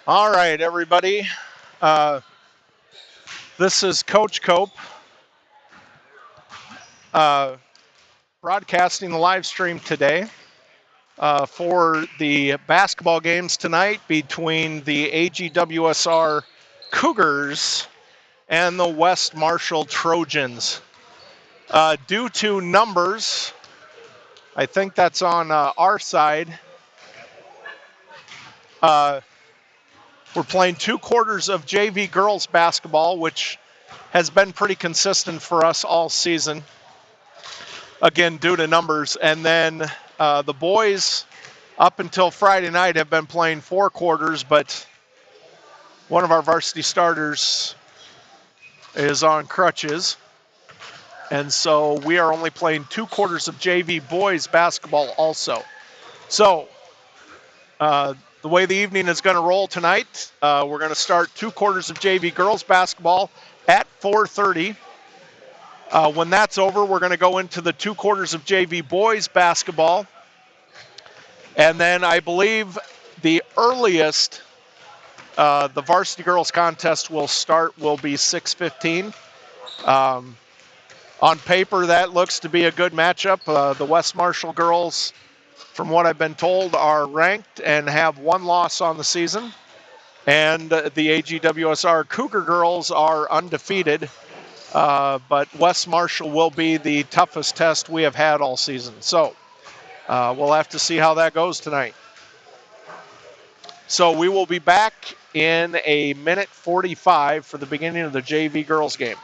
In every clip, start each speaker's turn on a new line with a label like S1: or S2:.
S1: All right, everybody. Uh, this is Coach Cope uh, broadcasting the live stream today for the basketball games tonight between the AGWSR Cougars and the West Marshall Trojans. Due to numbers, I think that's on our side. Uh, we're playing 2 quarters of JV girls basketball, which has been pretty consistent for us all season. Again, due to numbers. And then the boys, up until Friday night, have been playing 4 quarters, but one of our varsity starters is on crutches. And so we are only playing 2 quarters of JV boys basketball also. So the way the evening is going to roll tonight, we're going to start 2 quarters of JV girls basketball at 4:30. When that's over, we're going to go into the 2 quarters of JV boys basketball. And then I believe the earliest the varsity girls contest will be 6:15. On paper, that looks to be a good matchup. The West Marshall girls, from what I've been told, are ranked and have 1 loss on the season. And the AGWSR Cougar girls are undefeated. But West Marshall will be the toughest test we have had all season. So we'll have to see how that goes tonight. So we will be back in a minute 45 for the beginning of the JV girls game.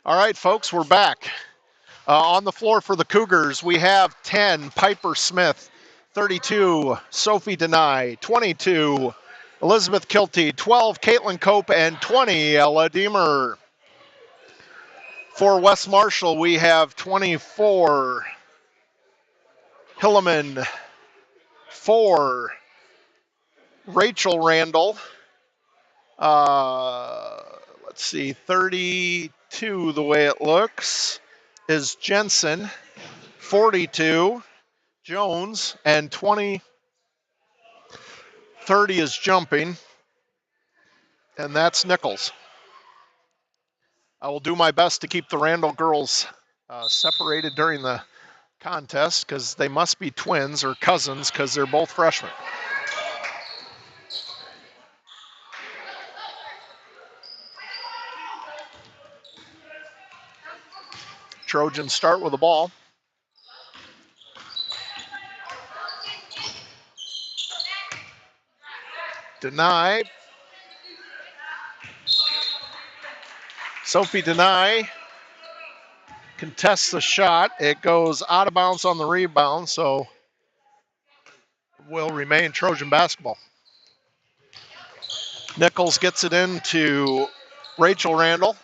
S1: All right, folks, we're back. On the floor for the Cougars, we have 10, Piper Smith, 32, Sophie Denai, 22, Elizabeth Kilty, 12, Caitlin Cope, and 20, Ella Deemer. For West Marshall, we have 24, Hilleman, 4, Rachel Randall, let's see, 32 the way it looks is Jensen, 42 Jones, and 20, 30 is jumping, and that's Nichols. I will do my best to keep the Randall girls separated during the contest because they must be twins or cousins because they're both freshmen. Trojans start with the ball. Deny. Sophie Deny contests the shot. It goes out of bounds on the rebound, so will remain Trojan basketball. Nichols gets it into Rachel Randall.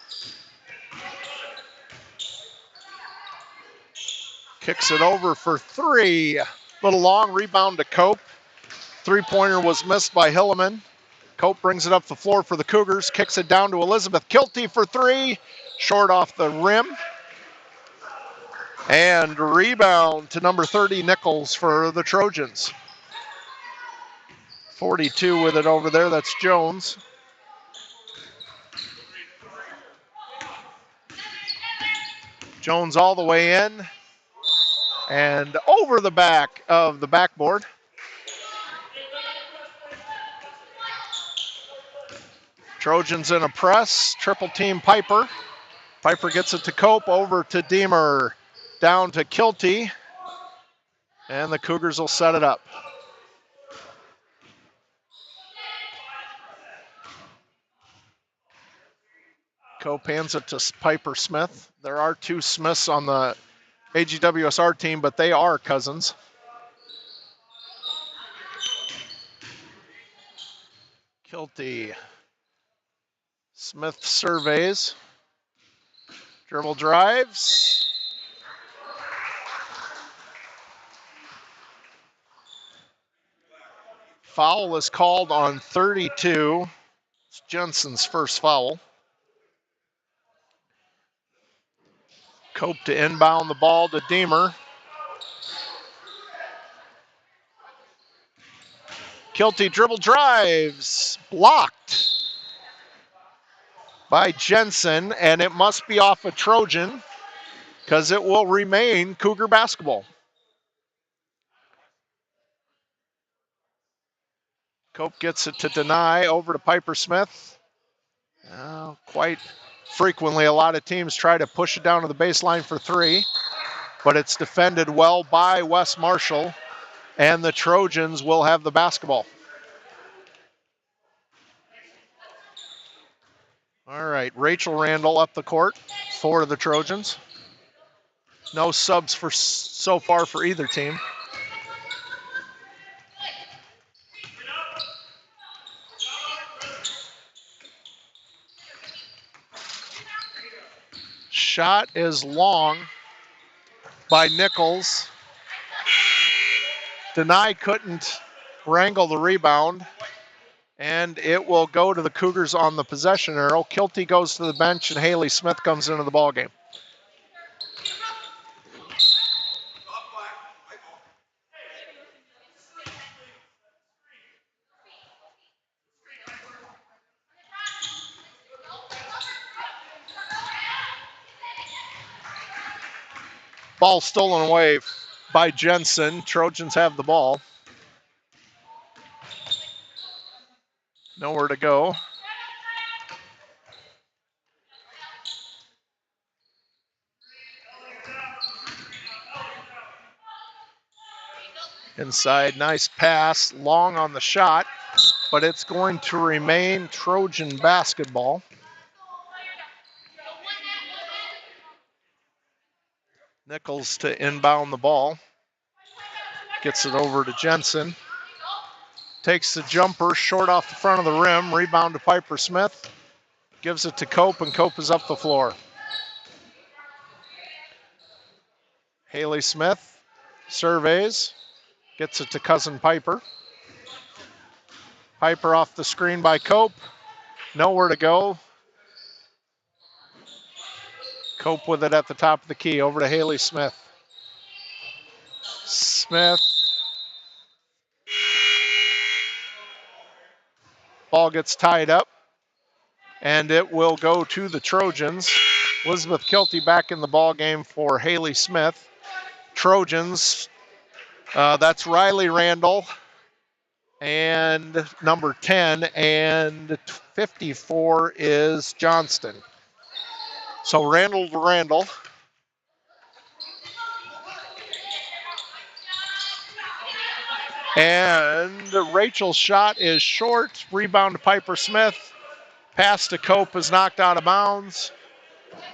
S1: Kicks it over for 3. Little long rebound to Cope. 3-pointer was missed by Hilleman. Cope brings it up the floor for the Cougars. Kicks it down to Elizabeth Kilty for 3. Short off the rim. And rebound to number 30, Nichols, for the Trojans. 42 with it over there. That's Jones. Jones all the way in and over the back of the backboard. Trojans in a press, triple team Piper. Piper gets it to Cope, over to Deemer, down to Kilty, and the Cougars will set it up. Cope hands it to Piper Smith. There are two Smiths on the AGWSR team, but they are cousins. Kilty. Smith surveys. Dribble drives. Foul is called on 32. It's Jensen's first foul. Cope to inbound the ball to Deemer. Kilty dribble drives. Blocked by Jensen, and it must be off a Trojan because it will remain Cougar basketball. Cope gets it to Deny, over to Piper Smith. Quite frequently, a lot of teams try to push it down to the baseline for three, but it's defended well by Wes Marshall, and the Trojans will have the basketball. All right, Rachel Randall up the court for the Trojans. No subs for so far for either team. Shot is long by Nichols. Deny couldn't wrangle the rebound, and it will go to the Cougars on the possession arrow. Kilty goes to the bench, and Haley Smith comes into the ballgame. Ball stolen away by Jensen. Trojans have the ball. Nowhere to go. Inside, nice pass, long on the shot, but it's going to remain Trojan basketball. Nichols to inbound the ball. Gets it over to Jensen. Takes the jumper, short off the front of the rim. Rebound to Piper Smith. Gives it to Cope, and Cope is up the floor. Haley Smith surveys. Gets it to cousin Piper. Piper off the screen by Cope. Nowhere to go. Cope with it at the top of the key. Over to Haley Smith. Smith. Ball gets tied up, and it will go to the Trojans. Elizabeth Kilty back in the ball game for Haley Smith. Trojans, that's Riley Randall and number 10, and 54 is Johnston. So Randall to Randall. And Rachel's shot is short. Rebound to Piper Smith. Pass to Cope is knocked out of bounds.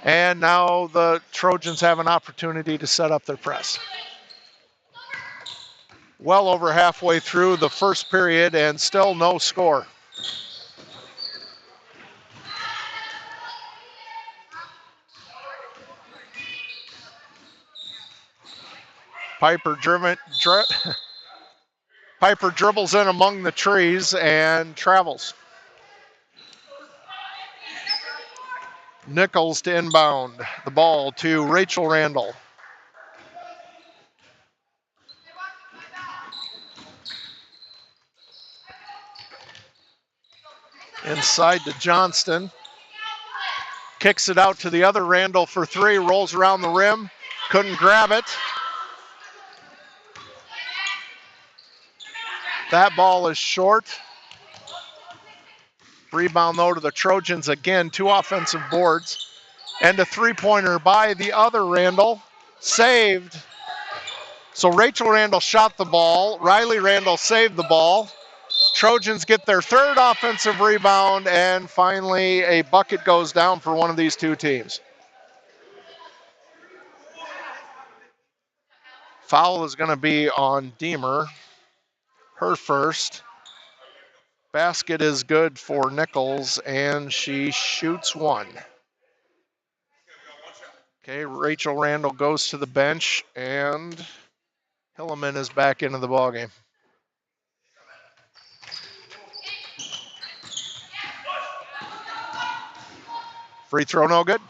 S1: And now the Trojans have an opportunity to set up their press. Well over halfway through the first period and still no score. Piper dribbles in among the trees and travels. Nichols to inbound the ball to Rachel Randall. Inside to Johnston. Kicks it out to the other Randall for three, rolls around the rim, couldn't grab it. That ball is short. Rebound though to the Trojans again, 2 offensive boards. And a three-pointer by the other Randall, saved. So Rachel Randall shot the ball, Riley Randall saved the ball. Trojans get their 3rd offensive rebound, and finally a bucket goes down for one of these two teams. Foul is going to be on Deemer, her first. Basket is good for Nichols, and she shoots one. Okay, Rachel Randall goes to the bench, and Hilleman is back into the ballgame. Free throw no good.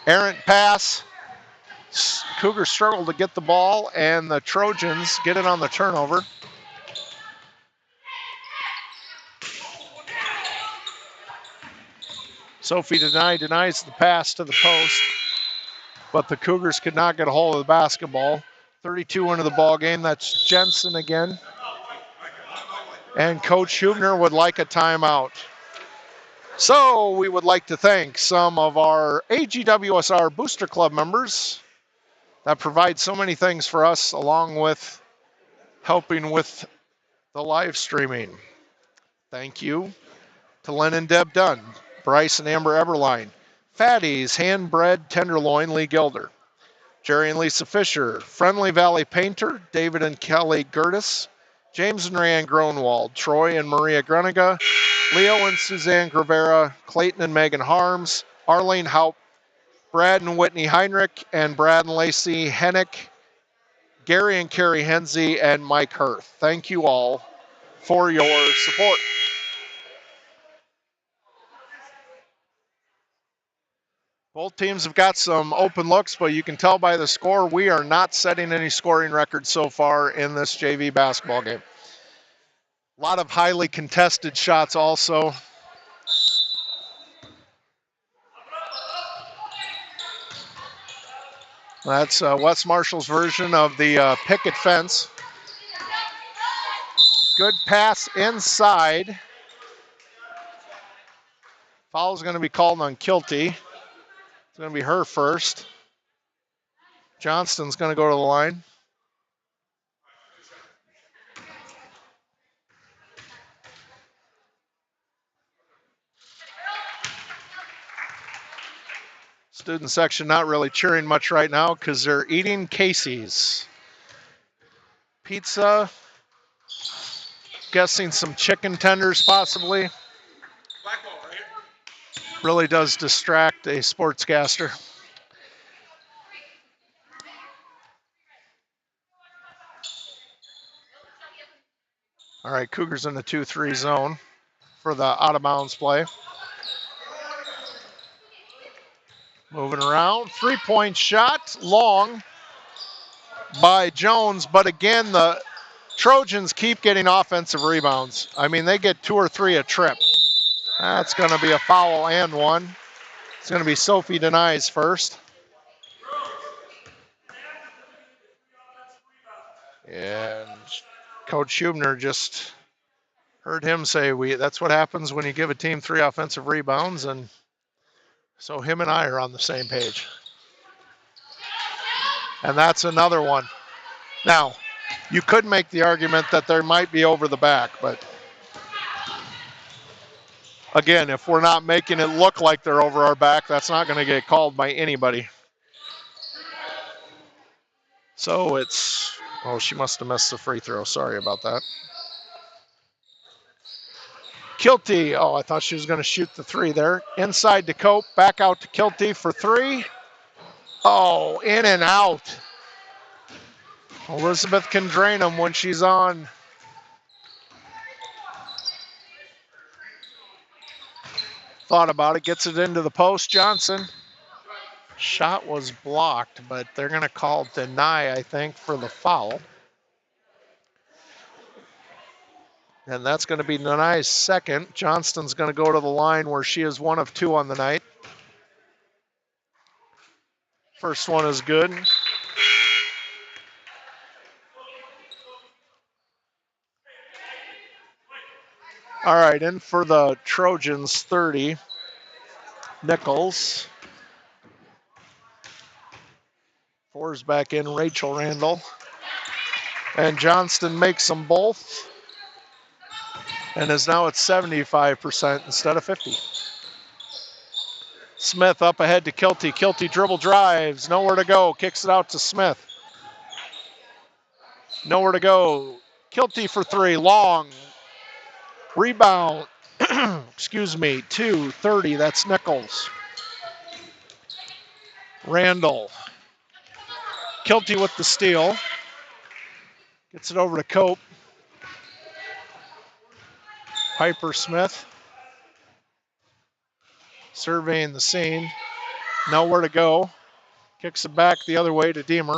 S1: Errant pass. Cougars struggle to get the ball, and the Trojans get it on the turnover. Sophie denies the pass to the post, but the Cougars could not get a hold of the basketball. 32 into the ball game. That's Jensen again. And Coach Hubner would like a timeout. So we would like to thank some of our AGWSR Booster Club members that provide so many things for us, along with helping with the live streaming. Thank you to Len and Deb Dunn, Bryce and Amber Eberline, Fatty's Hand-Bread Tenderloin, Lee Gilder, Jerry and Lisa Fisher, Friendly Valley Painter, David and Kelly Gertis, James and Rayanne Gronwald, Troy and Maria Greniga, Leo and Suzanne Gravera, Clayton and Megan Harms, Arlene Haupt, Brad and Whitney Heinrich, and Brad and Lacey Hennick, Gary and Carrie Henze, and Mike Hirth. Thank you all for your support. Both teams have got some open looks, but you can tell by the score we are not setting any scoring records so far in this JV basketball game. A lot of highly contested shots also. That's West Marshall's version of the picket fence. Good pass inside. Foul's going to be called on Kilty. It's going to be her first. Johnston's going to go to the line. Student section not really cheering much right now because they're eating Casey's. Pizza, guessing some chicken tenders possibly. Really does distract a sportscaster. All right, Cougars in the 2-3 zone for the out of bounds play. Moving around, 3-point shot, long by Jones, but again, the Trojans keep getting offensive rebounds. I mean, they get 2 or 3 a trip. That's going to be a foul and one. It's going to be Sophie Denies first. And Coach Hubner just heard him say, that's what happens when you give a team 3 offensive rebounds, and so him and I are on the same page. And that's another one. Now, you could make the argument that there might be over the back, but again, if we're not making it look like they're over our back, that's not going to get called by anybody. So it's, oh, she must have missed the free throw. Sorry about that. Kilty, oh, I thought she was going to shoot the 3 there. Inside to Cope, back out to Kilty for 3. Oh, in and out. Elizabeth can drain them when she's on. Thought about it, gets it into the post. Johnson. Shot was blocked, but they're going to call deny, I think, for the foul. And that's going to be Denai's second. Johnston's going to go to the line where she is 1 of 2 on the night. First one is good. All right, in for the Trojans, 30. Nichols. Fours back in, Rachel Randall. And Johnston makes them both and is now at 75% instead of 50. Smith up ahead to Kilty. Kilty dribble drives, nowhere to go, kicks it out to Smith. Nowhere to go. Kilty for three, long. Rebound, excuse me, 2-30, that's Nichols. Randall. Kilty with the steal. Gets it over to Cope. Piper Smith. Surveying the scene. Nowhere to go. Kicks it back the other way to Deemer.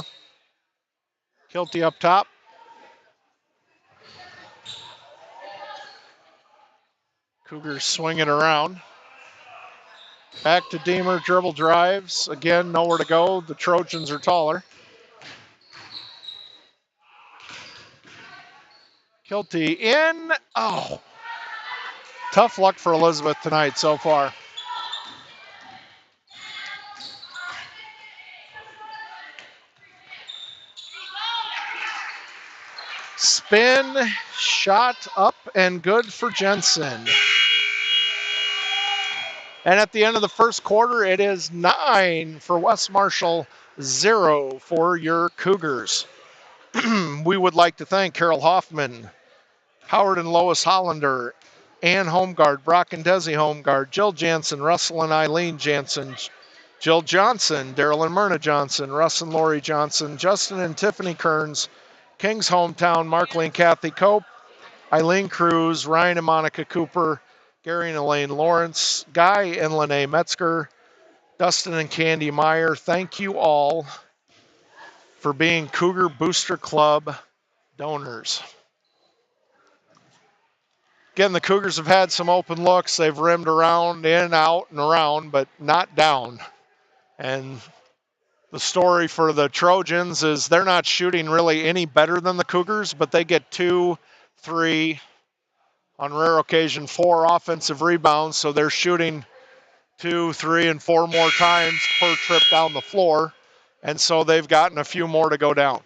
S1: Kilty up top. Cougars swing it around. Back to Deemer, dribble drives. Again, nowhere to go. The Trojans are taller. Kilty in. Oh. Tough luck for Elizabeth tonight so far. Spin, shot up and good for Jensen. And at the end of the first quarter, it is 9 for West Marshall, 0 for your Cougars. We would like to thank Carol Hoffman, Howard and Lois Hollander, Ann Homeguard, Brock and Desi Homeguard, Jill Jansen, Russell and Eileen Jansen, Jill Johnson, Daryl and Myrna Johnson, Russ and Lori Johnson, Justin and Tiffany Kearns, King's Hometown, Markley and Kathy Cope, Eileen Cruz, Ryan and Monica Cooper, Gary and Elaine Lawrence, Guy and Lene Metzger, Dustin and Candy Meyer. Thank you all for being Cougar Booster Club donors. Again, the Cougars have had some open looks. They've rimmed around, in, out, and around, but not down. And the story for the Trojans is they're not shooting really any better than the Cougars, but they get 2, 3, on rare occasion 4 offensive rebounds, so they're shooting 2, 3, and 4 more times per trip down the floor, and so they've gotten a few more to go down.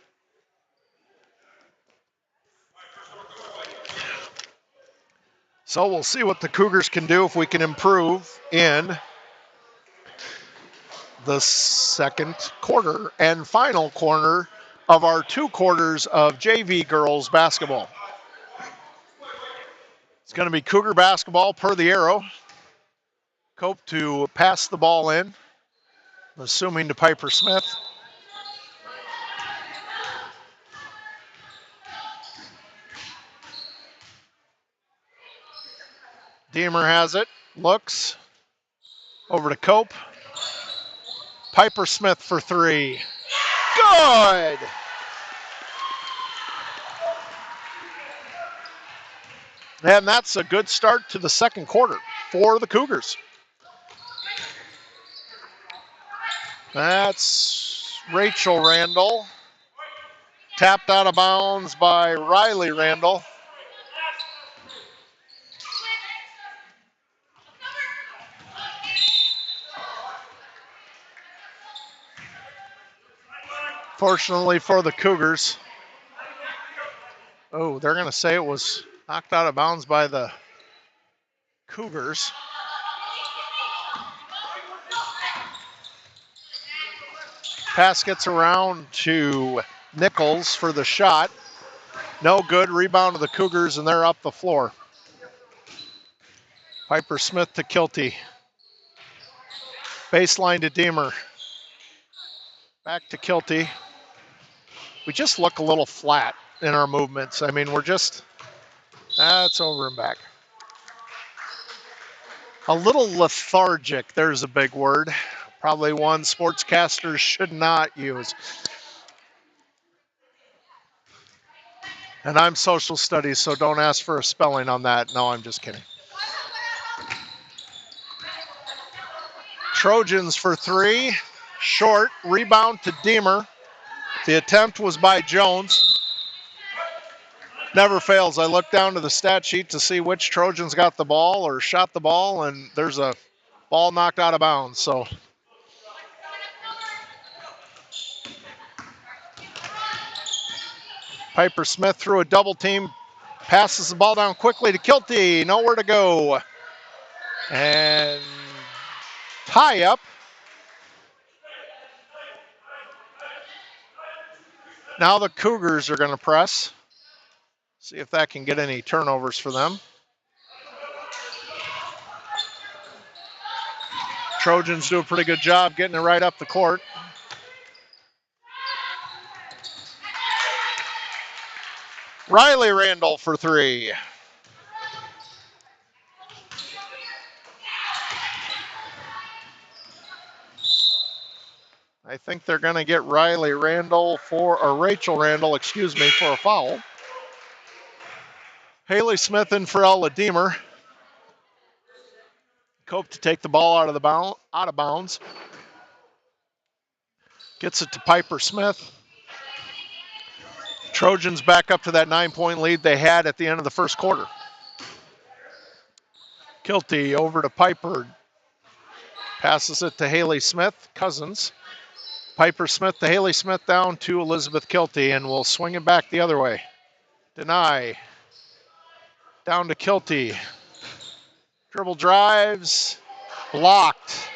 S1: So we'll see what the Cougars can do if we can improve in the second quarter and final quarter of our 2 quarters of JV girls basketball. It's going to be Cougar basketball per the arrow. Cope to pass the ball in, assuming to Piper Smith. Deemer has it, looks, over to Cope. Piper Smith for 3. Good! And that's a good start to the second quarter for the Cougars. That's Rachel Randall. Tapped out of bounds by Riley Randall. Fortunately for the Cougars. Oh, they're going to say it was knocked out of bounds by the Cougars. Pass gets around to Nichols for the shot. No good. Rebound to the Cougars, and they're up the floor. Piper Smith to Kilty. Baseline to Deemer. Back to Kilty. We just look a little flat in our movements. I mean, we're just, that's over and back. A little lethargic, there's a big word. Probably one sportscasters should not use. And I'm social studies, so don't ask for a spelling on that. No, I'm just kidding. Trojans for 3. Short, rebound to Deemer. The attempt was by Jones. Never fails. I look down to the stat sheet to see which Trojans got the ball or shot the ball, and there's a ball knocked out of bounds. So Piper Smith threw a double team, passes the ball down quickly to Kilty. Nowhere to go. And tie up. Now the Cougars are going to press. See if that can get any turnovers for them. Trojans do a pretty good job getting it right up the court. Riley Randall for three. I think they're going to get Rachel Randall, for a foul. Haley Smith in for Ella Deemer. Cope to take the ball out of bounds. Gets it to Piper Smith. Trojans back up to that 9-point lead they had at the end of the first quarter. Kilty over to Piper. Passes it to Haley Smith, Cousins. Piper Smith to Haley Smith, down to Elizabeth Kilty, and we'll swing it back the other way. Deny. Down to Kilty. Dribble drives. Blocked.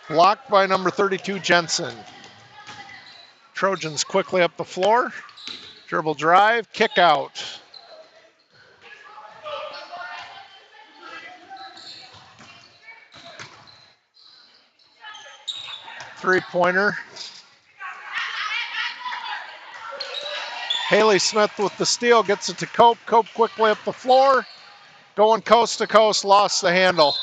S1: Blocked by number 32, Jensen. Trojans quickly up the floor. Dribble drive, kick out. Three-pointer. Haley Smith with the steal, gets it to Cope. Cope quickly up the floor. Going coast to coast, lost the handle.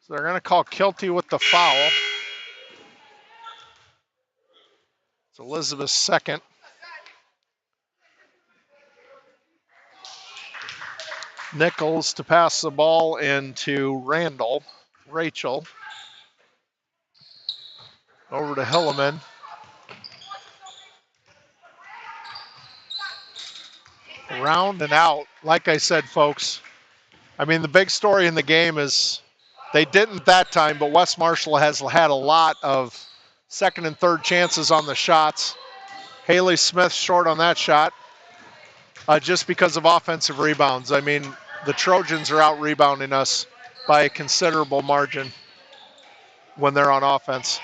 S1: So they're going to call Kilty with the foul. It's Elizabeth's second. Nichols to pass the ball into Rachel. Over to Hilleman. Round and out. Like I said, folks, I mean, the big story in the game is they didn't that time, but West Marshall has had a lot of second and third chances on the shots. Haley Smith short on that shot just because of offensive rebounds. I mean, the Trojans are out rebounding us by a considerable margin when they're on offense.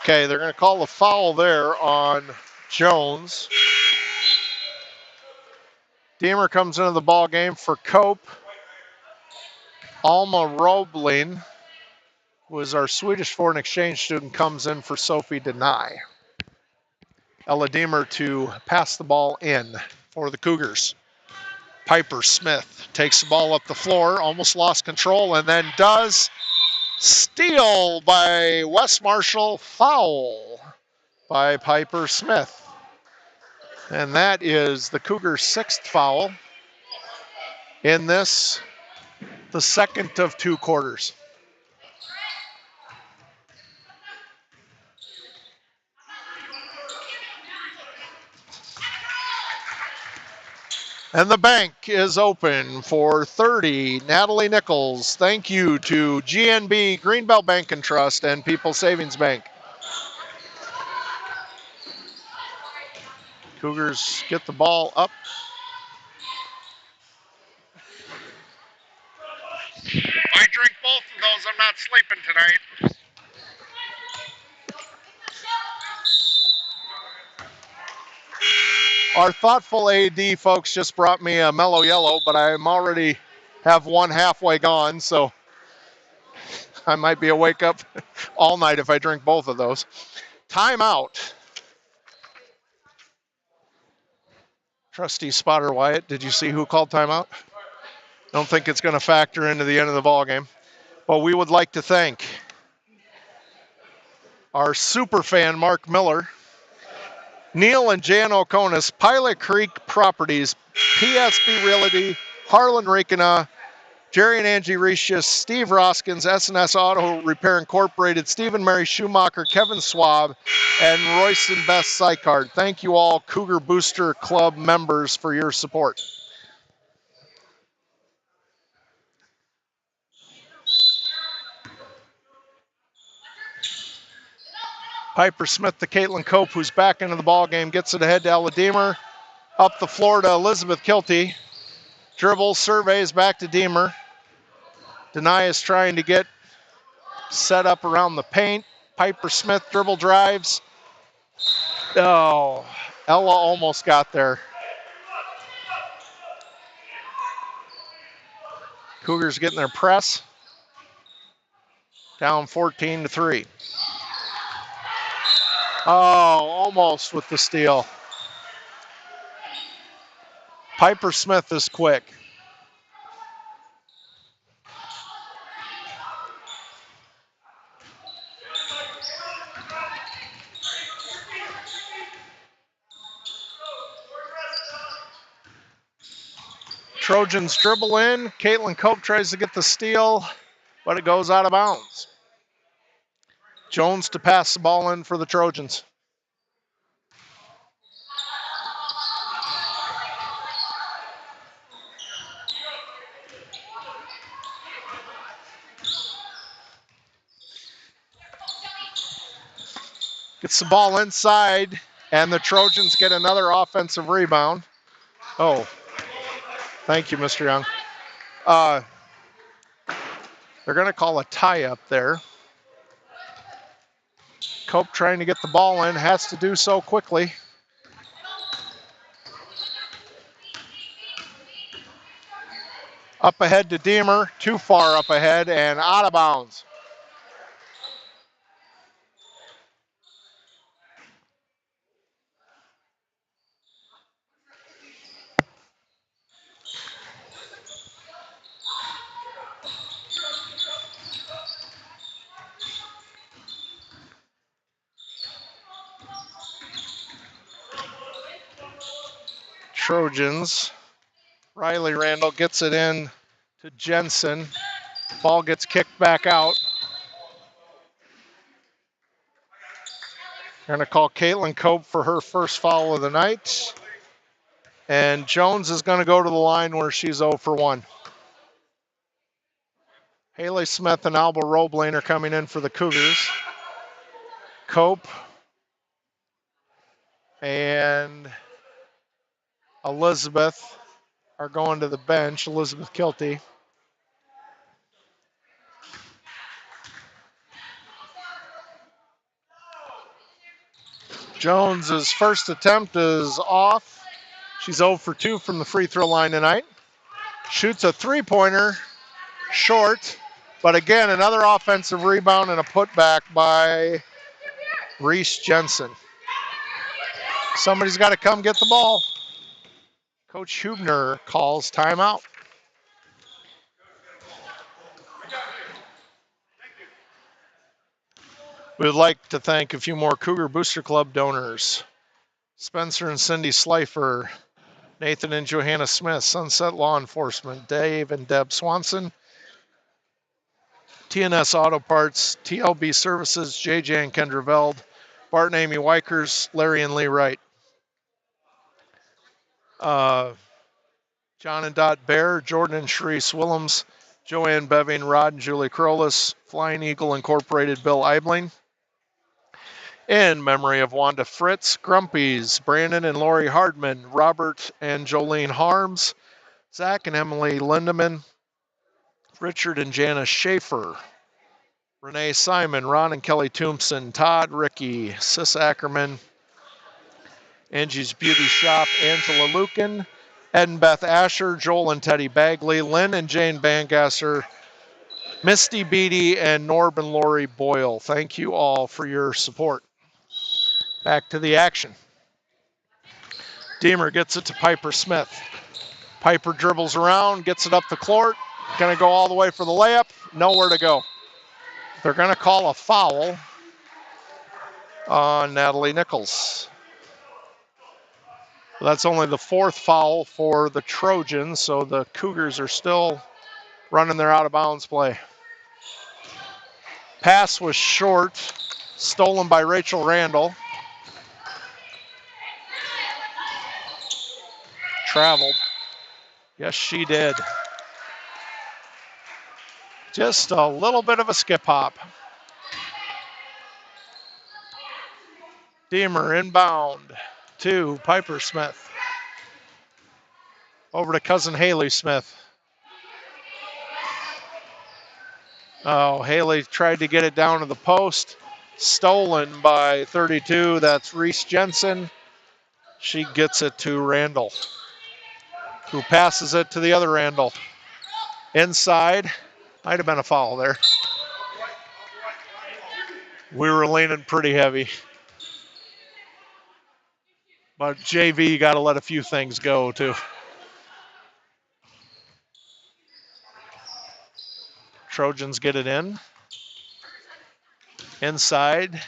S1: Okay, they're going to call a foul there on Jones. Deemer comes into the ball game for Cope. Alma Roebling, who is our Swedish foreign exchange student, comes in for Sophie Deny. Ella Deemer to pass the ball in for the Cougars. Piper Smith takes the ball up the floor, almost lost control, and then does. Steal by West Marshall, foul by Piper Smith. And that is the Cougars' sixth foul in this, the second of two quarters. And the bank is open for 30. Natalie Nichols, thank you to GNB, Greenbelt Bank and Trust, and People's Savings Bank. Cougars get the ball up. If I drink both of those, I'm not sleeping tonight. Our thoughtful AD folks just brought me a Mellow Yellow, but I'm already have one halfway gone, so I might be awake up all night if I drink both of those. Timeout. Trustee Spotter Wyatt, did you see who called timeout? Don't think it's going to factor into the end of the ball game. But we would like to thank our super fan, Mark Miller, Neil and Jan Okonis, Pilot Creek Properties, PSB Realty, Harlan Rekina, Jerry and Angie Ricius, Steve Roskins, S&S Auto Repair Incorporated, Stephen Mary Schumacher, Kevin Swab, and Royston Best Sykard. Thank you all, Cougar Booster Club members, for your support. Piper Smith to Caitlin Cope, who's back into the ball game, gets it ahead to Ella Deemer. Up the floor to Elizabeth Kilty. Dribbles, surveys, back to Deemer. Denia is trying to get set up around the paint. Piper Smith dribble drives. Oh, Ella almost got there. Cougars getting their press. Down 14-3. Oh, almost with the steal. Piper Smith is quick. Trojans dribble in. Caitlin Cope tries to get the steal, but it goes out of bounds. Jones to pass the ball in for the Trojans. Gets the ball inside, and the Trojans get another offensive rebound. Oh, thank you, Mr. Young. They're going to call a tie-up there. Cope trying to get the ball in, has to do so quickly. Up ahead to Deemer, too far up ahead and out of bounds. Trojans. Riley Randall gets it in to Jensen. Ball gets kicked back out. They're going to call Caitlin Cope for her first foul of the night. And Jones is going to go to the line where she's 0 for 1. Haley Smith and Alba Roebling are coming in for the Cougars. Cope and Elizabeth are going to the bench. Elizabeth Kilty. Jones's first attempt is off. She's 0 for 2 from the free throw line tonight. Shoots a three-pointer, short, but again, another offensive rebound and a putback by Reese Jensen. Somebody's got to come get the ball. Coach Hubner calls timeout. We would like to thank a few more Cougar Booster Club donors. Spencer and Cindy Slifer, Nathan and Johanna Smith, Sunset Law Enforcement, Dave and Deb Swanson, TNS Auto Parts, TLB Services, JJ and Kendra Veld, Bart and Amy Wykers, Larry and Lee Wright. John and Dot Bear, Jordan and Sharice Willems, Joanne Beving, Rod and Julie Crowless, Flying Eagle Incorporated, Bill Eibling. In memory of Wanda Fritz, Grumpies, Brandon and Lori Hardman, Robert and Jolene Harms, Zach and Emily Lindeman, Richard and Janice Schaefer, Renee Simon, Ron and Kelly Tombson, Todd, Ricky, Sis Ackerman, Angie's Beauty Shop, Angela Lucan, Ed and Beth Asher, Joel and Teddy Bagley, Lynn and Jane Bangasser, Misty Beatty, and Norb and Lori Boyle. Thank you all for your support. Back to the action. Deemer gets it to Piper Smith. Piper dribbles around, gets it up the court. Going to go all the way for the layup. Nowhere to go. They're going to call a foul on Natalie Nichols. That's only the 4th foul for the Trojans, so the Cougars are still running their out-of-bounds play. Pass was short, stolen by Rachel Randall. Traveled. Yes, she did. Just a little bit of a skip hop. Deemer inbound to Piper Smith. Over to cousin Haley Smith. Oh, Haley tried to get it down to the post. Stolen by 32. That's Reese Jensen. She gets it to Randall, who passes it to the other Randall. Inside. Might have been a foul there. We were leaning pretty heavy. But JV got to let a few things go, too. Trojans get it in. Inside.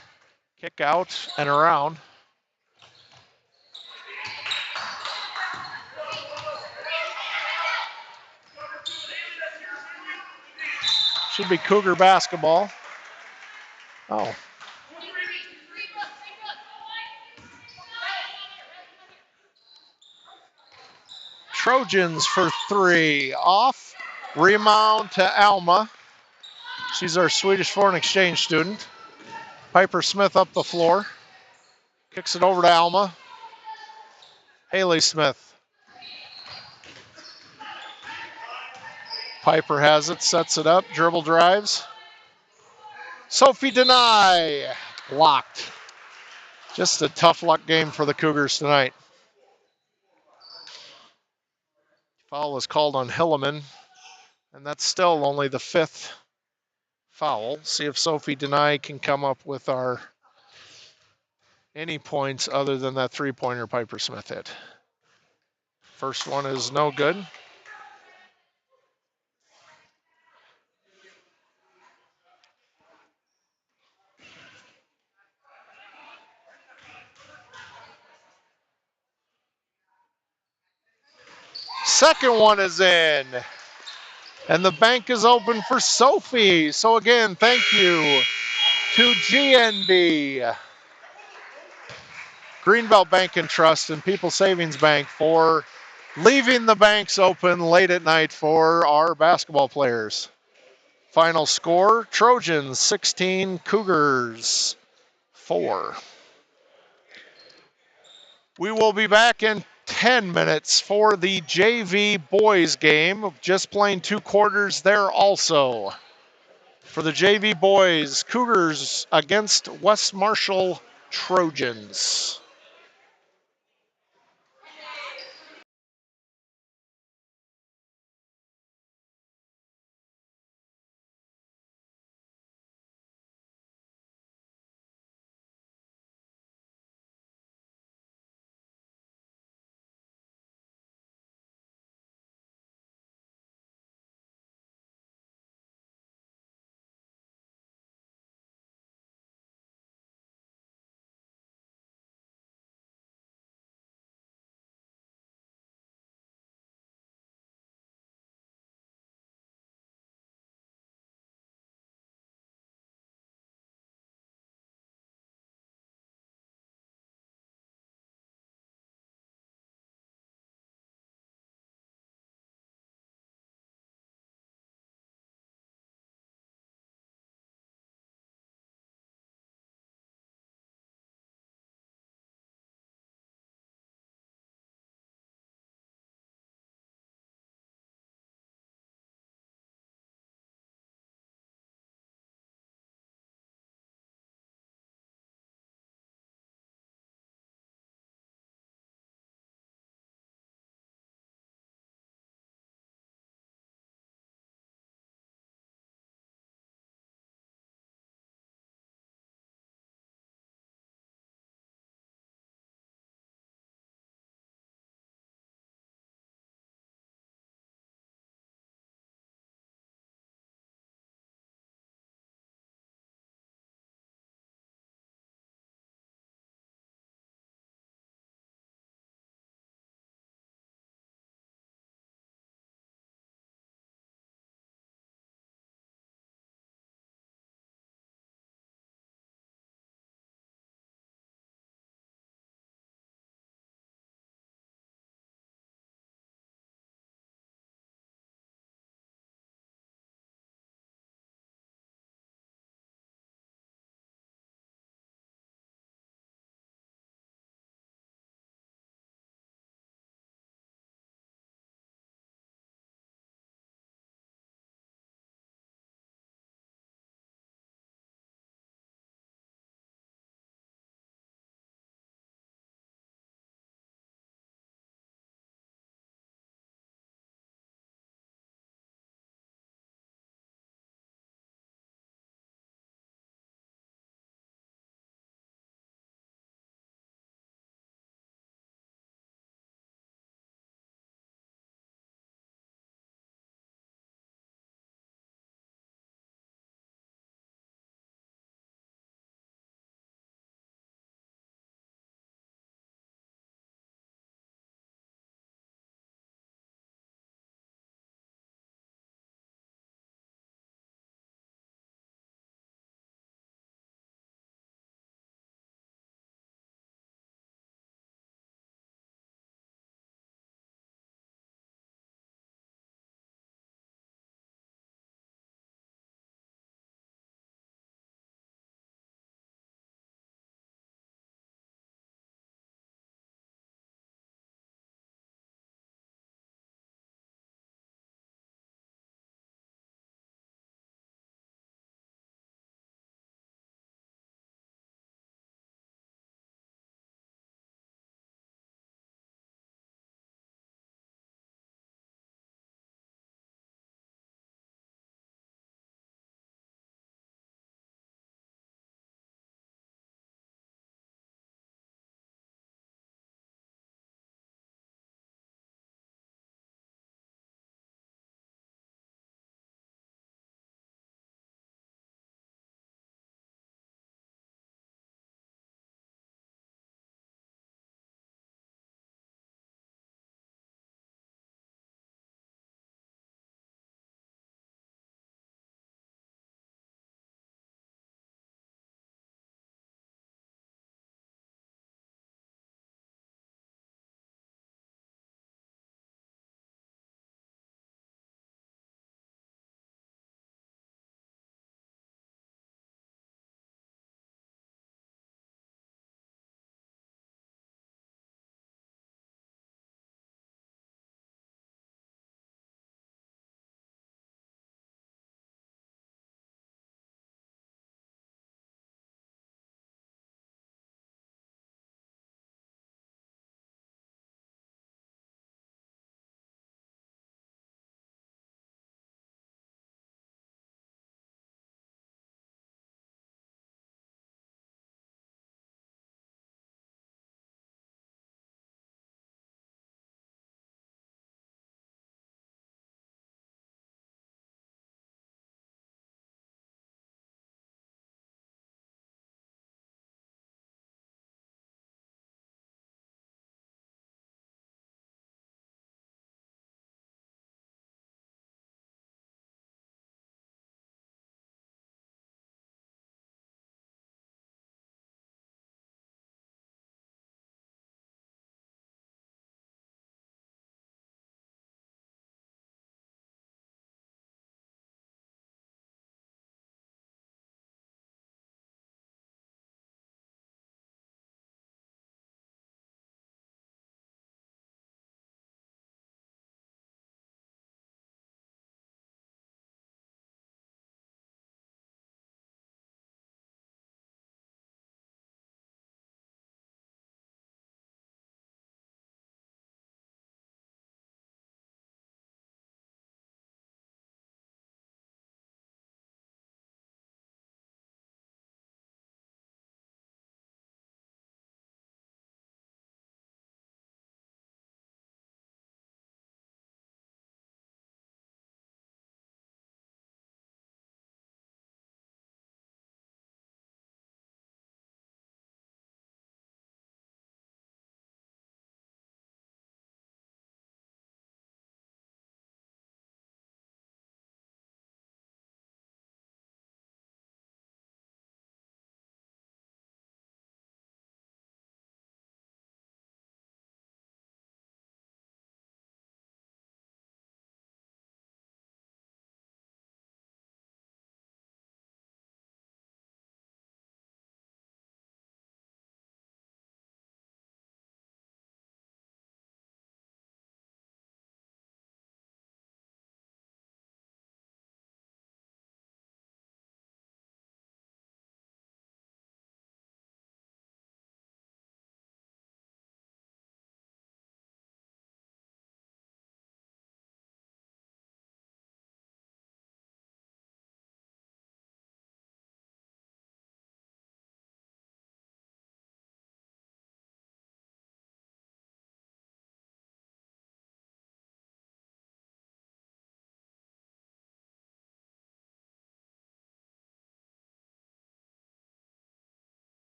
S1: Kick out and around. Should be Cougar basketball. Oh. Trojans for 3. Off. Rebound to Alma. She's our Swedish foreign exchange student. Piper Smith up the floor. Kicks it over to Alma. Haley Smith. Piper has it, sets it up, dribble drives. Sophie Denai. Blocked. Just a tough luck game for the Cougars tonight. Foul was called on Hilleman, and that's still only the 5th foul. See if Sophie Denai can come up with any points other than that 3-pointer Piper Smith hit. First one is no good. Second one is in. And the bank is open for Sophie. So again, thank you to GNB, Greenbelt Bank and Trust, and People's Savings Bank for leaving the banks open late at night for our basketball players. Final score, Trojans 16, Cougars 4. We will be back in 10 minutes for the JV boys game. Just playing 2 quarters there also. For the JV boys, Cougars against West Marshall Trojans.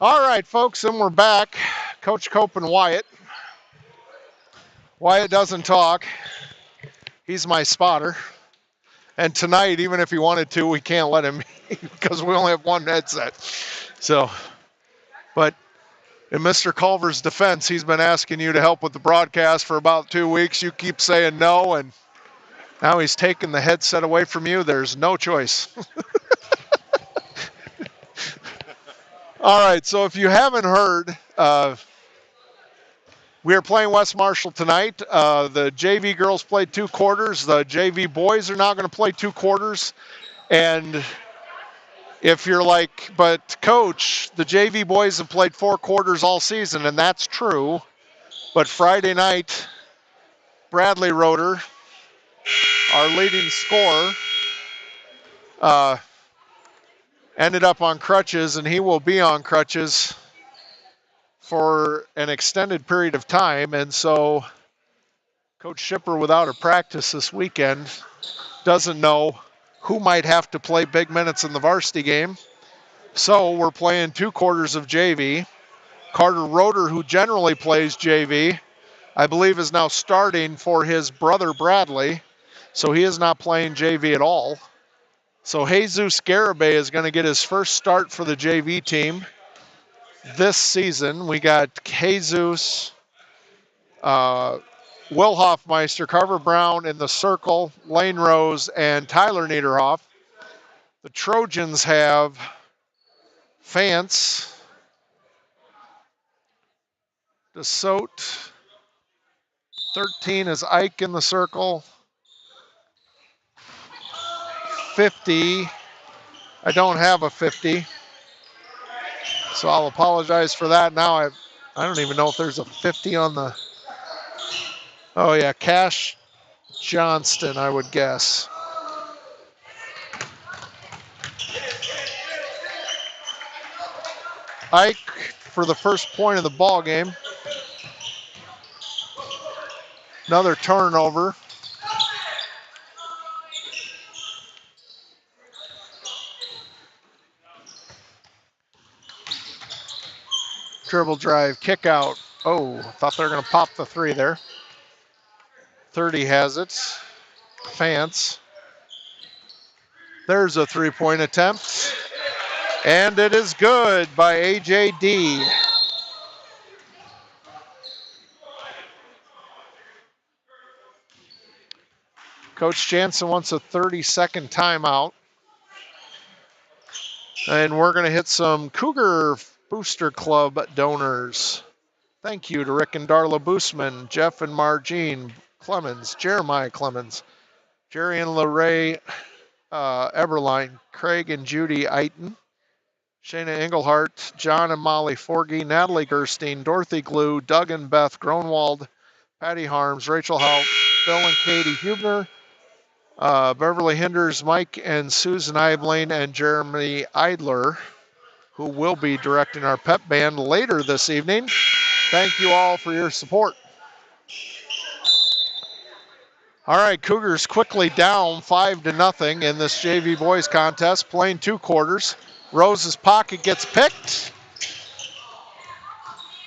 S1: All right, folks, and we're back. Coach Cope and Wyatt. Wyatt doesn't talk. He's my spotter. And tonight, even if he wanted to, we can't let him because we only have one headset. So, but in Mr. Culver's defense, he's been asking you to help with the broadcast for about 2 weeks. You keep saying no, and now he's taking the headset away from you. There's no choice. All right, so if you haven't heard, we are playing West Marshall tonight. The JV girls played 2 quarters. The JV boys are now going to play 2 quarters. And if you're like, but Coach, the JV boys have played 4 quarters all season, and that's true. But Friday night, Bradley Roeder, our leading scorer, ended up on crutches, and he will be on crutches for an extended period of time. And so Coach Shipper, without a practice this weekend, doesn't know who might have to play big minutes in the varsity game. So we're playing 2 quarters of JV. Carter Roeder, who generally plays JV, I believe is now starting for his brother Bradley. So he is not playing JV at all. So Jesus Garibay is going to get his first start for the JV team this season. We got Jesus, Will Hoffmeister, Carver Brown in the circle, Lane Rose, and Tyler Niederhoff. The Trojans have Fance, DeSote, 13 is Ike in the circle, 50, I don't have a 50, so I'll apologize for that. Now I don't even know if there's a 50 on the, oh yeah, Cash Johnston, I would guess. Ike for the first point of the ball game. Another turnover. Dribble drive, kick out. Oh, thought they were going to pop the 3 there. 30 has it. Fance. There's a 3-point attempt. And it is good by AJD. Coach Jansen wants a 30-second timeout. And we're going to hit some Cougar Booster Club donors. Thank you to Rick and Darla Boosman, Jeff and Margene Clemens, Jeremiah Clemens, Jerry and Lorraine Eberline, Craig and Judy Eiton, Shayna Engelhart, John and Molly Forgy, Natalie Gerstein, Dorothy Glue, Doug and Beth Gronwald, Patty Harms, Rachel Hout, Bill and Katie Hubner, Beverly Hinders, Mike and Susan Eibling, and Jeremy Eidler, who will be directing our pep band later this evening. Thank you all for your support. All right, Cougars quickly down 5-0 in this JV boys contest, playing 2 quarters. Rose's pocket gets picked.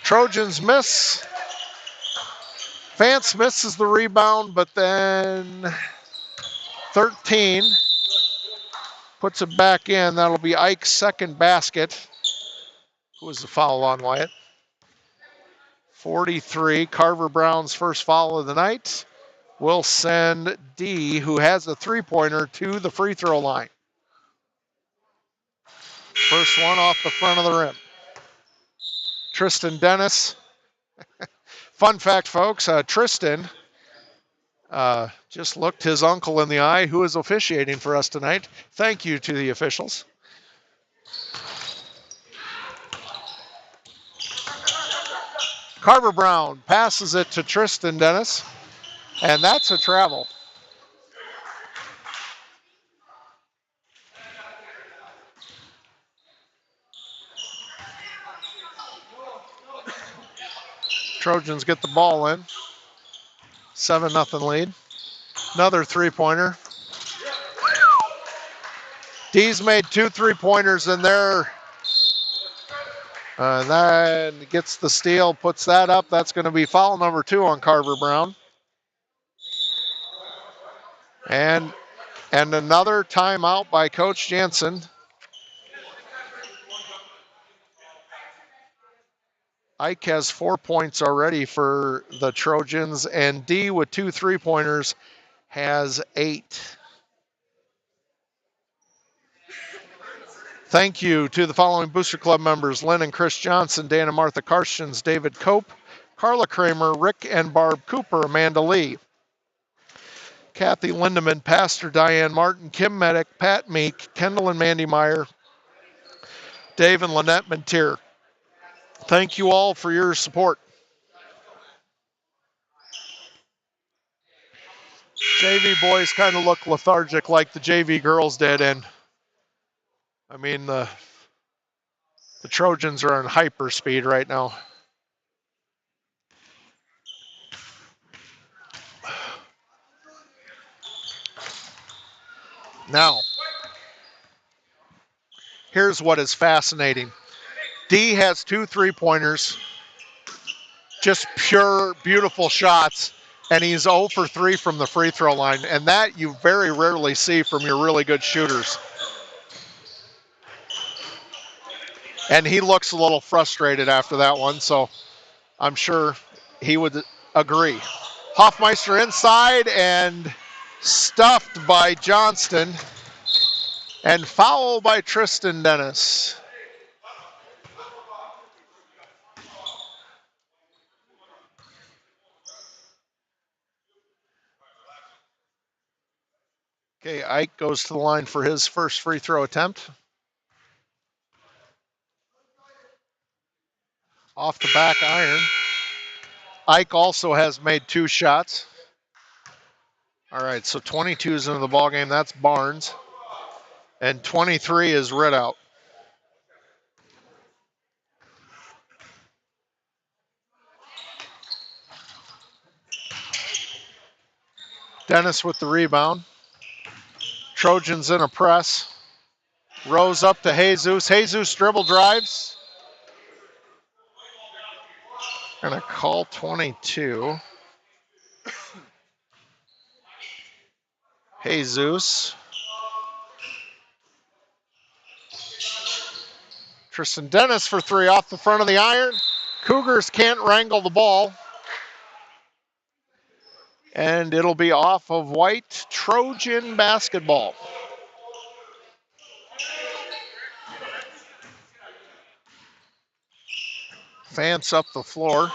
S1: Trojans miss. Fance misses the rebound, but then 13 puts it back in. That'll be Ike's second basket. Who was the foul on, Wyatt? 43, Carver Brown's first foul of the night, will send D, who has a 3-pointer, to the free throw line. First one off the front of the rim. Tristan Dennis. Fun fact, folks, Tristan just looked his uncle in the eye, who is officiating for us tonight. Thank you to the officials. Carver Brown passes it to Tristan Dennis, and that's a travel. Trojans get the ball in. 7-0 lead. Another 3-pointer. D's made 2 3-pointers, and they're Then gets the steal, puts that up. That's going to be foul number 2 on Carver Brown. And another timeout by Coach Jansen. Ike has 4 points already for the Trojans, and D with 2 3-pointers has 8. Thank you to the following Booster Club members: Lynn and Chris Johnson, Dan and Martha Karstens, David Cope, Carla Kramer, Rick and Barb Cooper, Amanda Lee, Kathy Lindeman, Pastor Diane Martin, Kim Medic, Pat Meek, Kendall and Mandy Meyer, Dave and Lynette Mentir. Thank you all for your support. JV boys kind of look lethargic like the JV girls did, and I mean the Trojans are on hyper speed right now. Now, here's what is fascinating. D has 2 3-pointers, just pure, beautiful shots, and he's 0 for 3 from the free throw line, and that you very rarely see from your really good shooters. And he looks a little frustrated after that one, so I'm sure he would agree. Hoffmeister inside and stuffed by Johnston, and foul by Tristan Dennis. Okay, Ike goes to the line for his first free throw attempt. Off the back iron. Ike also has made 2 shots. All right, so 22 is into the ballgame. That's Barnes. And 23 is Ridout. Dennis with the rebound. Trojans in a press. Rose up to Jesus. Jesus dribble drives. Gonna call 22. Jesus. Tristan Dennis for 3 off the front of the iron. Cougars can't wrangle the ball. And it'll be off of white. Trojan basketball. Fans up the floor.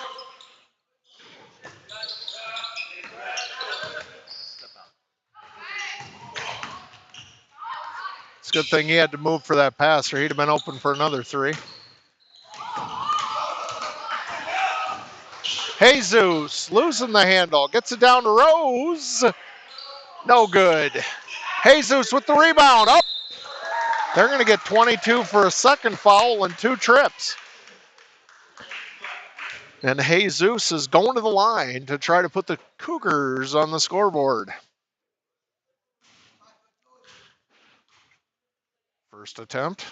S1: It's a good thing he had to move for that pass, or he'd have been open for another 3. Jesus losing the handle. Gets it down to Rose. No good. Jesus with the rebound. Up. They're going to get 22 for a second foul and 2 trips. And Jesus is going to the line to try to put the Cougars on the scoreboard. First attempt.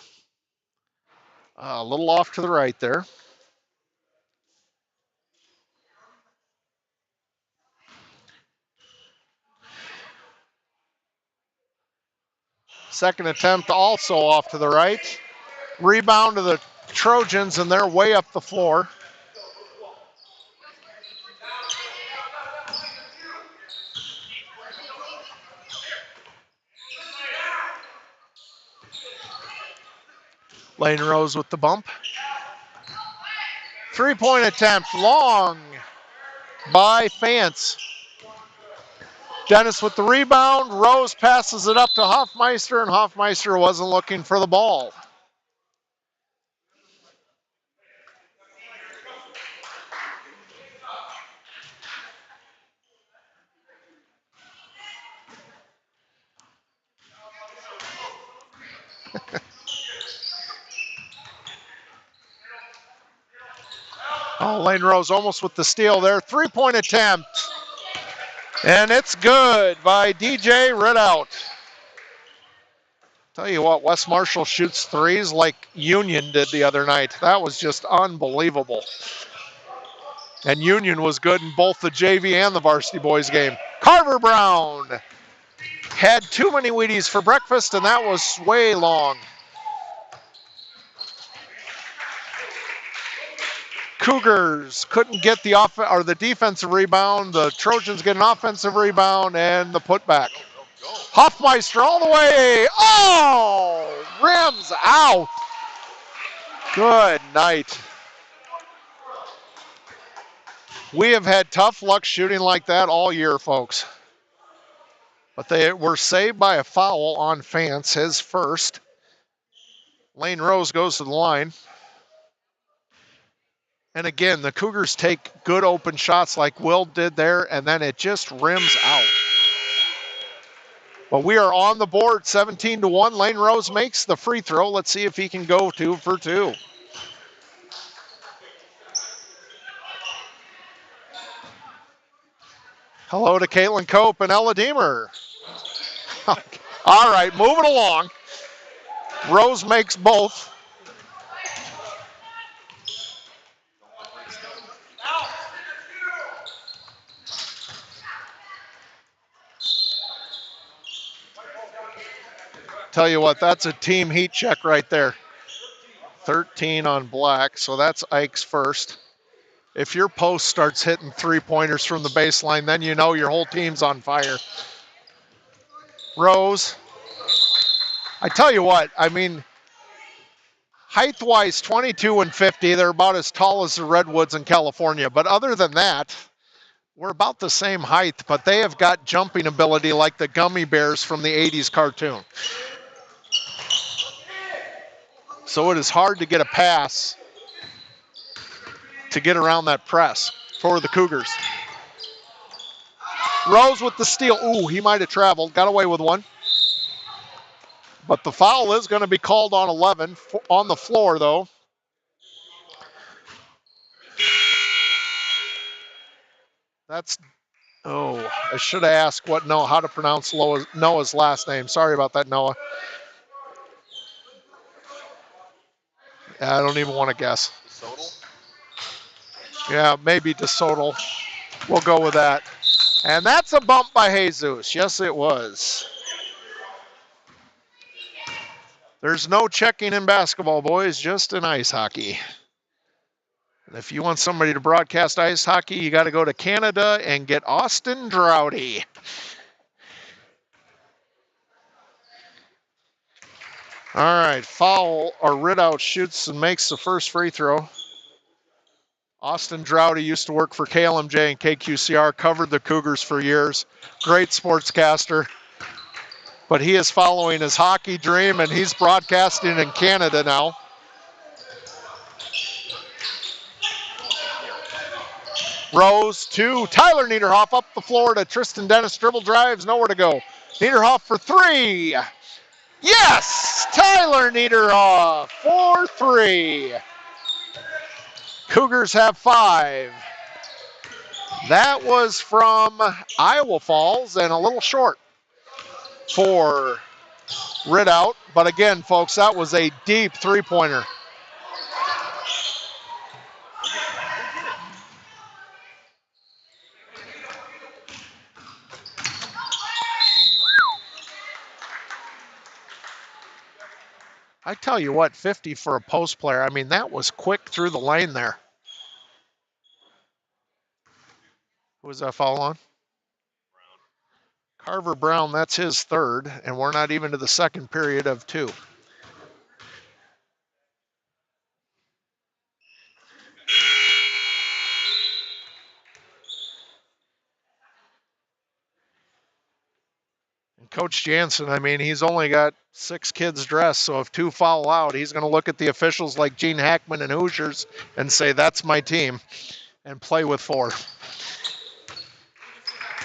S1: A little off to the right there. Second attempt also off to the right. Rebound to the Trojans, and they're way up the floor. Lane Rose with the bump. 3-point attempt, long by Fance. Dennis with the rebound. Rose passes it up to Hoffmeister, and Hoffmeister wasn't looking for the ball. Lane Rose almost with the steal there. 3-point attempt. And it's good by DJ Ridout. Tell you what, West Marshall shoots threes like Union did the other night. That was just unbelievable. And Union was good in both the JV and the varsity boys game. Carver Brown had too many Wheaties for breakfast, and that was way long. Cougars couldn't get the defensive rebound. The Trojans get an offensive rebound and the putback. Hoffmeister all the way. Oh, rims out. Good night. We have had tough luck shooting like that all year, folks. But they were saved by a foul on Fance, his first. Lane Rose goes to the line. And again, the Cougars take good open shots like Will did there, and then it just rims out. But we are on the board, 17-1. Lane Rose makes the free throw. Let's see if he can go 2 for 2. Hello to Caitlin Cope and Ella Deemer. All right, moving along. Rose makes both. Tell you what, that's a team heat check right there. 13 on Black, so that's Ike's first. If your post starts hitting three-pointers from the baseline, then you know your whole team's on fire. Rose. I tell you what, I mean, height-wise, 22 and 50, they're about as tall as the Redwoods in California. But other than that, we're about the same height, but they have got jumping ability like the gummy bears from the 80s cartoon. So it is hard to get a pass to get around that press for the Cougars. Rose with the steal. Ooh, he might have traveled. Got away with one. But the foul is going to be called on 11. On the floor, though. That's, I should have asked how to pronounce Noah's last name. Sorry about that, Noah. I don't even want to guess. DeSoto? Yeah, maybe DeSoto. We'll go with that. And that's a bump by Jesus. Yes, it was. There's no checking in basketball, boys, just in ice hockey. And if you want somebody to broadcast ice hockey, you got to go to Canada and get Austin Droughty. All right, foul, or Ridout shoots and makes the first free throw. Austin Droughty used to work for KLMJ and KQCR, covered the Cougars for years. Great sportscaster. But he is following his hockey dream, and he's broadcasting in Canada now. Rose to Tyler Niederhoff up the floor to Tristan Dennis. Dribble drives, nowhere to go. Niederhoff for three. Yes! Tyler Niederhoff for three. Cougars have 5. That was from Iowa Falls and a little short for Ridout. But again, folks, that was a deep three-pointer. I tell you what, 50 for a post player. I mean, that was quick through the lane there. Who was that foul on? Carver Brown, that's his third, and we're not even to the second period of 2. And Coach Jansen, I mean, he's only got 6 kids dressed, so if 2 foul out, he's going to look at the officials like Gene Hackman and Hoosiers and say, that's my team, and play with 4.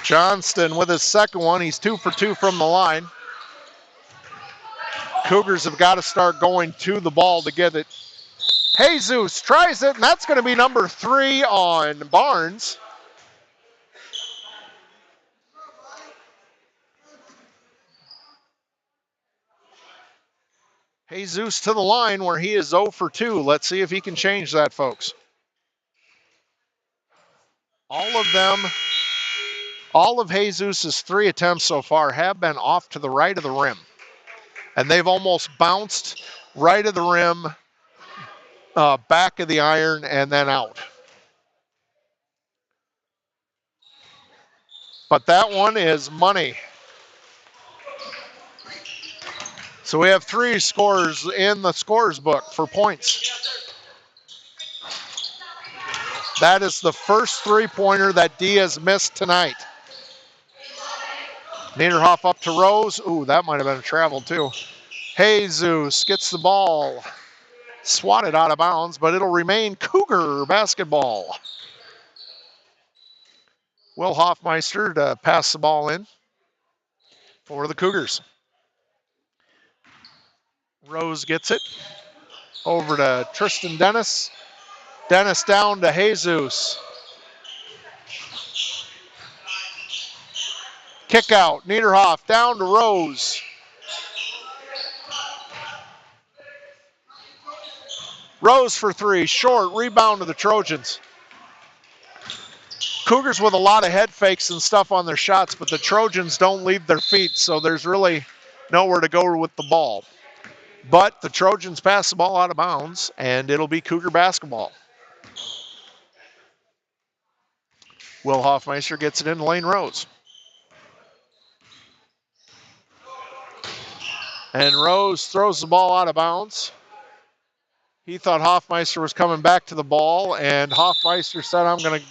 S1: Johnston with his second one. He's 2 for 2 from the line. Cougars have got to start going to the ball to get it. Jesus tries it, and that's going to be number 3 on Barnes. Jesus to the line where he is 0 for 2. Let's see if he can change that, folks. All of Jesus' 3 attempts so far have been off to the right of the rim. And they've almost bounced right of the rim, back of the iron, and then out. But that one is money. So we have 3 scores in the scores book for points. That is the first 3-pointer that Diaz missed tonight. Niederhoff up to Rose. Ooh, that might have been a travel too. Jesus gets the ball. Swatted out of bounds, but it'll remain Cougar basketball. Will Hoffmeister to pass the ball in for the Cougars. Rose gets it over to Tristan Dennis. Dennis down to Jesus. Kick out. Niederhoff down to Rose. Rose for 3. Short. Rebound to the Trojans. Cougars with a lot of head fakes and stuff on their shots, but the Trojans don't leave their feet, so there's really nowhere to go with the ball. But the Trojans pass the ball out of bounds, and it'll be Cougar basketball. Will Hoffmeister gets it in Lane Rose. And Rose throws the ball out of bounds. He thought Hoffmeister was coming back to the ball, and Hoffmeister said, I'm going to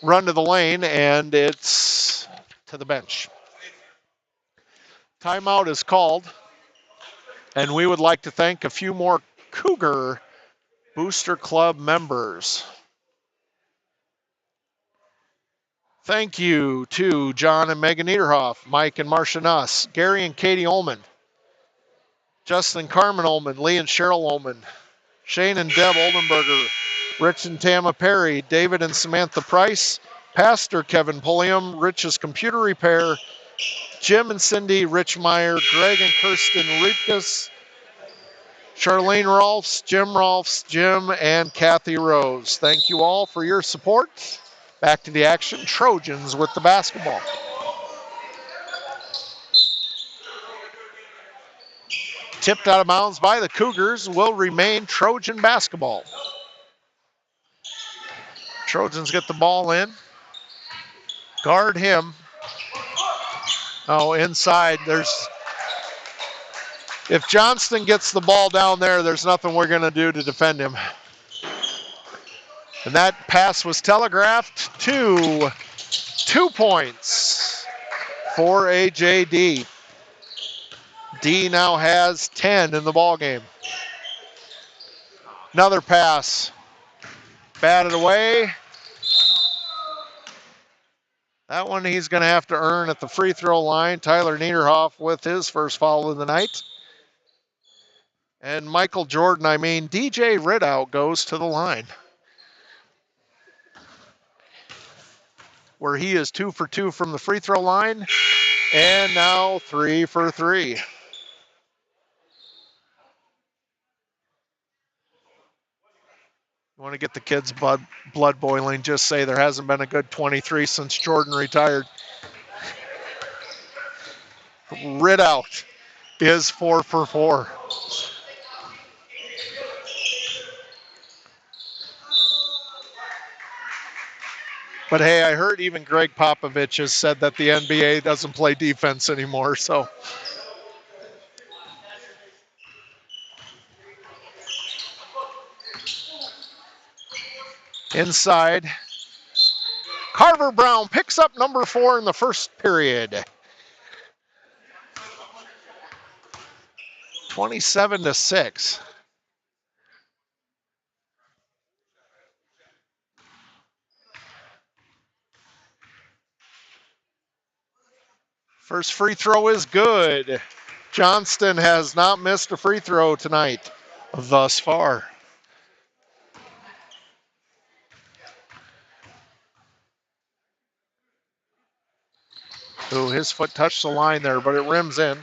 S1: run to the lane, and it's to the bench. Timeout is called, and we would like to thank a few more Cougar Booster Club members. Thank you to John and Megan Niederhoff, Mike and Marcia Nuss, Gary and Katie Ullman, Justin Carmen Ullman, Lee and Cheryl Ullman, Shane and Deb Oldenberger, Rich and Tama Perry, David and Samantha Price, Pastor Kevin Pulliam, Rich's Computer Repair, Jim and Cindy, Rich Meyer, Greg and Kirsten Riepkes, Charlene Rolfs, Jim Rolfs, Jim and Kathy Rose. Thank you all for your support. Back to the action, Trojans with the basketball. Tipped out of bounds by the Cougars, will remain Trojan basketball. Trojans get the ball in. Guard him. Oh, inside. If Johnston gets the ball down there, there's nothing we're going to do to defend him. And that pass was telegraphed to 2 points for AJD. D now has 10 in the ball game. Another pass. Batted away. That one he's going to have to earn at the free throw line. Tyler Niederhoff with his first foul of the night. And DJ Ridout goes to the line, where he is 2 for 2 from the free throw line. And now 3 for 3. You want to get the kids' blood boiling, just say there hasn't been a good 23 since Jordan retired. Ridout is 4 for 4. But hey, I heard even Greg Popovich has said that the NBA doesn't play defense anymore, so. Inside. Carver Brown picks up number 4 in the first period. 27-6. First free throw is good. Johnston has not missed a free throw tonight thus far. Ooh, his foot touched the line there, but it rims in.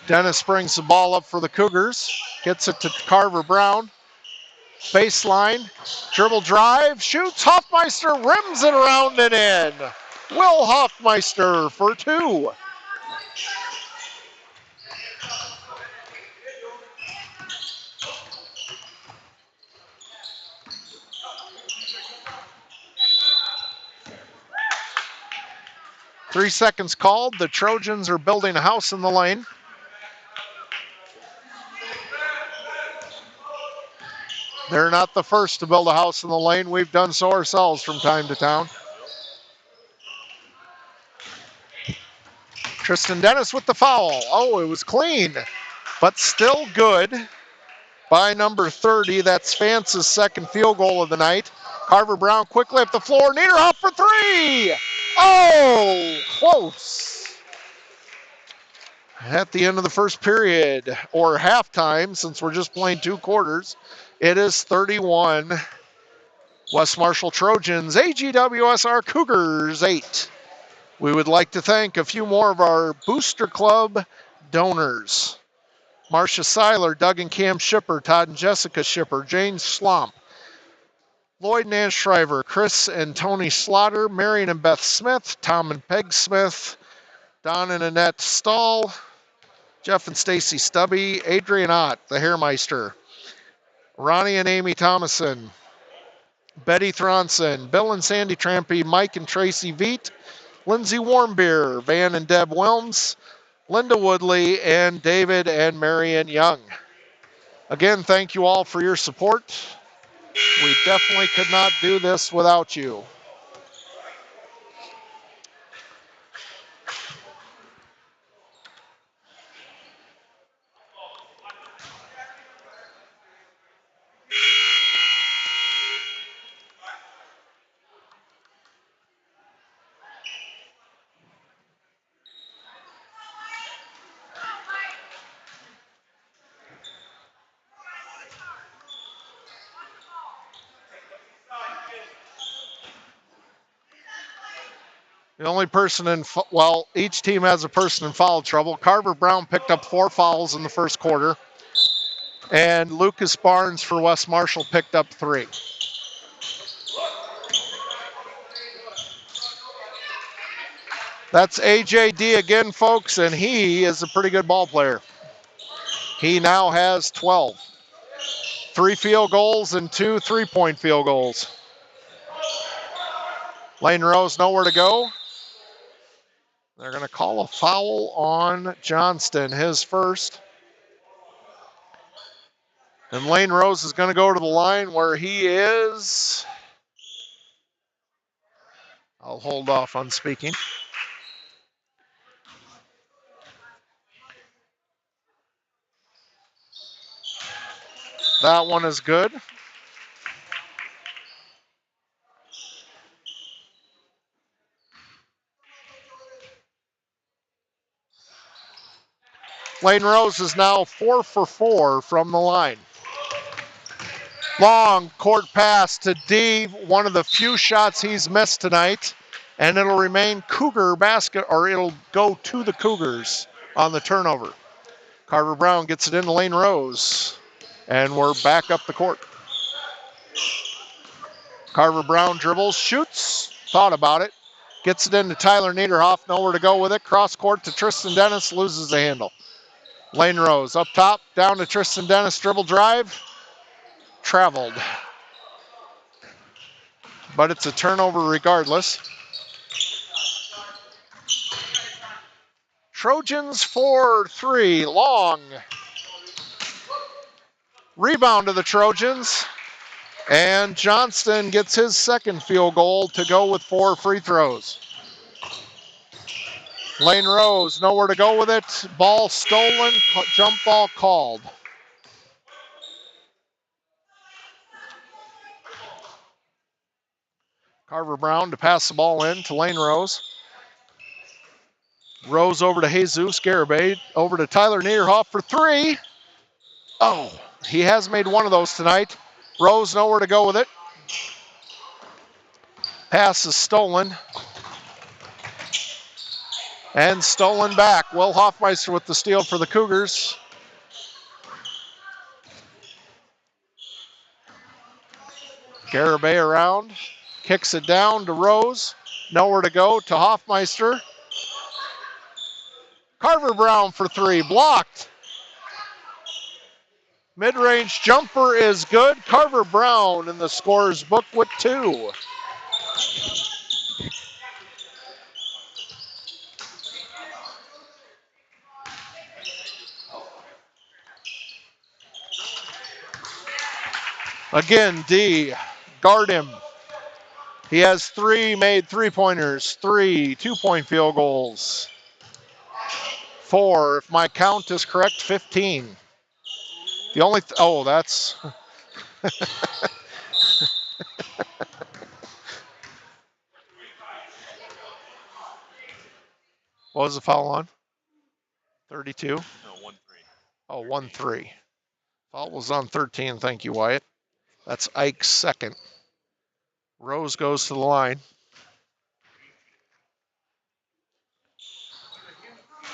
S1: Dennis brings the ball up for the Cougars. Gets it to Carver Brown. Baseline. Dribble drive. Shoots. Hoffmeister rims it around and in. Will Hoffmeister for 2. Three seconds called. The Trojans are building a house in the lane. They're not the first to build a house in the lane. We've done so ourselves from time to time. Tristan Dennis with the foul. Oh, it was clean, but still good by number 30. That's Fance's second field goal of the night. Carver Brown quickly up the floor. Niederhoff for 3. Oh, close. At the end of the first period, or halftime, since we're just playing 2 quarters, it is 31 West Marshall Trojans, AGWSR Cougars 8. We would like to thank a few more of our Booster Club donors. Marcia Seiler, Doug and Cam Shipper, Todd and Jessica Shipper, Jane Slomp, Lloyd and Ann Shriver, Chris and Tony Slaughter, Marion and Beth Smith, Tom and Peg Smith, Don and Annette Stahl, Jeff and Stacy Stubby, Adrian Ott, the Hairmeister, Ronnie and Amy Thomason, Betty Thronson, Bill and Sandy Trampy, Mike and Tracy Veet, Lindsay Warmbier, Van and Deb Wilms, Linda Woodley, and David and Marion Young. Again, thank you all for your support. We definitely could not do this without you. The only person in, well, each team has a person in foul trouble. Carver Brown picked up 4 fouls in the first quarter. And Lucas Barnes for West Marshall picked up 3. That's AJD again, folks, and he is a pretty good ball player. He now has 12. 3 field goals and 2 3-point field goals. Lane Rose nowhere to go. They're going to call a foul on Johnston, his first. And Lane Rose is going to go to the line where he is. I'll hold off on speaking. That one is good. Lane Rose is now 4 for 4 from the line. Long court pass to D, one of the few shots he's missed tonight. And it'll remain Cougar basket, or it'll go to the Cougars on the turnover. Carver Brown gets it into Lane Rose. And we're back up the court. Carver Brown dribbles, shoots, thought about it. Gets it into Tyler Niederhoff, nowhere to go with it. Cross court to Tristan Dennis, loses the handle. Lane Rose up top, down to Tristan Dennis, dribble drive. Traveled. But it's a turnover regardless. Trojans 4-3, long. Rebound to the Trojans. And Johnston gets his second field goal to go with 4 free throws. Lane Rose, nowhere to go with it. Ball stolen, jump ball called. Carver Brown to pass the ball in to Lane Rose. Rose over to Jesus Garibay, over to Tyler Niederhoff for 3. Oh, he has made one of those tonight. Rose nowhere to go with it. Pass is stolen. And stolen back. Will Hoffmeister with the steal for the Cougars. Garibay around. Kicks it down to Rose. Nowhere to go to Hoffmeister. Carver Brown for three. Blocked. Mid-range jumper is good. Carver Brown in the scorer's book with two. Again, D, guard him. He has three made three-pointers, 3 two-point field goals. 4, if my count is correct, 15. The only, oh, that's, what was the foul on? 32? No, 1-3. Oh, 1-3. Foul was on 13, thank you, Wyatt. That's Ike's second. Rose goes to the line.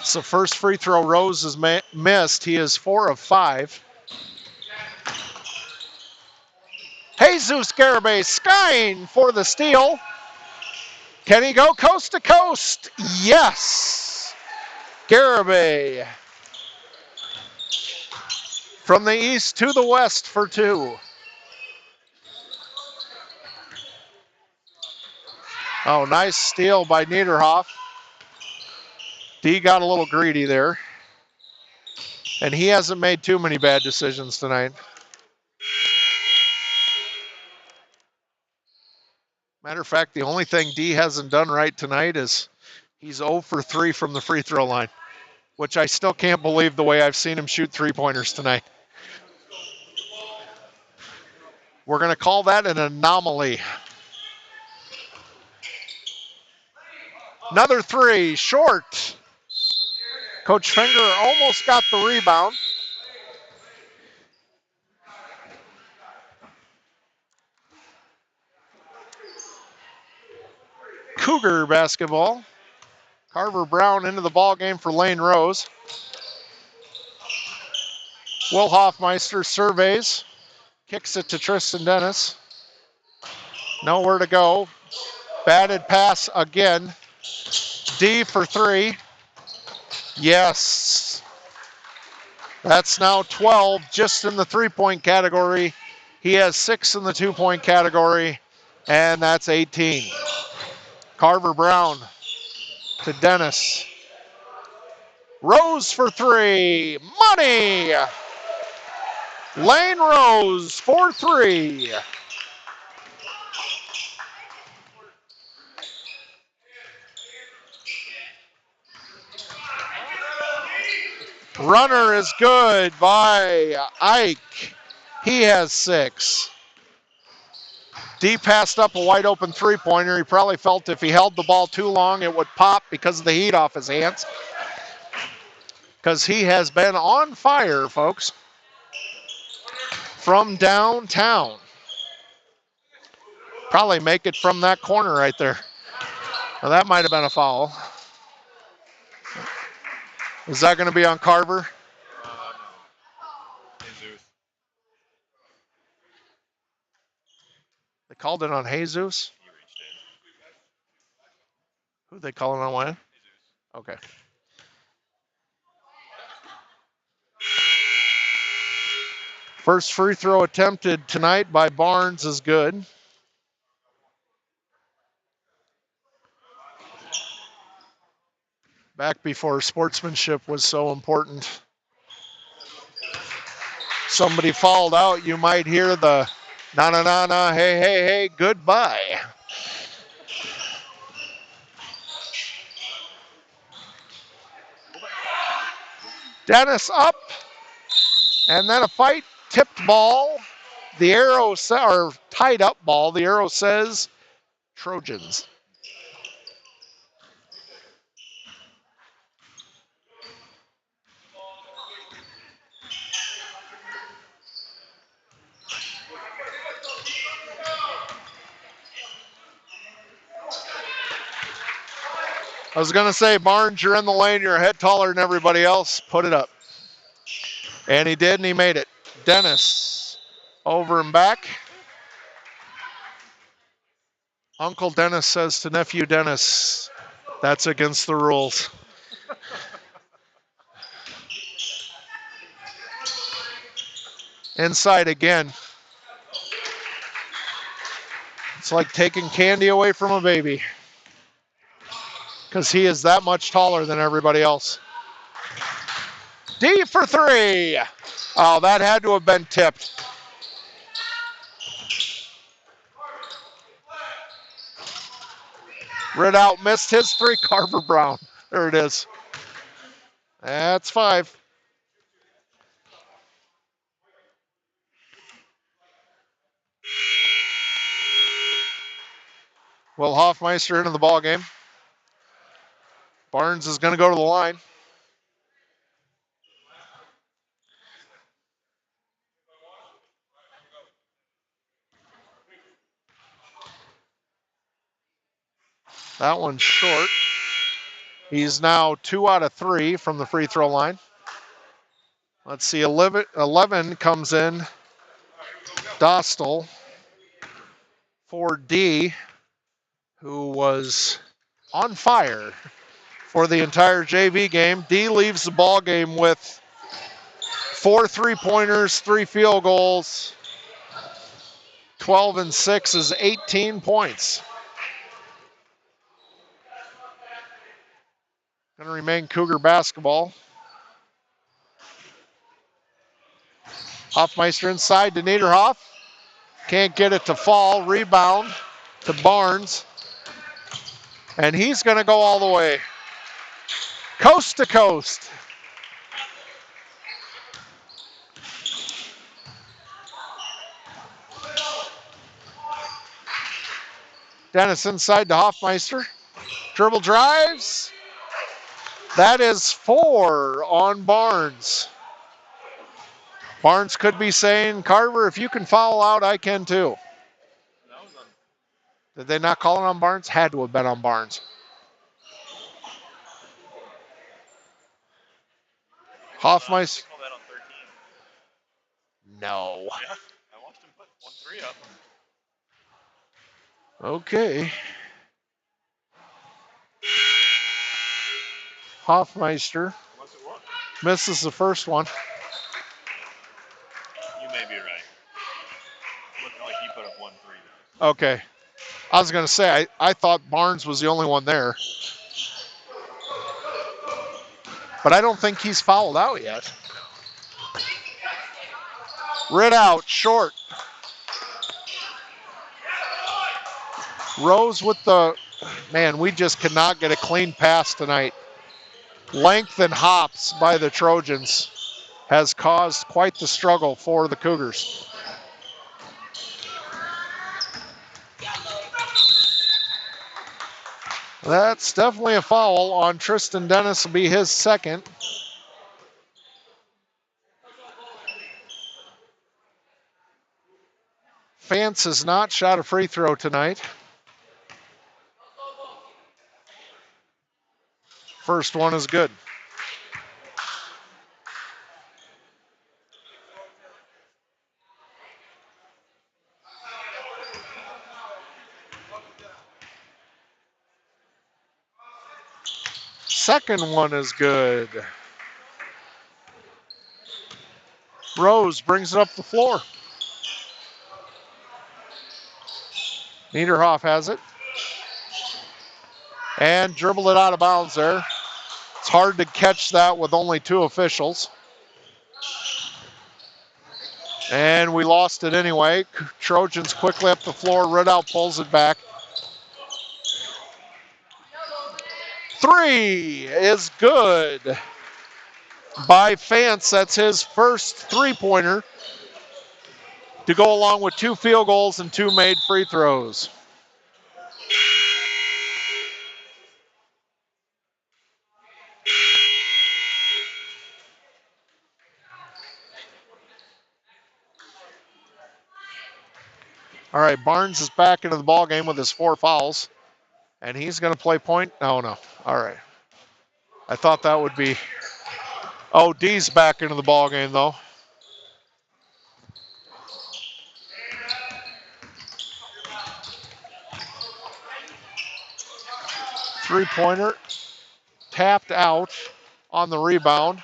S1: So first free throw Rose is missed. He is 4 of 5. Jesus Garibay skying for the steal. Can he go coast to coast? Yes. Garibay from the east to the west for 2. Oh, nice steal by Niederhoff. D got a little greedy there. And he hasn't made too many bad decisions tonight. Matter of fact, the only thing D hasn't done right tonight is he's 0 for 3 from the free throw line, which I still can't believe the way I've seen him shoot three-pointers tonight. We're going to call that an anomaly. Another 3, short. Coach Finger almost got the rebound. Cougar basketball. Carver Brown into the ball game for Lane Rose. Will Hoffmeister surveys. Kicks it to Tristan Dennis. Nowhere to go. Batted pass again. D for 3. Yes. That's now 12 just in the three-point category. He has 6 in the two-point category, and that's 18. Carver Brown to Dennis. Rose for 3. Money! Lane Rose for 3. Runner is good by Ike. He has 6. D passed up a wide open three-pointer. He probably felt if he held the ball too long, it would pop because of the heat off his hands. Because he has been on fire, folks, from downtown. Probably make it from that corner right there. Well, that might have been a foul. Is that going to be on Carver?
S2: No. Jesus.
S1: They called it on Jesus?
S2: He reached in.
S1: Who they calling on when?
S2: Jesus.
S1: Okay. First free throw attempted tonight by Barnes is good. Back before sportsmanship was so important. Somebody fouled out, you might hear the na-na-na-na, hey, hey, hey, goodbye. Dennis up, and then a fight, tipped ball. The arrow, or tied up ball, the arrow says Trojans. I was going to say, Barnes, you're in the lane. You're a head taller than everybody else. Put it up. And he did, and he made it. Dennis over and back. Uncle Dennis says to nephew Dennis, that's against the rules. Inside again. It's like taking candy away from a baby because he is that much taller than everybody else. D for three. Oh, that had to have been tipped. Ridout missed his three. Carver Brown. There it is. That's 5. Will Hoffmeister into the ball game. Barnes is going to go to the line. That one's short. He's now 2 out of 3 from the free throw line. Let's see, 11 comes in. Dostal for D, who was on fire for the entire JV game. D leaves the ball game with 4 3-pointers, 3 field goals. 12 and 6 is 18 points. Going to remain Cougar basketball. Hoffmeister inside to Niederhoff. Can't get it to fall. Rebound to Barnes. And he's going to go all the way. Coast to coast. Dennis inside to Hoffmeister. Dribble drives. That is 4 on Barnes. Barnes could be saying, Carver, if you can foul out, I can too. Did they not call it on Barnes? Had to have been on Barnes. Hoffmeister. No.
S2: Yeah, I watched him put 1-3 up.
S1: Okay. Hoffmeister misses the first one.
S2: You may be right. Looked like he put up 1-3 though.
S1: Okay. I was going to say, I thought Barnes was the only one there. But I don't think he's fouled out yet. Ridout, short. Rose with the, man, we just could not get a clean pass tonight. Length and hops by the Trojans has caused quite the struggle for the Cougars. That's definitely a foul on Tristan Dennis. Will be his second. Fance has not shot a free throw tonight. First one is good. Second one is good. Rose brings it up the floor. Niederhoff has it. And dribbled it out of bounds there. It's hard to catch that with only 2 officials. And we lost it anyway. Trojans quickly up the floor. Ridout pulls it back. 3 is good by Fance. That's his first 3-pointer to go along with 2 field goals and 2 made free throws. All right, Barnes is back into the ball game with his 4 fouls. And he's going to play point. No, no. All right. I thought that would be. Oh, D's back into the ball game though. Three-pointer tapped out on the rebound.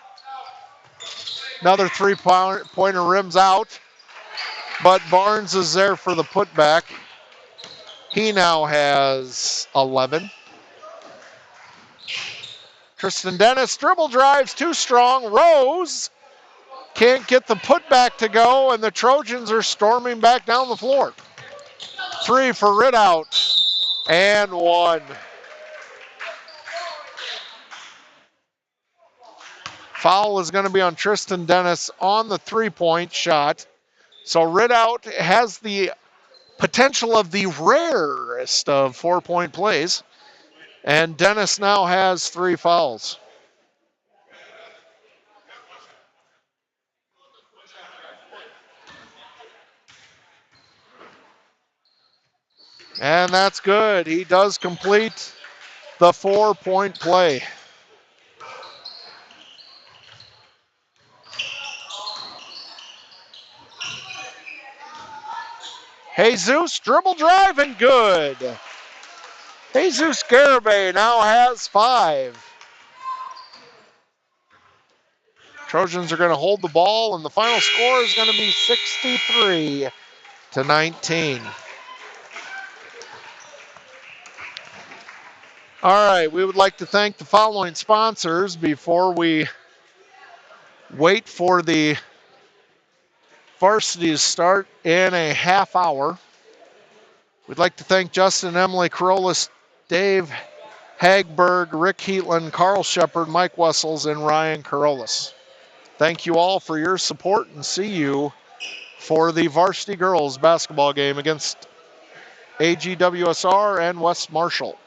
S1: Another three-pointer rims out, but Barnes is there for the putback. He now has 11. Tristan Dennis dribble drives too strong. Rose can't get the putback to go, and the Trojans are storming back down the floor. 3 for Ridout, and 1. Foul is going to be on Tristan Dennis on the three-point shot. So Ridout has the potential of the rarest of 4-point plays, and Dennis now has 3 fouls. And that's good. He does complete the 4-point play. Jesus dribble drive and good. Jesus Garibay now has 5. Trojans are going to hold the ball, and the final score is going to be 63-19. All right, we would like to thank the following sponsors before we wait for the varsity to start in a half hour. We'd like to thank Justin and Emily Carolus, Dave Hagberg, Rick Heatland, Carl Shepard, Mike Wessels, and Ryan Carolus. Thank you all for your support, and see you for the varsity girls basketball game against AGWSR and West Marshall.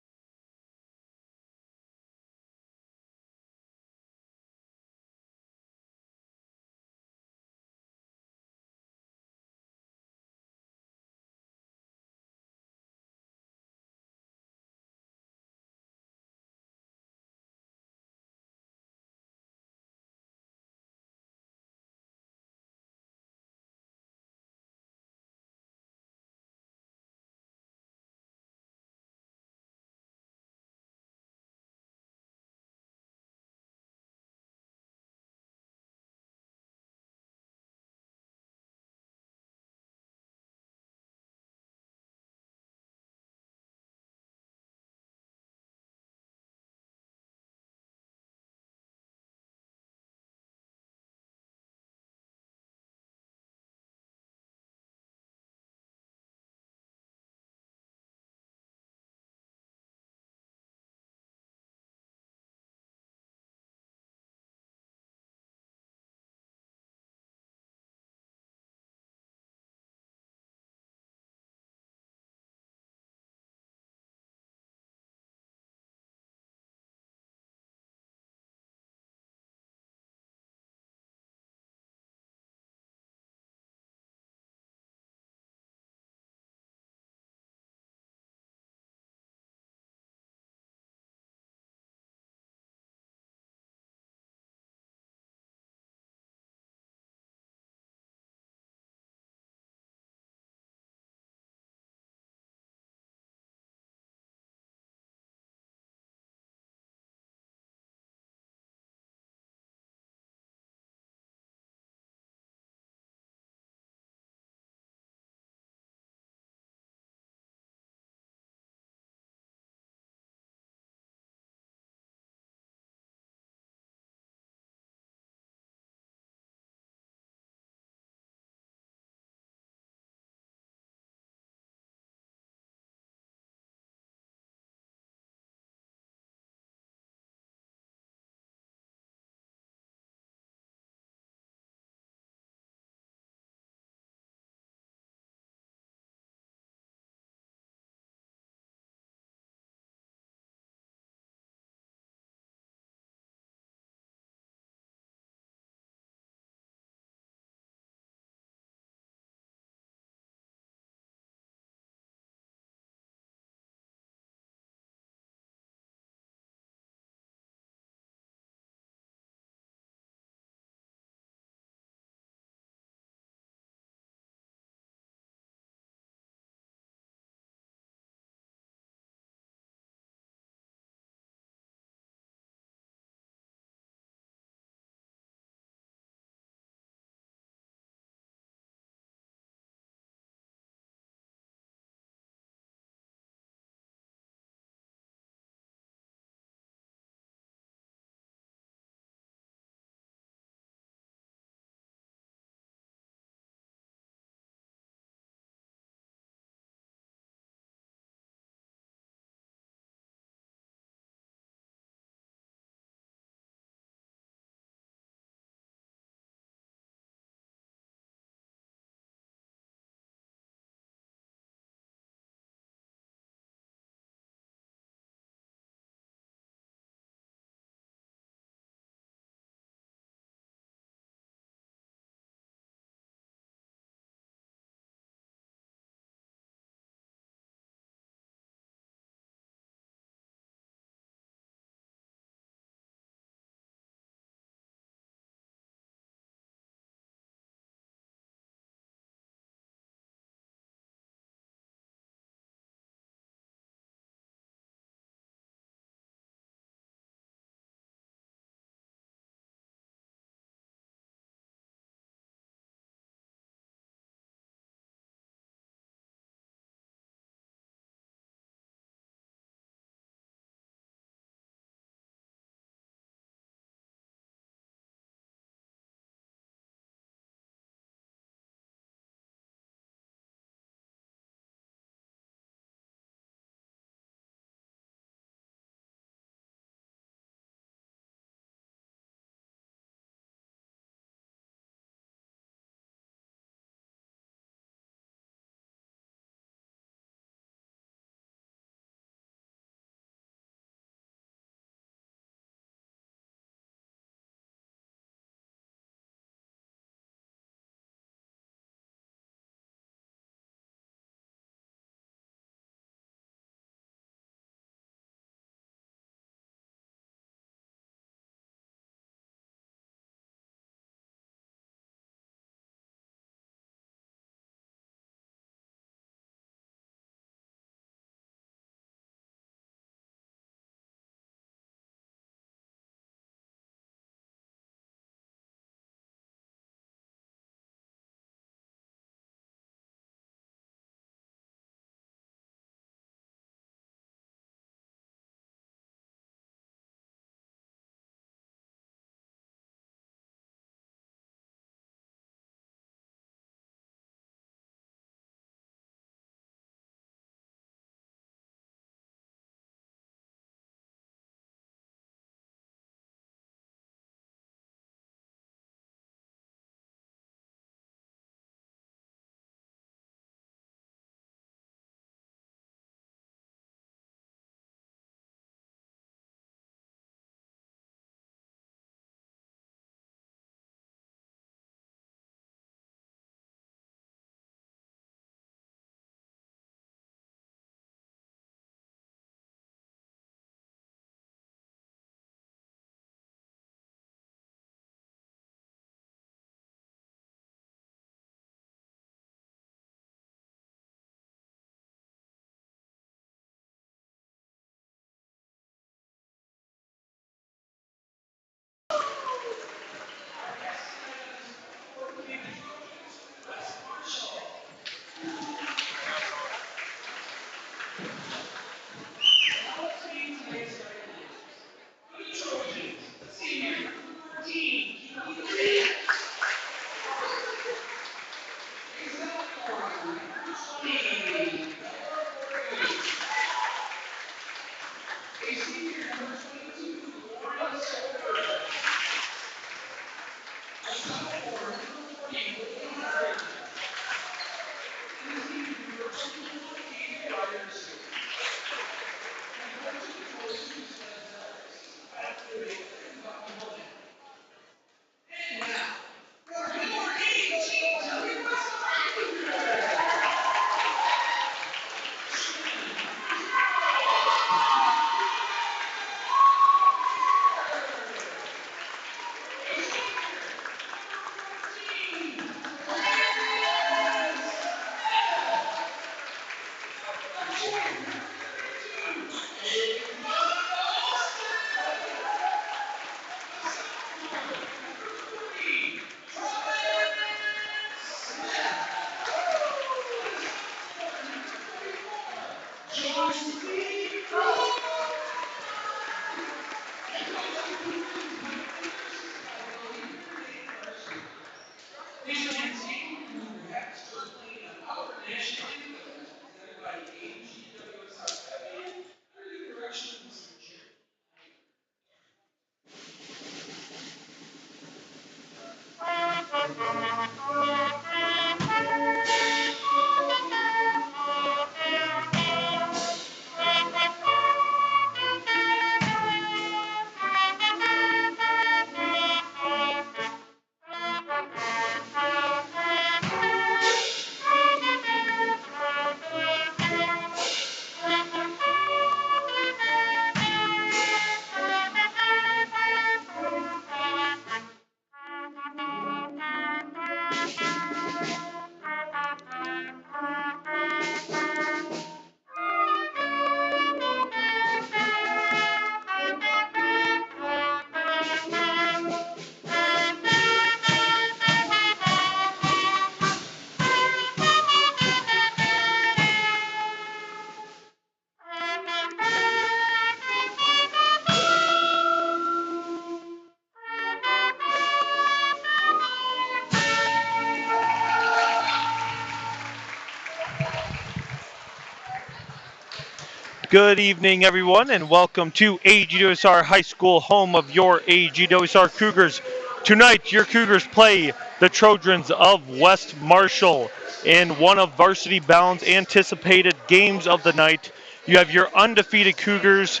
S3: Good evening, everyone, and welcome to AGWSR High School, home of your AGWSR Cougars. Tonight, your Cougars play the Trojans of West Marshall in one of Varsity Bound's anticipated games of the night. You have your undefeated Cougars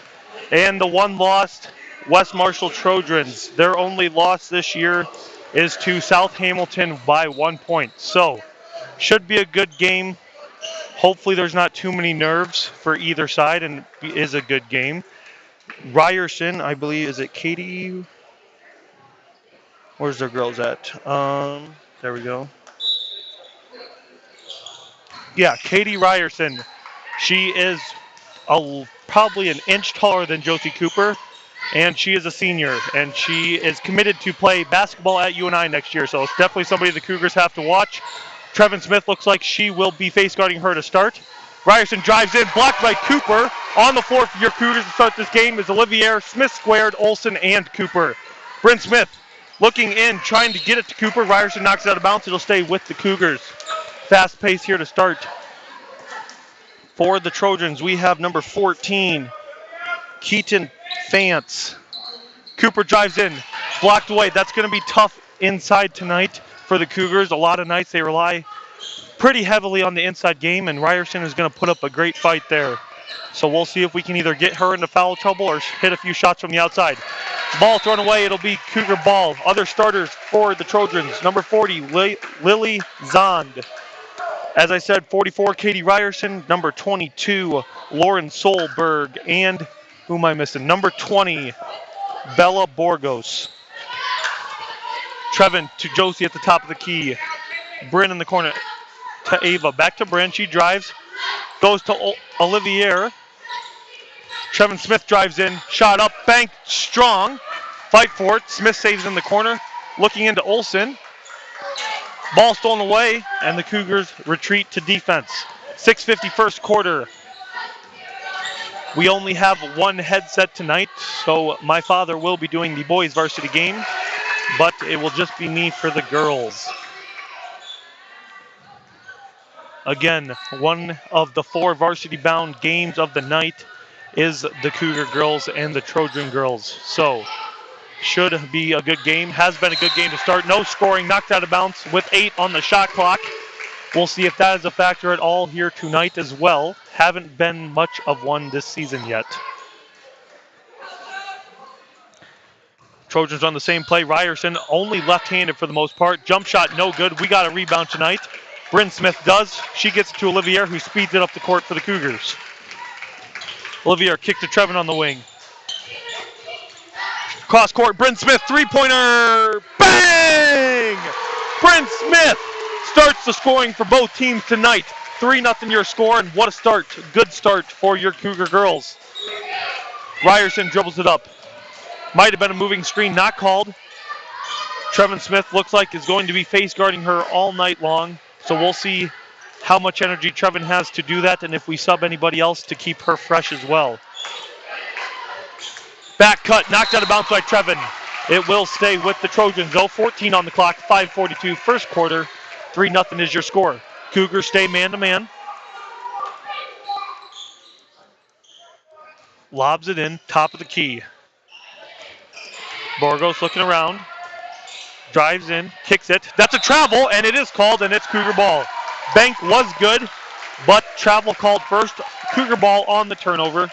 S3: and the one lost West Marshall Trojans. Their only loss this year is to South Hamilton by 1 point. So, should be a good game. Hopefully there's not too many nerves for either side and it is a good game. Ryerson, I believe, is it Katie? Where's their girls at? There we go. Yeah, Katie Ryerson. She is probably an inch taller than Josie Cooper, and she is a senior, and she is committed to play basketball at UNI next year, so it's definitely somebody the Cougars have to watch. Trevin Smith looks like she will be face guarding her to start. Ryerson drives in, blocked by Cooper. On the floor for your Cougars to start this game is Olivier, Smith squared, Olsen, and Cooper. Bryn Smith looking in, trying to get it to Cooper. Ryerson knocks it out of bounds. It'll stay with the Cougars. Fast pace here to start. For the Trojans, we have number 14, Keaton Fance. Cooper drives in, blocked away. That's going to be tough inside tonight for the Cougars. A lot of nights they rely pretty heavily on the inside game, and Ryerson is going to put up a great fight there. So we'll see if we can either get her into foul trouble or hit a few shots from the outside. Ball thrown away. It'll be Cougar ball. Other starters for the Trojans. Number 40, Lily Zond. As I said, 44, Katie Ryerson. Number 22, Lauren Solberg. And who am I missing? Number 20, Bella Borgos. Trevin to Josie at the top of the key. Bryn in the corner to Ava. Back to Bryn. She drives. Goes to Olivier. Trevin Smith drives in. Shot up. Bank strong. Fight for it. Smith saves in the corner. Looking into Olsen. Ball stolen away, and the Cougars retreat to defense. 6:50 first quarter. We only have one headset tonight, so my father will be doing the boys varsity game, but it will just be me for the girls. Again, one of the 4 varsity bound games of the night is the Cougar girls and the Trojan girls. So, should be a good game. Has been a good game to start. No scoring, knocked out of bounds with 8 on the shot clock. We'll see if that is a factor at all here tonight as well. Haven't been much of one this season yet. Trojans on the same play. Ryerson only left-handed for the most part. Jump shot no good. We got a rebound tonight. Bryn Smith does. She gets it to Olivier, who speeds it up the court for the Cougars. Olivier kicked to Trevin on the wing. Cross court, Bryn Smith, three-pointer, bang! Bryn Smith starts the scoring for both teams tonight. 3-0 your score, and what a start. Good start for your Cougar girls. Ryerson dribbles it up. Might have been a moving screen, not called. Trevin Smith looks like is going to be face guarding her all night long. So we'll see how much energy Trevin has to do that and if we sub anybody else to keep her fresh as well. Back cut, knocked out of bounds by Trevin. It will stay with the Trojans though. 14 on the clock, 5:42 first quarter. 3-0 is your score. Cougars stay man-to-man. Lobs it in, top of the key. Borgos looking around. Drives in, kicks it. That's a travel, and it is called, and it's Cougar ball. Bank was good, but travel called first. Cougar ball on the turnover.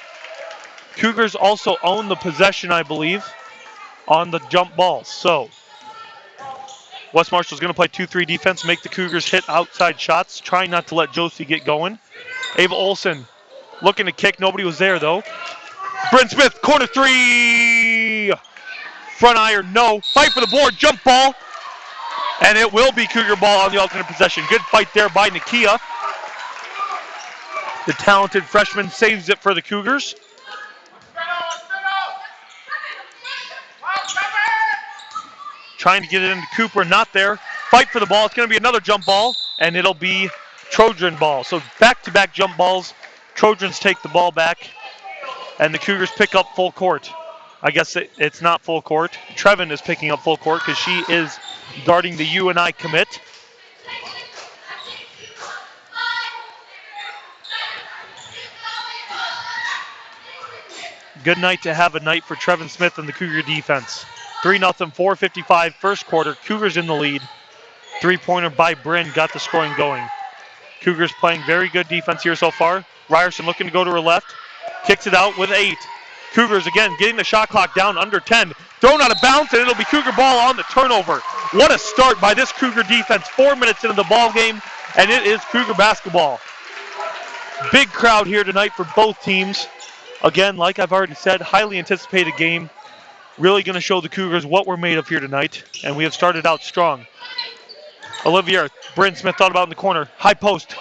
S3: Cougars also own the possession, I believe, on the jump ball. So West Marshall's going to play 2-3 defense, make the Cougars hit outside shots, trying not to let Josie get going. Ava Olsen looking to kick. Nobody was there, though. Bryn Smith, corner three. Front iron, no. Fight for the board, jump ball. And it will be Cougar ball on the alternate possession. Good fight there by Nakia. The talented freshman saves it for the Cougars. Trying to get it into Cooper, not there. Fight for the ball. It's going to be another jump ball, and it'll be Trojan ball. So back-to-back jump balls. Trojans take the ball back, and the Cougars pick up full court. I guess it's not full court. Trevin is picking up full court because she is guarding the UNI commit. Good night to have a night for Trevin Smith and the Cougar defense. 3-0, 4:55 first quarter. Cougars in the lead. Three-pointer by Bryn got the scoring going. Cougars playing very good defense here so far. Ryerson looking to go to her left. Kicks it out with 8. Cougars again getting the shot clock down under 10. Thrown out of bounds, and it'll be Cougar ball on the turnover. What a start by this Cougar defense. 4 minutes into the ball game, and it is Cougar basketball. Big crowd here tonight for both teams. Again, like I've already said, highly anticipated game. Really going to show the Cougars what we're made of here tonight, and we have started out strong. Olivia, Bryn Smith thought about in the corner. High post.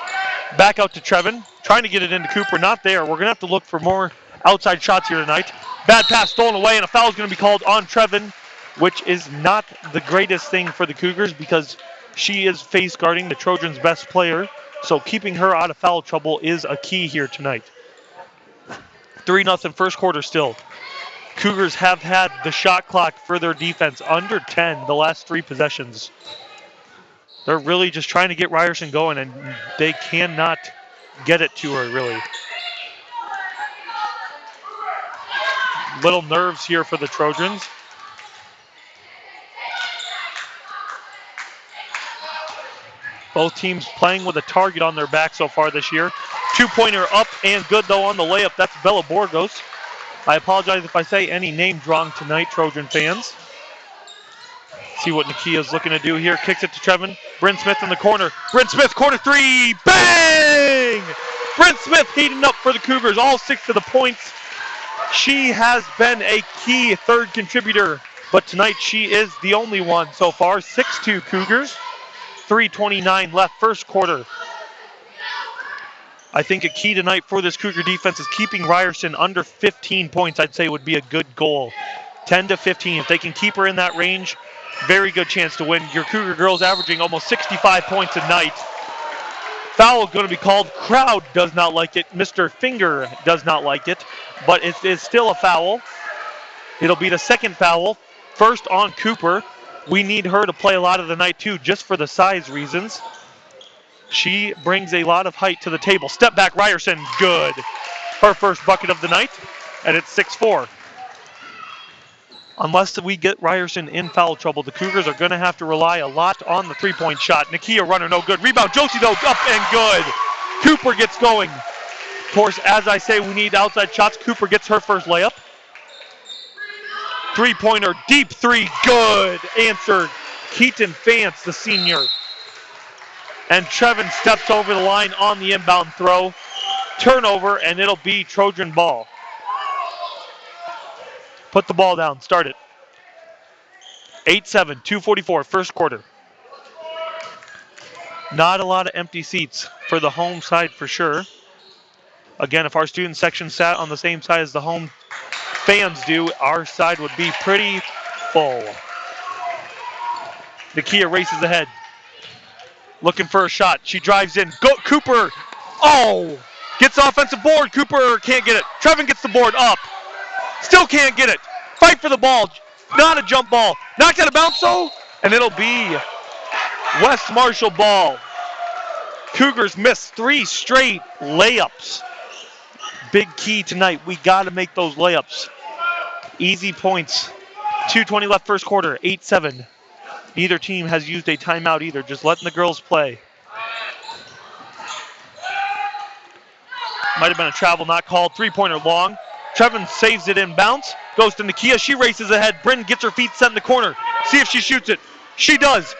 S3: Back out to Trevin. Trying to get it into Cooper. Not there. We're going to have to look for more outside shots here tonight. Bad pass stolen away, and a foul is going to be called on Trevin, which is not the greatest thing for the Cougars because she is face guarding the Trojans' best player. So keeping her out of foul trouble is a key here tonight. 3-0 first quarter still. Cougars have had the shot clock for their defense under 10 the last 3 possessions. They're really just trying to get Ryerson going, and they cannot get it to her, really. Little nerves here for the Trojans. Both teams playing with a target on their back so far this year. 2-pointer up and good, though, on the layup. That's Bella Borgos. I apologize if I say any names wrong tonight, Trojan fans. See what Nakia's looking to do here. Kicks it to Trevin. Bryn Smith in the corner. Bryn Smith, corner three. Bang! Bryn Smith heating up for the Cougars. All 6 of the points. She has been a key third contributor, but tonight she is the only one so far. 6-2 Cougars. 3:29 left first quarter. I think a key tonight for this Cougar defense is keeping Ryerson under 15 points, I'd say would be a good goal. 10 to 15. If they can keep her in that range, very good chance to win. Your Cougar girls averaging almost 65 points a night. Foul going to be called. Crowd does not like it. Mr. Finger does not like it, but it is still a foul. It'll be the second foul. First on Cooper. We need her to play a lot of the night too, just for the size reasons. She brings a lot of height to the table. Step back, Ryerson, good. Her first bucket of the night, and it's 6-4. Unless we get Ryerson in foul trouble, the Cougars are going to have to rely a lot on the three-point shot. Nakia runner, no good. Rebound, Josie, though, up and good. Cooper gets going. Of course, as I say, we need outside shots. Cooper gets her first layup. Three-pointer, deep three, good. Answered. Keaton Fance, the senior. And Trevin steps over the line on the inbound throw. Turnover, and it'll be Trojan ball. Put the ball down. Start it. 8-7, 2:44, first quarter. Not a lot of empty seats for the home side for sure. Again, if our student section sat on the same side as the home fans do, our side would be pretty full. Nakia races ahead. Looking for a shot. She drives in. Go Cooper. Oh! Gets the offensive board. Cooper can't get it. Trevin gets the board up. Still can't get it. Fight for the ball. Not a jump ball. Knocked out of bounds though. And it'll be West Marshall ball. Cougars missed 3 straight layups. Big key tonight. We got to make those layups. Easy points. 2:20 left first quarter. 8-7. Neither team has used a timeout either. Just letting the girls play. Might have been a travel not called. 3-pointer long. Trevin saves it in bounce. Goes to Nakia. She races ahead. Bryn gets her feet set in the corner. See if she shoots it. She does.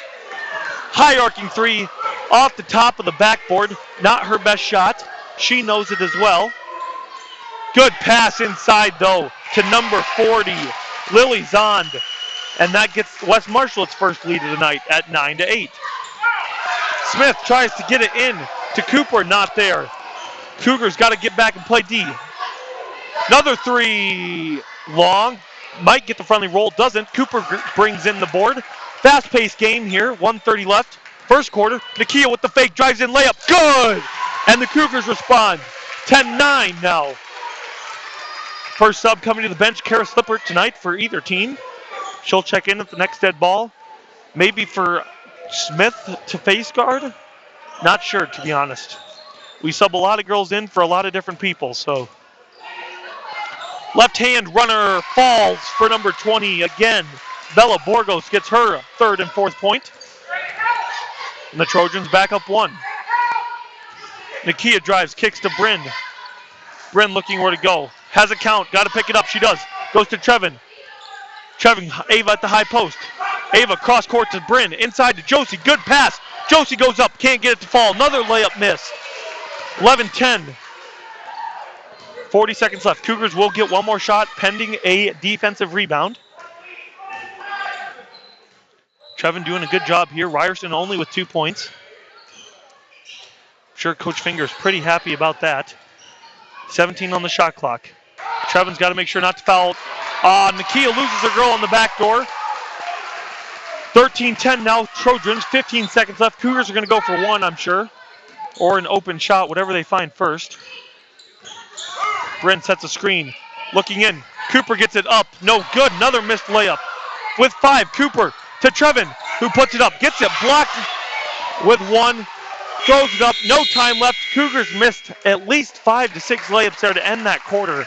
S3: High arcing 3 off the top of the backboard. Not her best shot. She knows it as well. Good pass inside though to number 40, Lily Zond. And that gets West Marshall its first lead of the night at 9-8. Smith tries to get it in to Cooper. Not there. Cougars got to get back and play D. Another 3 long. Might get the friendly roll. Doesn't. Cooper brings in the board. Fast-paced game here. 1:30 left. First quarter. Nakia with the fake. Drives in layup. Good! And the Cougars respond. 10-9 now. First sub coming to the bench. Kara Slippert tonight for either team. She'll check in at the next dead ball. Maybe for Smith to face guard. Not sure, to be honest. We sub a lot of girls in for a lot of different people, so. Left-hand runner falls for number 20 again. Bella Borgos gets her 3rd and 4th point. And the Trojans back up 1. Nakia drives, kicks to Bryn. Bryn looking where to go. Has a count, got to pick it up. She does. Goes to Trevin. Trevin, Ava at the high post. Ava cross court to Bryn. Inside to Josie. Good pass. Josie goes up. Can't get it to fall. Another layup miss. 11-10. 40 seconds left. Cougars will get one more shot pending a defensive rebound. Trevin doing a good job here. Ryerson only with 2 points. I'm sure Coach Finger's pretty happy about that. 17 on the shot clock. Trevin's got to make sure not to foul. Nakia loses her girl on the back door. 13-10 now, Trojans. 15 seconds left. Cougars are going to go for 1, I'm sure. Or an open shot, whatever they find first. Bryn sets a screen. Looking in. Cooper gets it up. No good. Another missed layup. With 5, Cooper to Trevin, who puts it up. Gets it blocked with 1. Throws it up. No time left. Cougars missed at least 5 to 6 layups there to end that quarter.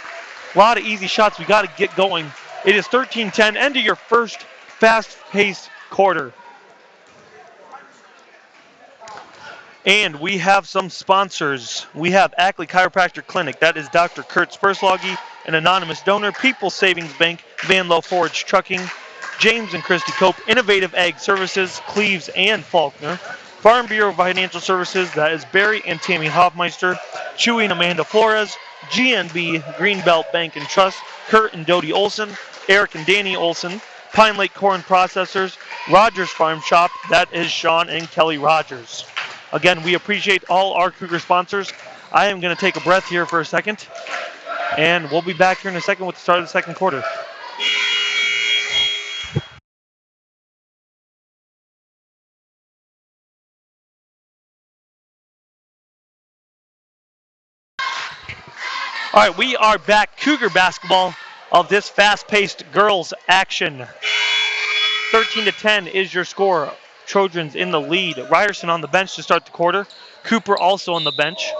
S3: A lot of easy shots. We got to get going. It is 13-10. End of your first fast-paced quarter. And we have some sponsors. We have Ackley Chiropractic Clinic. That is Dr. Kurt Spersloggy, an anonymous donor. People's Savings Bank, Van Low Forge Trucking, James and Christy Cope, Innovative Ag Services, Cleves and Faulkner. Farm Bureau Financial Services, that is Barry and Tammy Hoffmeister, Chewy and Amanda Flores, GNB, Greenbelt Bank and Trust, Kurt and Dodie Olson, Eric and Danny Olson, Pine Lake Corn Processors, Rogers Farm Shop, that is Sean and Kelly Rogers. Again, we appreciate all our Cougar sponsors. I am going to take a breath here for a second, and we'll be back here in a second with the start of the second quarter. All right, we are back. Cougar basketball of this fast-paced girls action. 13-10 is your score. Trojans in the lead. Ryerson on the bench to start the quarter. Cooper also on the bench.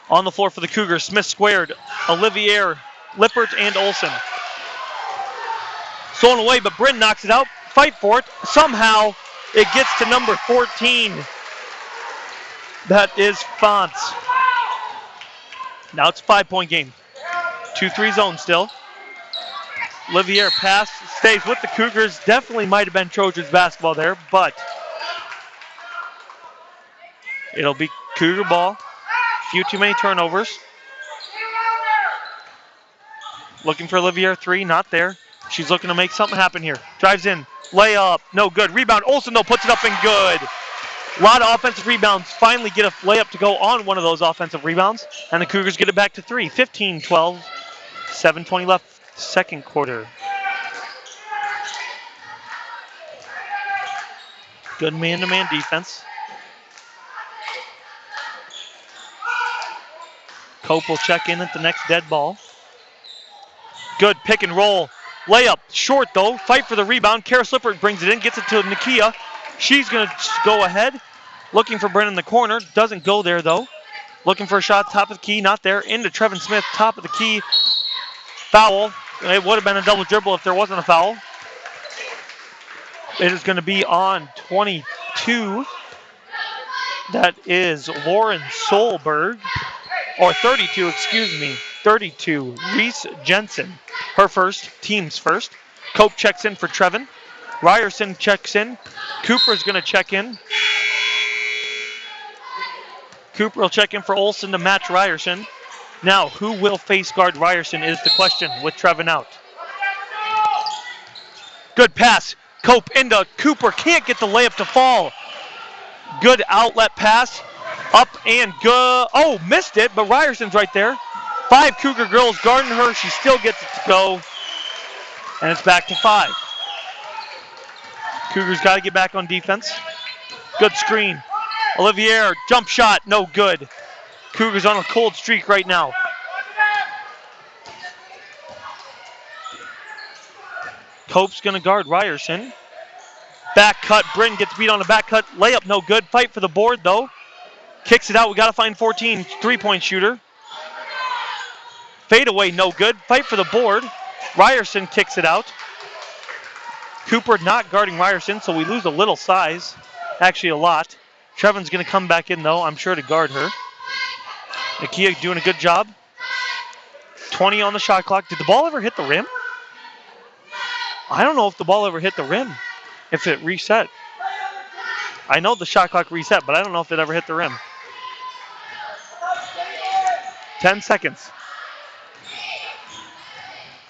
S3: On the floor for the Cougars, Smith squared. Olivier, Lippert, and Olson. Stolen away, but Bryn knocks it out. Fight for it. Somehow, it gets to number 14. That is Fonts. Now it's a 5-point game. 2-3 zone still. Olivier pass stays with the Cougars. Definitely might have been Trojans basketball there, but it'll be Cougar ball. Few too many turnovers. Looking for Olivier 3, not there. She's looking to make something happen here. Drives in, layup, no good. Rebound, Olsen though puts it up and good. A lot of offensive rebounds. Finally get a layup to go on one of those offensive rebounds. And the Cougars get it back to 3. 15-12. 7:20 left, second quarter. Good man-to-man defense. Cope will check in at the next dead ball. Good pick and roll. Layup, short though. Fight for the rebound. Kara Slipper brings it in, gets it to Nakia. She's going to go ahead. Looking for Brennan in the corner. Doesn't go there though. Looking for a shot, top of the key, not there. Into Trevin Smith, top of the key. Foul. It would have been a double dribble if there wasn't a foul. It is going to be on 22. That is Lauren Solberg. Or 32, excuse me. 32, Reese Jensen. Her first, team's first. Cope checks in for Trevin. Ryerson checks in. Cooper's going to check in. Cooper will check in for Olsen to match Ryerson. Now, who will face guard Ryerson is the question with Trevin out. Good pass. Cope into Cooper. Can't get the layup to fall. Good outlet pass. Up and go. Oh, missed it, but Ryerson's right there. 5 Cougar girls guarding her. She still gets it to go. And it's back to 5. Cougars got to get back on defense. Good screen. Olivier, jump shot, no good. Cougars on a cold streak right now. Cope's going to guard Ryerson. Back cut, Bryn gets beat on the back cut. Layup, no good. Fight for the board, though. Kicks it out, we got to find 14. Three-point shooter. Fade away, no good. Fight for the board. Ryerson kicks it out. Cooper not guarding Ryerson, so we lose a little size. Actually, a lot. Trevin's going to come back in, though, I'm sure, to guard her. Nakia doing a good job. 20 on the shot clock. Did the ball ever hit the rim? I don't know if the ball ever hit the rim. If it reset. I know the shot clock reset, but I don't know if it ever hit the rim. 10 seconds.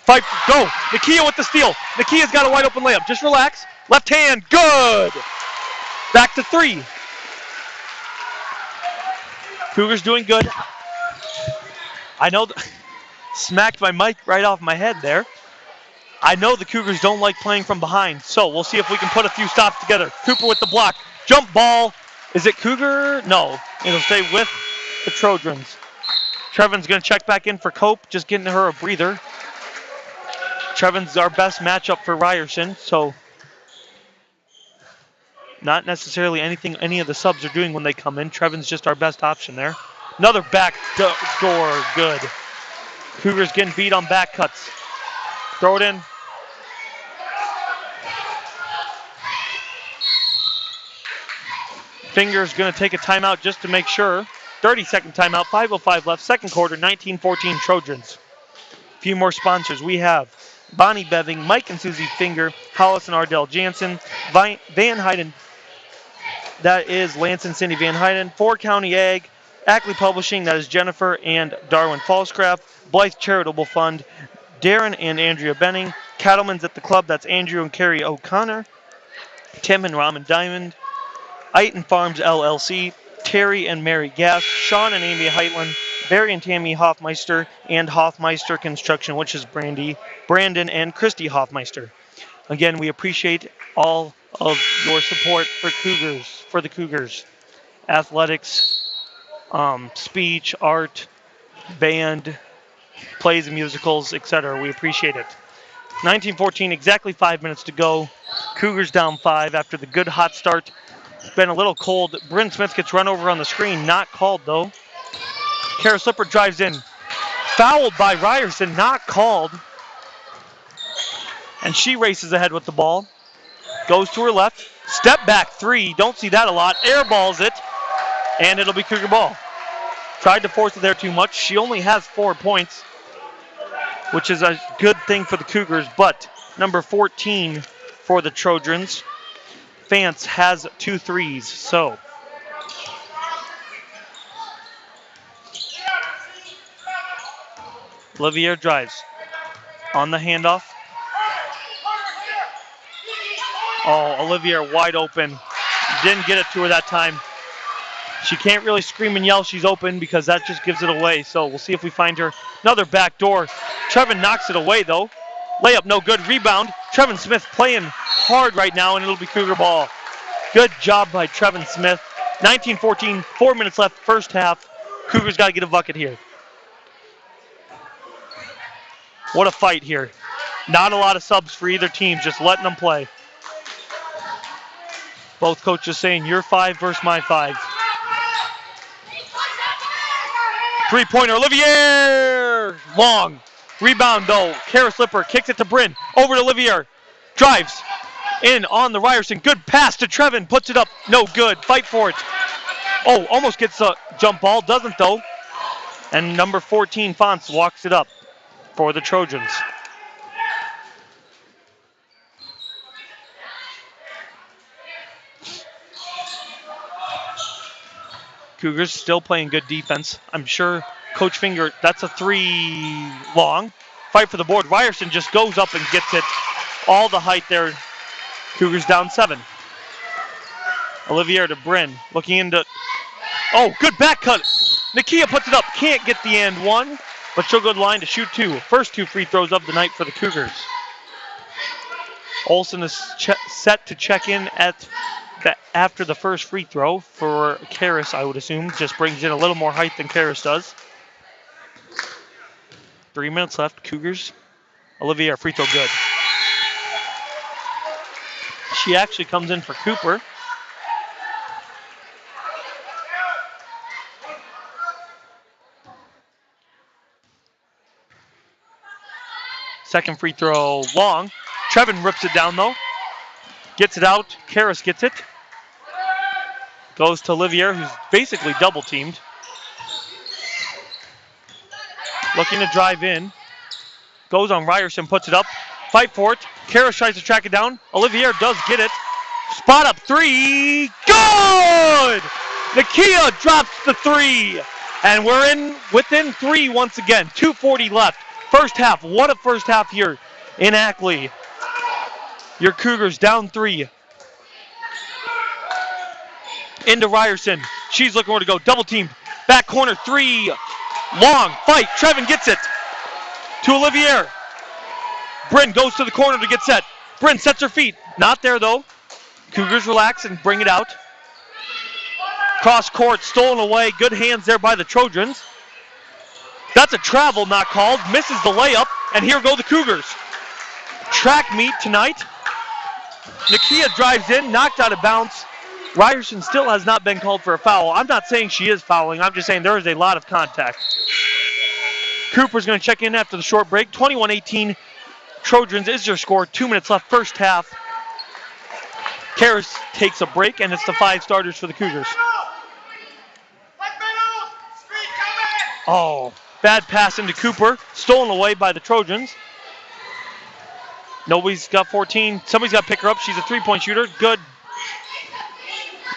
S3: Fight, go. Nakia with the steal. Nakia's got a wide open layup. Just relax. Left hand, good. Back to 3. Cougars doing good. I know, smacked my mic right off my head there. I know the Cougars don't like playing from behind, so we'll see if we can put a few stops together. Cooper with the block. Jump ball. Is it Cougar? No. It'll stay with the Trojans. Trevin's going to check back in for Cope, just getting her a breather. Trevin's our best matchup for Ryerson, so not necessarily anything any of the subs are doing when they come in. Trevin's just our best option there. Another back door, good. Cougars getting beat on back cuts. Throw it in. Finger's going to take a timeout just to make sure. 30-second timeout, 5:05 left, second quarter, 19-14 Trojans. A few more sponsors. We have Bonnie Beving, Mike and Susie Finger, Hollis and Ardell Jansen, Van Hyden, that is Lance and Cindy Van Hyden, 4 County Ag, Ackley Publishing, that is Jennifer and Darwin Falscraft, Blythe Charitable Fund, Darren and Andrea Benning, Cattleman's at the Club, that's Andrew and Carrie O'Connor, Tim and Ramen Diamond, Eiton Farms LLC, Terry and Mary Gass, Sean and Amy Heitland, Barry and Tammy Hoffmeister, and Hoffmeister Construction, which is Brandon and Christy Hoffmeister. Again, we appreciate all of your support for the Cougars. Athletics, speech, art, band, plays and musicals, etc. We appreciate it. 19-14, exactly 5 minutes to go. Cougars down 5 after the good hot start. It's been a little cold. Bryn Smith gets run over on the screen. Not called, though. Kara Slipper drives in. Fouled by Ryerson. Not called. And she races ahead with the ball. Goes to her left. Step back 3. Don't see that a lot. Airballs it. And it'll be Cougar ball. Tried to force it there too much. She only has 4 points, which is a good thing for the Cougars. But number 14 for the Trojans, Fance, has 2 threes. So Olivier drives on the handoff. Oh, Olivier wide open. Didn't get it to her that time. She can't really scream and yell she's open because that just gives it away. So we'll see if we find her. Another back door. Trevin knocks it away, though. Layup, no good. Rebound. Trevin Smith playing hard right now, and it'll be Cougar ball. Good job by Trevin Smith. 19-14, 4 minutes left, first half. Cougars got to get a bucket here. What a fight here. Not a lot of subs for either team, just letting them play. Both coaches saying your 5 versus my 5. Three-pointer, Olivier! Long. Rebound, though. Kara Slipper kicks it to Bryn. Over to Olivier. Drives. In on the Ryerson. Good pass to Trevin. Puts it up. No good. Fight for it. Oh, almost gets a jump ball. Doesn't, though. And number 14, Fonts, walks it up for the Trojans. Cougars still playing good defense. I'm sure Coach Finger, that's a 3 long. Fight for the board. Ryerson just goes up and gets it. All the height there. Cougars down 7. Olivier to Bryn. Looking into... Oh, good back cut. Nakia puts it up. Can't get the and one, but she'll go to the line to shoot 2. First 2 free throws of the night for the Cougars. Olsen is set to check in at after the first free throw for Karras, I would assume. Just brings in a little more height than Karras does. 3 minutes left. Cougars. Olivier, free throw good. She actually comes in for Cooper. Second free throw long. Trevin rips it down though. Gets it out. Karras gets it. Goes to Olivier, who's basically double teamed. Looking to drive in. Goes on Ryerson, puts it up. Fight for it. Karras tries to track it down. Olivier does get it. Spot up 3. Good! Nakia drops the 3. And we're within 3 once again. 2:40 left. First half. What a first half here in Ackley. Your Cougars down 3. Into Ryerson. She's looking where to go. Double teamed. Back corner 3. Long fight. Trevin gets it to Olivier. Bryn goes to the corner to get set. Bryn sets her feet. Not there though. Cougars relax and bring it out. Cross court, stolen away. Good hands there by the Trojans. That's a travel not called. Misses the layup. And here go the Cougars. Track meet tonight. Nakia drives in, knocked out of bounds. Ryerson still has not been called for a foul. I'm not saying she is fouling. I'm just saying there is a lot of contact. Cooper's going to check in after the short break. 21-18. Trojans is your score. 2 minutes left, first half. Karras takes a break, and it's the 5 starters for the Cougars. Oh, bad pass into Cooper. Stolen away by the Trojans. Nobody's got 14. Somebody's got to pick her up. She's a three-point shooter. Good.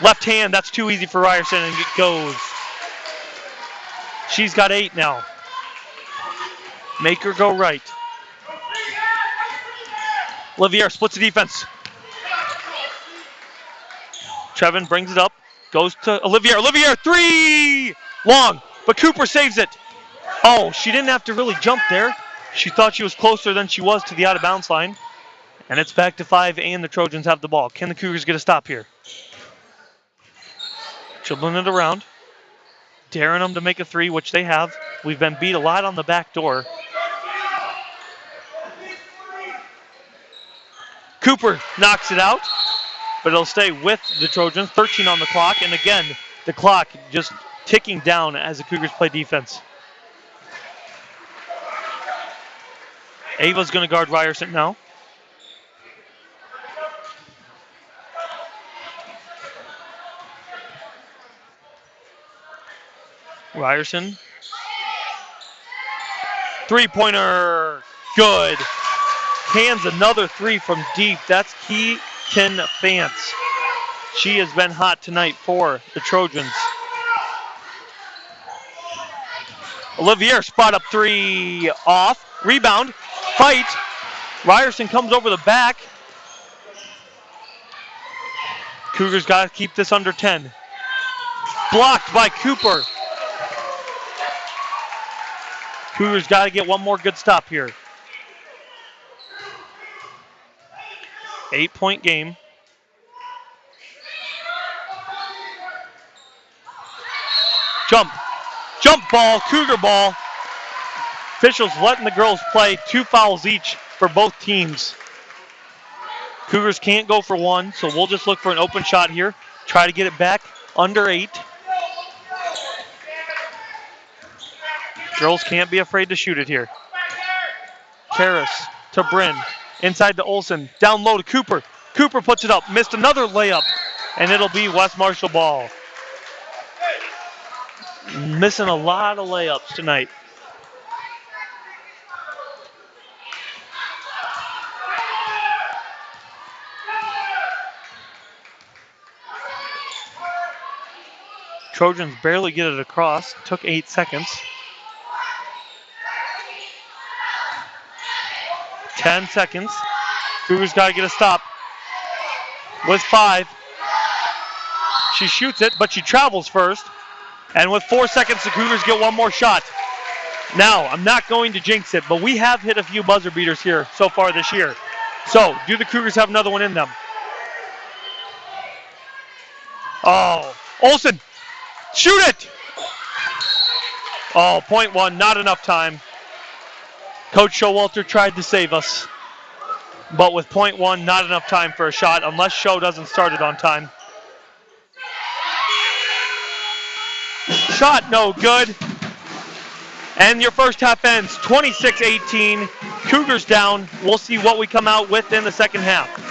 S3: Left hand. That's too easy for Ryerson, and it goes. She's got 8 now. Make her go right. Olivier splits the defense. Trevin brings it up. Goes to Olivier. Olivier, 3! Long, but Cooper saves it. Oh, she didn't have to really jump there. She thought she was closer than she was to the out-of-bounds line. And it's back to 5, and the Trojans have the ball. Can the Cougars get a stop here? Dribbling it around. Daring them to make a 3, which they have. We've been beat a lot on the back door. Cooper knocks it out, but it'll stay with the Trojans. 13 on the clock, and again, the clock just ticking down as the Cougars play defense. Ava's going to guard Ryerson now. Ryerson. Three-pointer. Good. Hands another 3 from deep. That's Keaton Fance. She has been hot tonight for the Trojans. Olivier spot up 3 off. Rebound. Fight. Ryerson comes over the back. Cougars got to keep this under 10. Blocked by Cooper. Cougars got to get one more good stop here. 8-point game. Jump. Jump ball, Cougar ball. Officials letting the girls play 2 fouls each for both teams. Cougars can't go for one, so we'll just look for an open shot here. Try to get it back under 8. Girls can't be afraid to shoot it here. Karras to Bryn. Inside to Olsen. Down low to Cooper. Cooper puts it up. Missed another layup. And it'll be West Marshall ball. Missing a lot of layups tonight. Trojans barely get it across. Took 8 seconds. 10 seconds. Cougars got to get a stop. With 5. She shoots it, but she travels first. And with 4 seconds, the Cougars get one more shot. Now, I'm not going to jinx it, but we have hit a few buzzer beaters here so far this year. So, do the Cougars have another one in them? Oh, Olsen, shoot it! Oh, point one, not enough time. Coach Showalter tried to save us. But with point one, not enough time for a shot unless Show doesn't start it on time. Shot no good. And your first half ends 26-18. Cougars down. We'll see what we come out with in the second half.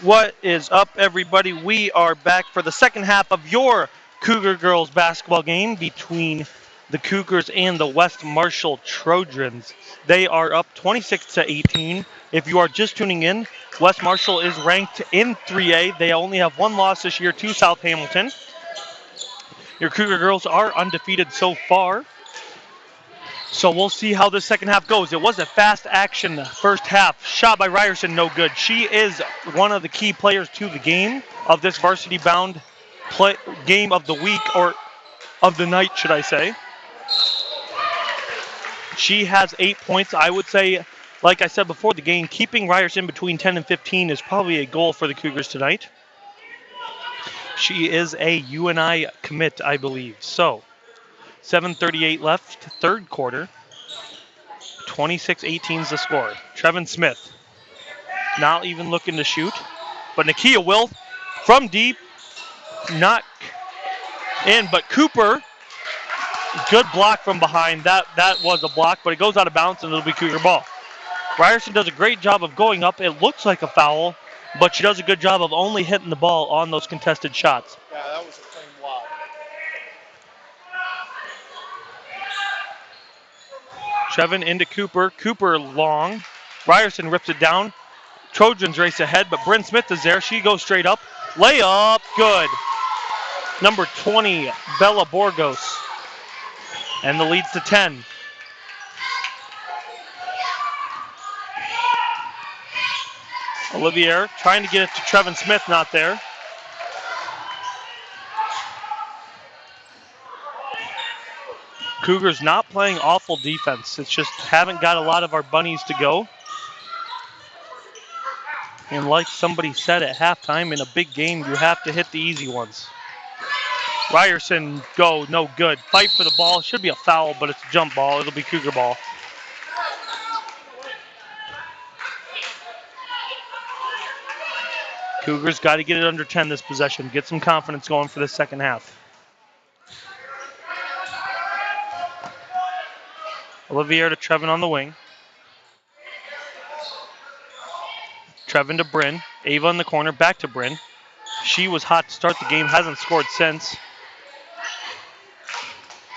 S3: What is up, everybody? We are back for the second half of your Cougar girls basketball game between the Cougars and the West Marshall Trojans. They are up 26-18. If you are just tuning in, West Marshall is ranked in 3A. They only have one loss this year to South Hamilton. Your Cougar girls are undefeated so far. So we'll see how this second half goes. It was a fast action first half. Shot by Ryerson, no good. She is one of the key players to the game of this varsity bound game of the week, or of the night, should I say. She has 8 points. I would say, like I said before the game, keeping Ryerson between 10 and 15 is probably a goal for the Cougars tonight. She is a UNI commit, I believe. So, 7:38 left, third quarter. 26-18 is the score. Trevin Smith not even looking to shoot, but Nakia will from deep, not in, but Cooper, good block from behind. That was a block, but it goes out of bounds and it'll be Cougar ball. Ryerson does a great job of going up. It looks like a foul, but she does a good job of only hitting the ball on those contested shots.
S1: Yeah, that was a clean block.
S3: Trevin into Cooper. Cooper long. Ryerson rips it down. Trojans race ahead, but Bryn Smith is there. She goes straight up. Layup, good. Number 20, Bella Borgos. And the lead's to 10. Olivier trying to get it to Trevin Smith, not there. Cougars not playing awful defense. It's just haven't got a lot of our bunnies to go. And like somebody said at halftime, in a big game, you have to hit the easy ones. Ryerson, go, no good. Fight for the ball. Should be a foul, but it's a jump ball. It'll be Cougar ball. Cougars got to get it under 10 this possession. Get some confidence going for the second half. Olivier to Trevin on the wing. Trevin to Bryn. Ava in the corner, back to Bryn. She was hot to start the game, hasn't scored since.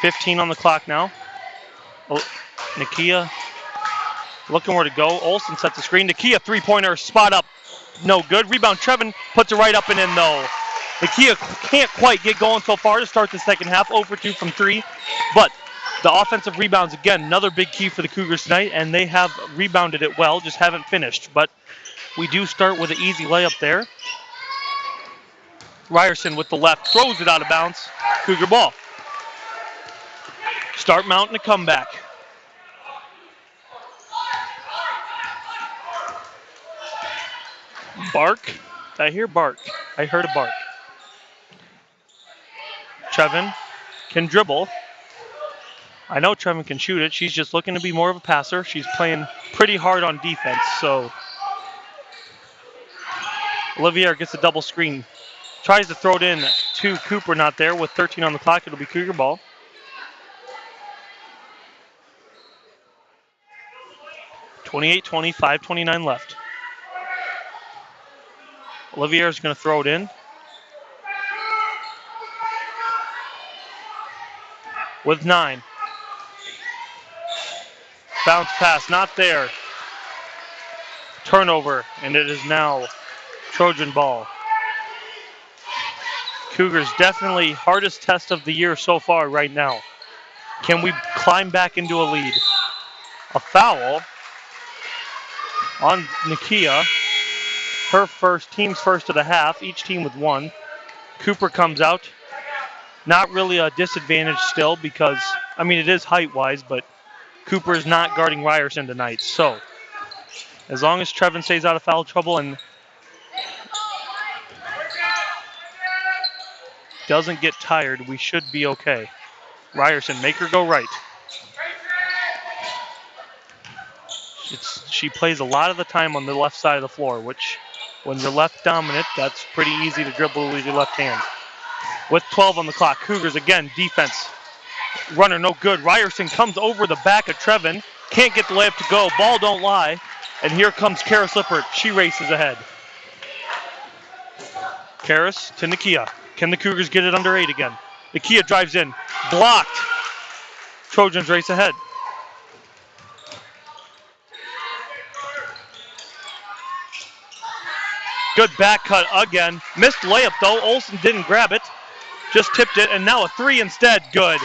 S3: 15 on the clock now. Nakia looking where to go. Olsen sets the screen. Nakia, three-pointer, spot up. No good. Rebound, Trevin puts it right up and in, though. Nakia can't quite get going so far to start the second half. 0 for 2 from 3. But the offensive rebounds, again, another big key for the Cougars tonight, and they have rebounded it well, just haven't finished. But we do start with an easy layup there. Ryerson with the left, throws it out of bounds. Cougar ball. Start mounting a comeback. Bark? Did I hear bark? I heard a bark. Trevin can dribble. I know Trevin can shoot it. She's just looking to be more of a passer. She's playing pretty hard on defense, so Olivier gets a double screen. Tries to throw it in to Cooper, not there. With 13 on the clock, it'll be Cougar ball. (28-20), 5:29 left. Olivier is going to throw it in. With 9. Bounce pass, not there. Turnover, and it is now Trojan ball. Cougars definitely hardest test of the year so far right now. Can we climb back into a lead? A foul on Nakia. Her team's first of the half, each team with 1. Cooper comes out. Not really a disadvantage still because, I mean, it is height-wise, but Cooper is not guarding Ryerson tonight. So, as long as Trevin stays out of foul trouble and doesn't get tired, we should be okay. Ryerson, make her go right. She plays a lot of the time on the left side of the floor, which, when you're left dominant, that's pretty easy to dribble with your left hand. With 12 on the clock, Cougars again, defense. Runner no good. Ryerson comes over the back of Trevin. Can't get the layup to go. Ball don't lie. And here comes Kara Slippert. She races ahead. Karras to Nakia. Can the Cougars get it under 8 again? Nakia drives in. Blocked. Trojans race ahead. Good back cut again. Missed layup though. Olsen didn't grab it. Just tipped it, and now a 3 instead. Good.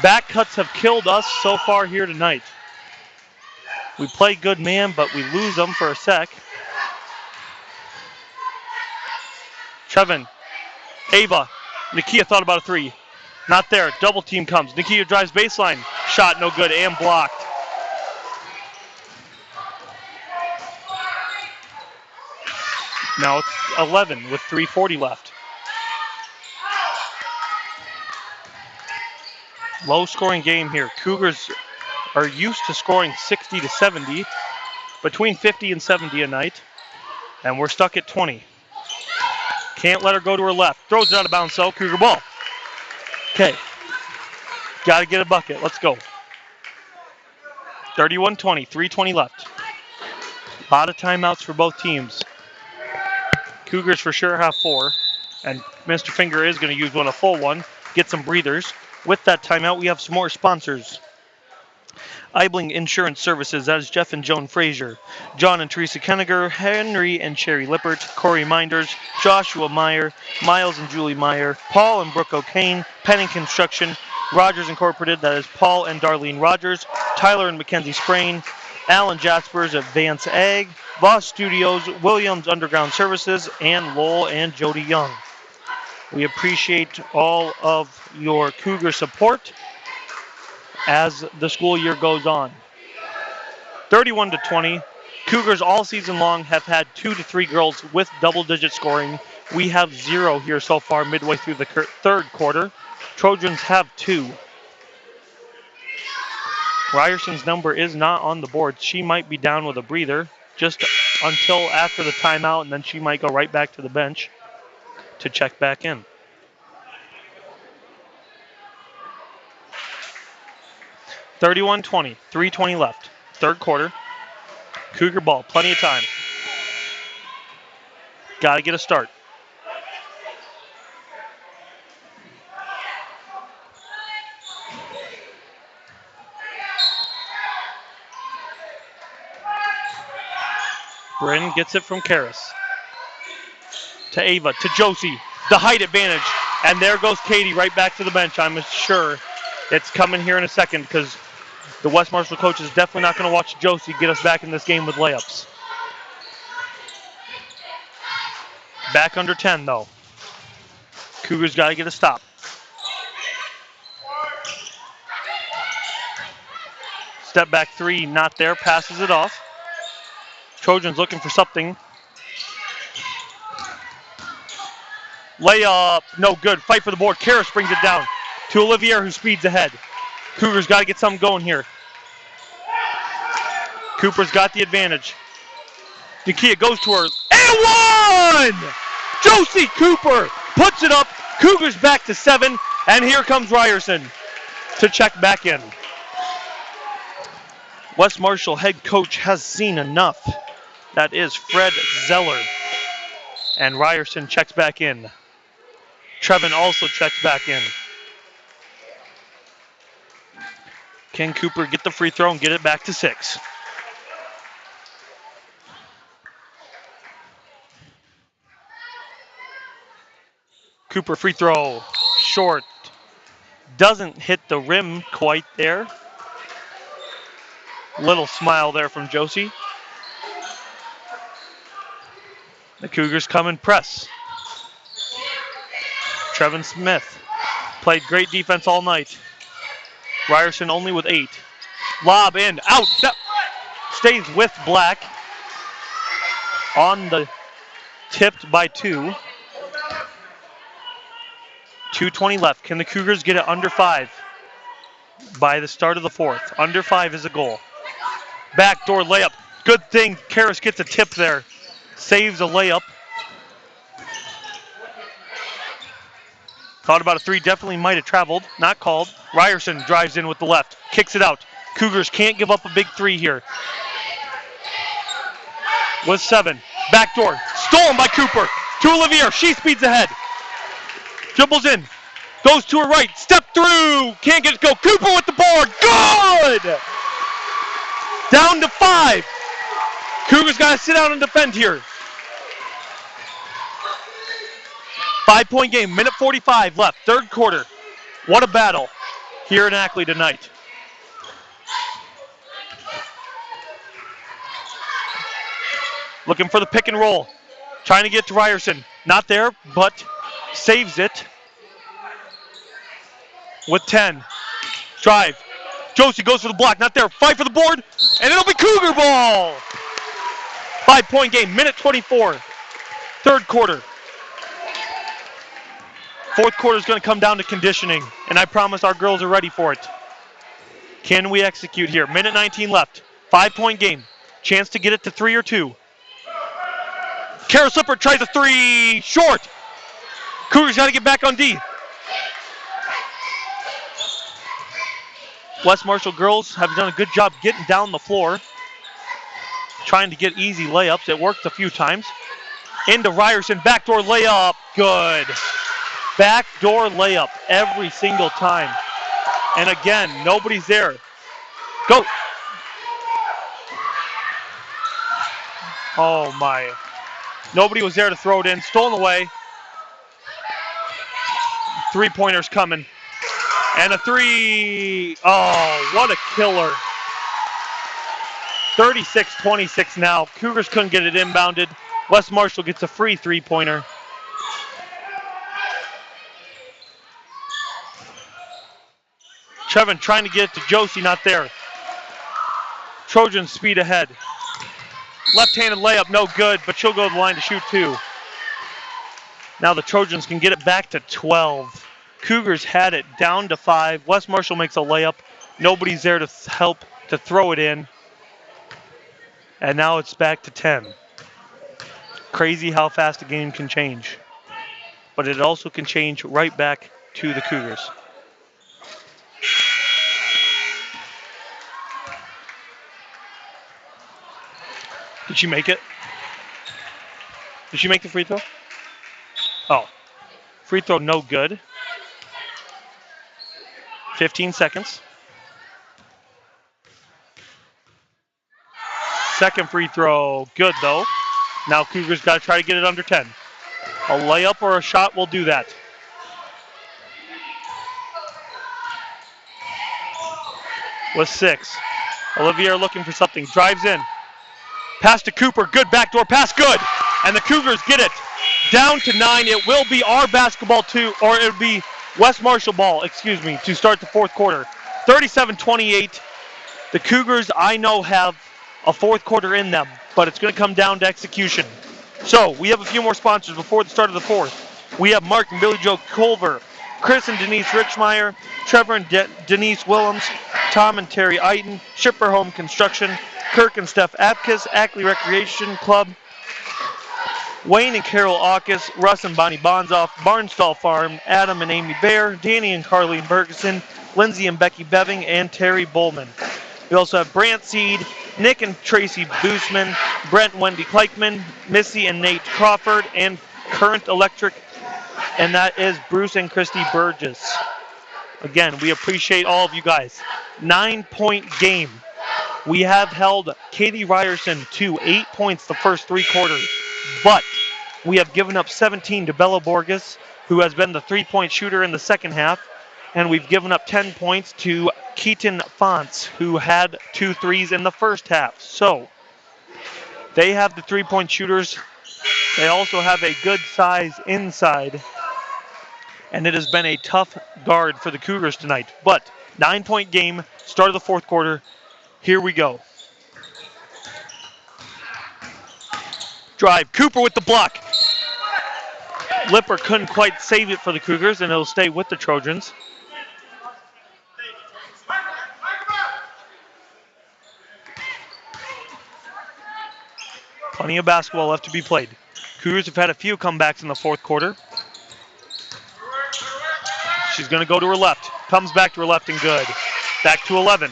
S3: Back cuts have killed us so far here tonight. We play good man, but we lose them for a sec. Trevin. Ava. Nakia thought about a 3. Not there. Double team comes. Nakia drives baseline. Shot no good and blocked. Now it's 11 with 3:40 left. Low scoring game here. Cougars are used to scoring 60 to 70, between 50 and 70 a night, and we're stuck at 20. Can't let her go to her left. Throws it out of bounds, so Cougar ball. Okay. Got to get a bucket. Let's go. 31-20, 3:20 left. A lot of timeouts for both teams. Cougars for sure have 4, and Mr. Finger is going to use one, a full one, get some breathers. With that timeout, we have some more sponsors. Eibling Insurance Services, that is Jeff and Joan Frazier, John and Teresa Kenniger, Henry and Sherry Lippert, Corey Minders, Joshua Meyer, Miles and Julie Meyer, Paul and Brooke O'Kane, Penning Construction, Rogers Incorporated, that is Paul and Darlene Rogers, Tyler and Mackenzie Sprain, Alan Jaspers at Vance Ag, Voss Studios, Williams Underground Services, and Lowell and Jody Young. We appreciate all of your Cougar support as the school year goes on. 31-20. Cougars all season long have had 2 to 3 girls with double-digit scoring. We have 0 here so far midway through the third quarter. Trojans have 2. Ryerson's number is not on the board. She might be down with a breather just until after the timeout, and then she might go right back to the bench to check back in. (31-20), 3:20 left. Third quarter. Cougar ball, plenty of time. Got to get a start. Bryn gets it from Karras. To Ava, to Josie. The height advantage. And there goes Katie right back to the bench. I'm sure it's coming here in a second because the West Marshall coach is definitely not going to watch Josie get us back in this game with layups. Back under 10, though. Cougars got to get a stop. Step back 3, not there. Passes it off. Trojans looking for something. Layup, no good. Fight for the board. Karras brings it down to Olivier, who speeds ahead. Cougars got to get something going here. Cooper's got the advantage. Nakia goes to her. And 1! Josie Cooper puts it up. Cougars back to 7. And here comes Ryerson to check back in. West Marshall head coach has seen enough. That is Fred Zeller. And Ryerson checks back in. Trevin also checks back in. Can Cooper get the free throw and get it back to 6? Cooper free throw, short. Doesn't hit the rim quite there. Little smile there from Josie. The Cougars come and press. Trevin Smith played great defense all night. Ryerson only with 8. Lob in, out. Stays with Black. On the tipped by 2. 2:20 left. Can the Cougars get it under 5 by the start of the fourth? Under 5 is a goal. Backdoor layup. Good thing Karras gets a tip there. Saves a layup. Thought about a 3. Definitely might have traveled. Not called. Ryerson drives in with the left. Kicks it out. Cougars can't give up a big 3 here. With 7. Backdoor. Stolen by Cooper. To Olivier. She speeds ahead. Dribbles in. Goes to her right. Step through. Can't get it to go. Cooper with the board. Good! Down to 5. Cougars got to sit down and defend here. 5-point game. Minute 45 left. Third quarter. What a battle here in Ackley tonight. Looking for the pick and roll. Trying to get to Ryerson. Not there, but saves it. With 10. Drive. Josie goes for the block. Not there. Fight for the board. And it'll be Cougar ball. 5-point game. Minute 24. Third quarter. Fourth quarter is going to come down to conditioning. And I promise our girls are ready for it. Can we execute here? Minute 19 left. 5-point game. Chance to get it to 3 or 2. Kara Slipper tries a 3. Short. Cougars got to get back on D. West Marshall girls have done a good job getting down the floor. Trying to get easy layups. It worked a few times. Into Ryerson. Backdoor layup. Good. Backdoor layup every single time. And again, nobody's there. Go. Oh my. Nobody was there to throw it in. Stolen away. 3-pointers coming. And a 3. Oh, what a killer. 36-26 now. Cougars couldn't get it inbounded. West Marshall gets a free 3-pointer. Trevin trying to get it to Josie, not there. Trojans speed ahead. Left-handed layup, no good, but she'll go to the line to shoot 2. Now the Trojans can get it back to 12. Cougars had it down to 5. West Marshall makes a layup. Nobody's there to help to throw it in. And now it's back to 10. Crazy how fast a game can change. But it also can change right back to the Cougars. Did she make it? Did she make the free throw? Oh. Free throw no good. 15 seconds. Second free throw good though. Now Cougars got to try to get it under 10. A layup or a shot will do that. With 6. Olivier looking for something. Drives in. Pass to Cooper. Good backdoor pass. Good. And the Cougars get it. Down to 9. It will be our basketball too, or it will be West Marshall ball, to start the fourth quarter. 37-28. The Cougars, I know, have a fourth quarter in them, but it's going to come down to execution. So, we have a few more sponsors before the start of the fourth. We have Mark and Billy Joe Culver, Chris and Denise Richmeyer, Trevor and Denise Willems, Tom and Terry Eiten, Shipper Home Construction, Kirk and Steph Apkiss, Ackley Recreation Club, Wayne and Carol Aukus, Russ and Bonnie Bonzoff, Barnstall Farm, Adam and Amy Bear, Danny and Carleen Bergeson, Lindsay and Becky Beving, and Terry Bowman. We also have Brant Seed, Nick and Tracy Boosman, Brent and Wendy Kleichman, Missy and Nate Crawford, and Current Electric, and that is Bruce and Christy Burgess. Again, we appreciate all of you guys. 9-point game. We have held Katie Ryerson to 8 points the first 3 quarters, but we have given up 17 to Bella Borges, who has been the 3-point shooter in the second half, and we've given up 10 points to Keaton Fonts, who had 2 threes in the first half. So, they have the 3-point shooters. They also have a good size inside, and it has been a tough guard for the Cougars tonight. But 9-point game, start of the fourth quarter. Here we go. Drive. Cooper with the block. Lipper couldn't quite save it for the Cougars, and it'll stay with the Trojans. Plenty of basketball left to be played. Cougars have had a few comebacks in the fourth quarter. She's going to go to her left. Comes back to her left and good. Back to 11.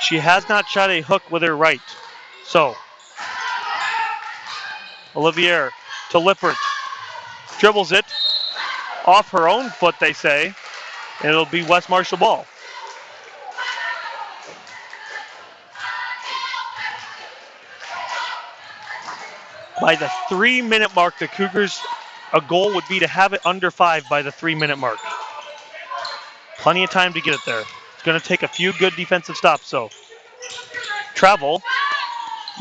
S3: She has not shot a hook with her right. So, Olivier to Lippert. Dribbles it off her own foot, they say. And it'll be West Marshall ball. By the 3-minute mark, the Cougars, a goal would be to have it under 5 by the 3-minute mark. Plenty of time to get it there. It's going to take a few good defensive stops, though. Travel.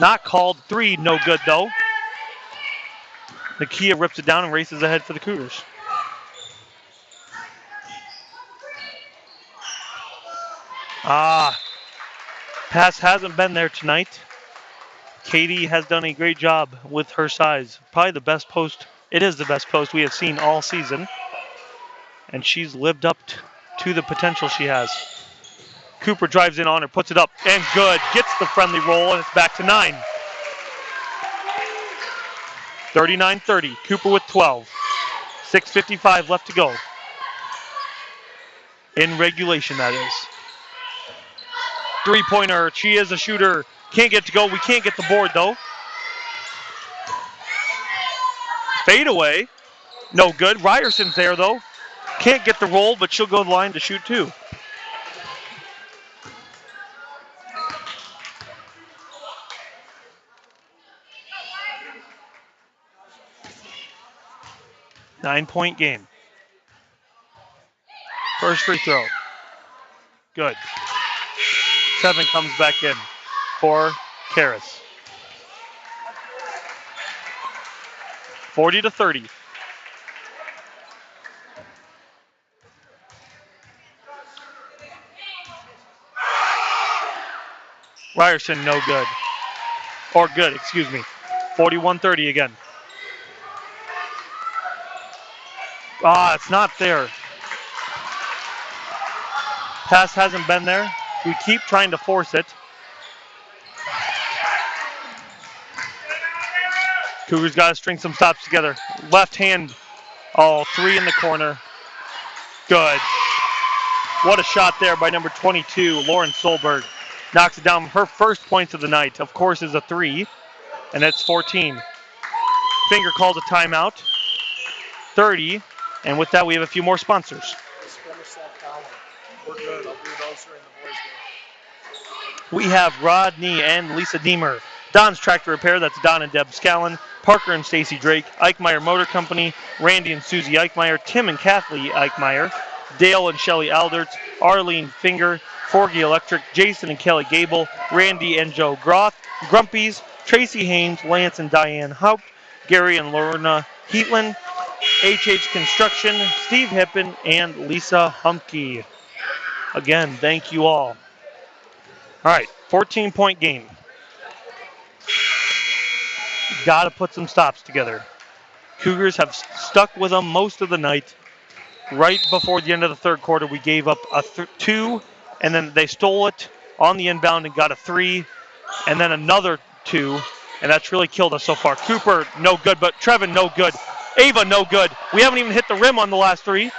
S3: Not called. 3, no good, though. Nakia rips it down and races ahead for the Cougars. Pass hasn't been there tonight. Katie has done a great job with her size. Probably the best post. It is the best post we have seen all season. And she's lived up to the potential she has. Cooper drives in on her, puts it up, and good. Gets the friendly roll, and it's back to 9. 39-30. Cooper with 12. 6:55 left to go. In regulation, that is. Three-pointer. She is a shooter. Can't get to go. We can't get the board, though. Fade away. No good. Ryerson's there, though. Can't get the roll, but she'll go to the line to shoot, too. Nine-point game. First free throw. Good. Trevin comes back in for Karras. 40-30. Ryerson, no good. Or good, excuse me. 41-30 again. It's not there. Pass hasn't been there. We keep trying to force it. Cougars got to string some stops together. Left hand. 3 in the corner. Good. What a shot there by number 22, Lauren Solberg. Knocks it down. Her first points of the night, of course, is a 3. And that's 14. Finger calls a timeout. 30. And with that, we have a few more sponsors.
S1: Just finish that column. We're good. I'll do those during the boys' game.
S3: We have Rodney and Lisa Deemer. Don's Tractor Repair, that's Don and Deb Scallon. Parker and Stacy Drake. Eichmeyer Motor Company. Randy and Susie Eichmeyer. Tim and Kathleen Eichmeyer. Dale and Shelley Alderts. Arlene Finger. Forgy Electric. Jason and Kelly Gable. Randy and Joe Groth. Grumpies. Tracy Haynes. Lance and Diane Haupt. Gary and Lorna Heatland. HH Construction. Steve Hippen and Lisa Humke. Again, thank you all. All right, 14-point game. Got to put some stops together. Cougars have stuck with them most of the night. Right before the end of the third quarter, we gave up a 2, and then they stole it on the inbound and got a 3, and then another 2, and that's really killed us so far. Cooper, no good, but Trevin, no good. Ava, no good. We haven't even hit the rim on the last 3.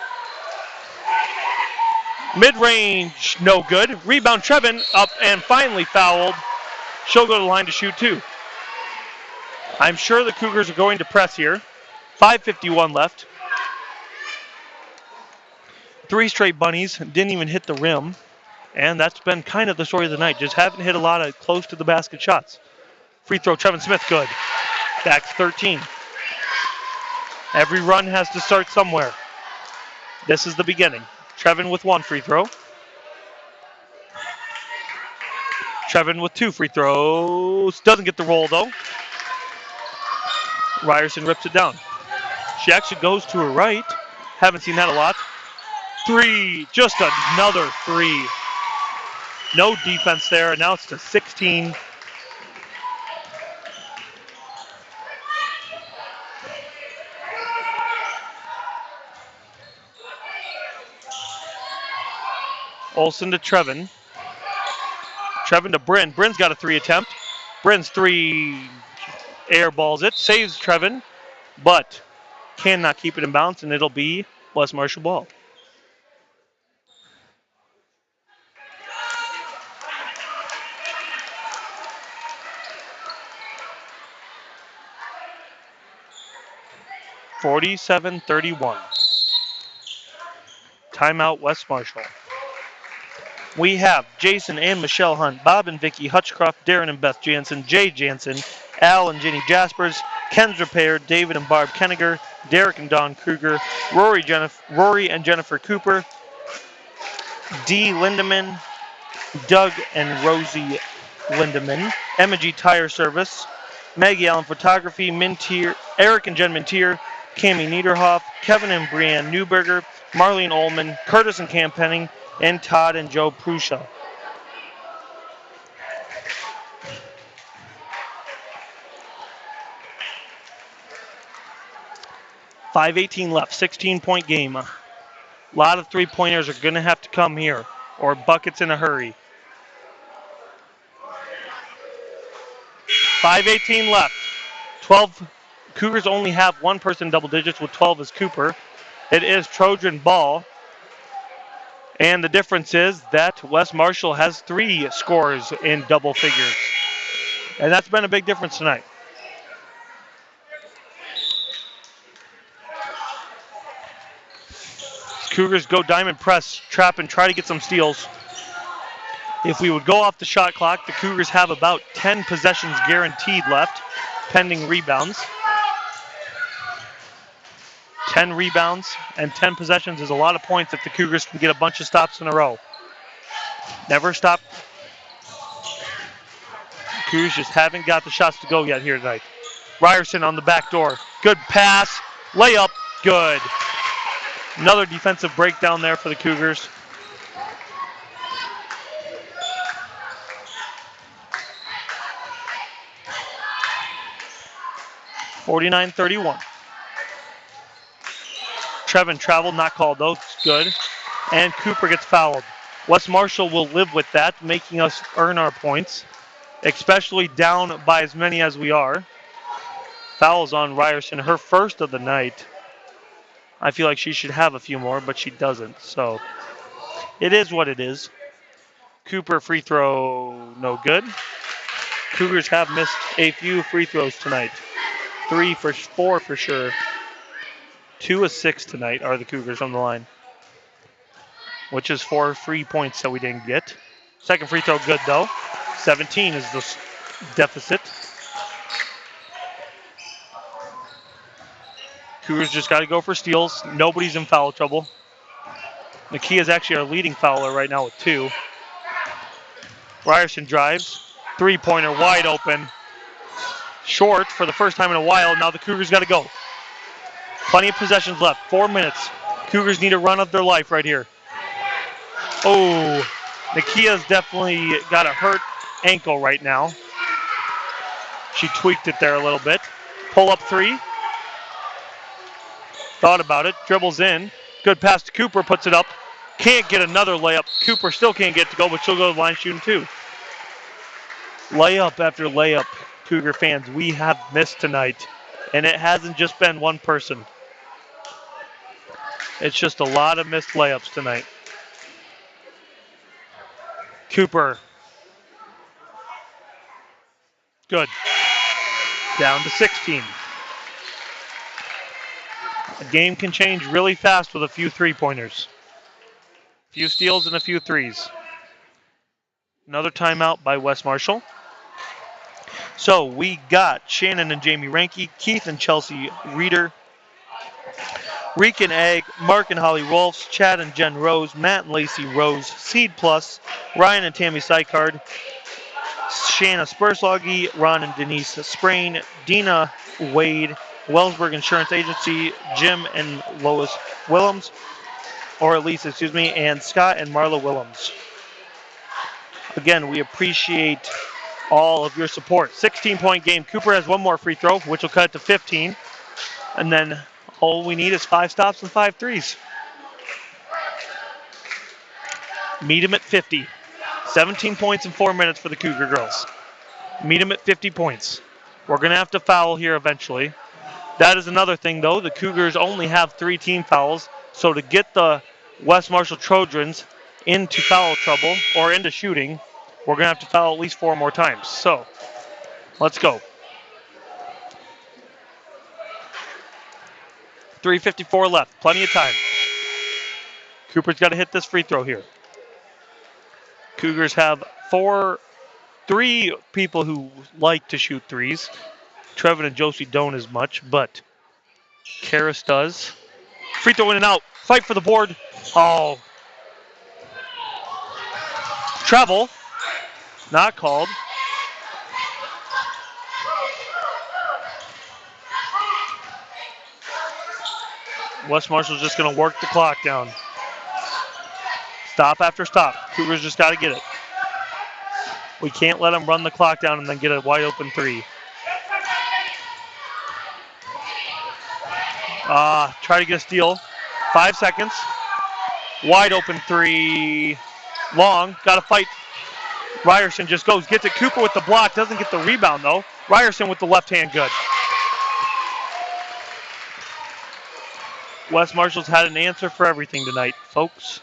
S3: Mid-range, no good. Rebound, Trevin, up and finally fouled. She'll go to the line to shoot 2. I'm sure the Cougars are going to press here. 5:51 left. 3 straight bunnies, didn't even hit the rim. And that's been kind of the story of the night. Just haven't hit a lot of close to the basket shots. Free throw, Trevin Smith, good. Back to 13. Every run has to start somewhere. This is the beginning. Trevin with 1 free throw. Trevin with 2 free throws. Doesn't get the roll, though. Ryerson rips it down. She actually goes to her right. Haven't seen that a lot. 3. Just another 3. No defense there. And now it's to 16. Olsen to Trevin. Trevin to Bryn. Bryn's got a 3 attempt. Bryn's 3 air balls it. Saves Trevin, but cannot keep it in bounds, and it'll be West Marshall ball. 47-31. Timeout, West Marshall. We have Jason and Michelle Hunt, Bob and Vicky Hutchcroft, Darren and Beth Jansen, Jay Jansen, Al and Jenny Jaspers, Ken's Repair, David and Barb Kenniger, Derek and Don Kruger, Rory and Jennifer Cooper, Dee Lindeman, Doug and Rosie Lindeman, Emma G Tire Service, Maggie Allen Photography, Mintier, Eric and Jen Mintier, Cami Niederhoff, Kevin and Brianne Newberger, Marlene Ullman, Curtis and Cam Penning, and Todd and Joe Prusha. .5:18 left, 16-point game. A lot of three-pointers are going to have to come here, or buckets in a hurry. 5:18 left. 12 Cougars only have one person in double digits, with 12 is Cooper. It is Trojan ball. And the difference is that West Marshall has 3 scorers in double figures. And that's been a big difference tonight. Cougars go diamond press, trap, and try to get some steals. If we would go off the shot clock, the Cougars have about 10 possessions guaranteed left, pending rebounds. 10 rebounds and 10 possessions is a lot of points if the Cougars can get a bunch of stops in a row. Never stop. Cougars just haven't got the shots to go yet here tonight. Ryerson on the back door. Good pass. Layup. Good. Another defensive breakdown there for the Cougars. .49-31. Trevin travel, not called though. It's good. And Cooper gets fouled. West Marshall will live with that, making us earn our points, especially down by as many as we are. Fouls on Ryerson, her first of the night. I feel like she should have a few more, but she doesn't. So it is what it is. Cooper free throw, no good. Cougars have missed a few free throws tonight. 4 for sure. 2 of 6 tonight are the Cougars on the line, which is 4 free points that we didn't get. Second free throw good though. 17 is the deficit. Cougars just got to go for steals. Nobody's in foul trouble. Nakia is actually our leading fouler right now with 2. Ryerson drives. Three-pointer wide open. Short for the first time in a while. Now the Cougars got to go. Plenty of possessions left. 4 minutes. Cougars need a run of their life right here. Oh, Nakia's definitely got a hurt ankle right now. She tweaked it there a little bit. Pull up 3. Thought about it. Dribbles in. Good pass to Cooper. Puts it up. Can't get another layup. Cooper still can't get to go, but she'll go to the line shooting 2. Layup after layup, Cougar fans, we have missed tonight. And it hasn't just been one person. It's just a lot of missed layups tonight. Cooper. Good. Down to 16. A game can change really fast with a few three-pointers. A few steals and a few threes. Another timeout by West Marshall. So we got Shannon and Jamie Ranke, Keith and Chelsea Reeder, Reek and Egg, Mark and Holly Rolfs, Chad and Jen Rose, Matt and Lacey Rose, Seed Plus, Ryan and Tammy Sykard, Shanna Spurslogi, Ron and Denise Sprain, Dina Wade, Wellsburg Insurance Agency, Jim and Lois Willems, and Scott and Marla Willems. Again, we appreciate all of your support. 16-point game. Cooper has one more free throw, which will cut it to 15. And then all we need is 5 stops and 5 threes. Meet them at 50. 17 points in 4 minutes for the Cougar girls. Meet them at 50 points. We're going to have to foul here eventually. That is another thing, though. The Cougars only have 3 team fouls. So to get the West Marshall Trojans into foul trouble or into shooting, we're going to have to foul at least 4 more times. So let's go. 3:54 left. Plenty of time. Cooper's got to hit this free throw here. Cougars have three people who like to shoot threes. Trevin and Josie don't as much, but Karras does. Free throw in and out. Fight for the board. Oh. Travel. Not called. West Marshall's just going to work the clock down. Stop after stop. Cougars just got to get it. We can't let them run the clock down and then get a wide open three. Try to get a steal. 5 seconds. Wide open three. Long. Got to fight. Ryerson just goes. Gets it. Cooper with the block. Doesn't get the rebound, though. Ryerson with the left hand. Good. West Marshall's had an answer for everything tonight, folks.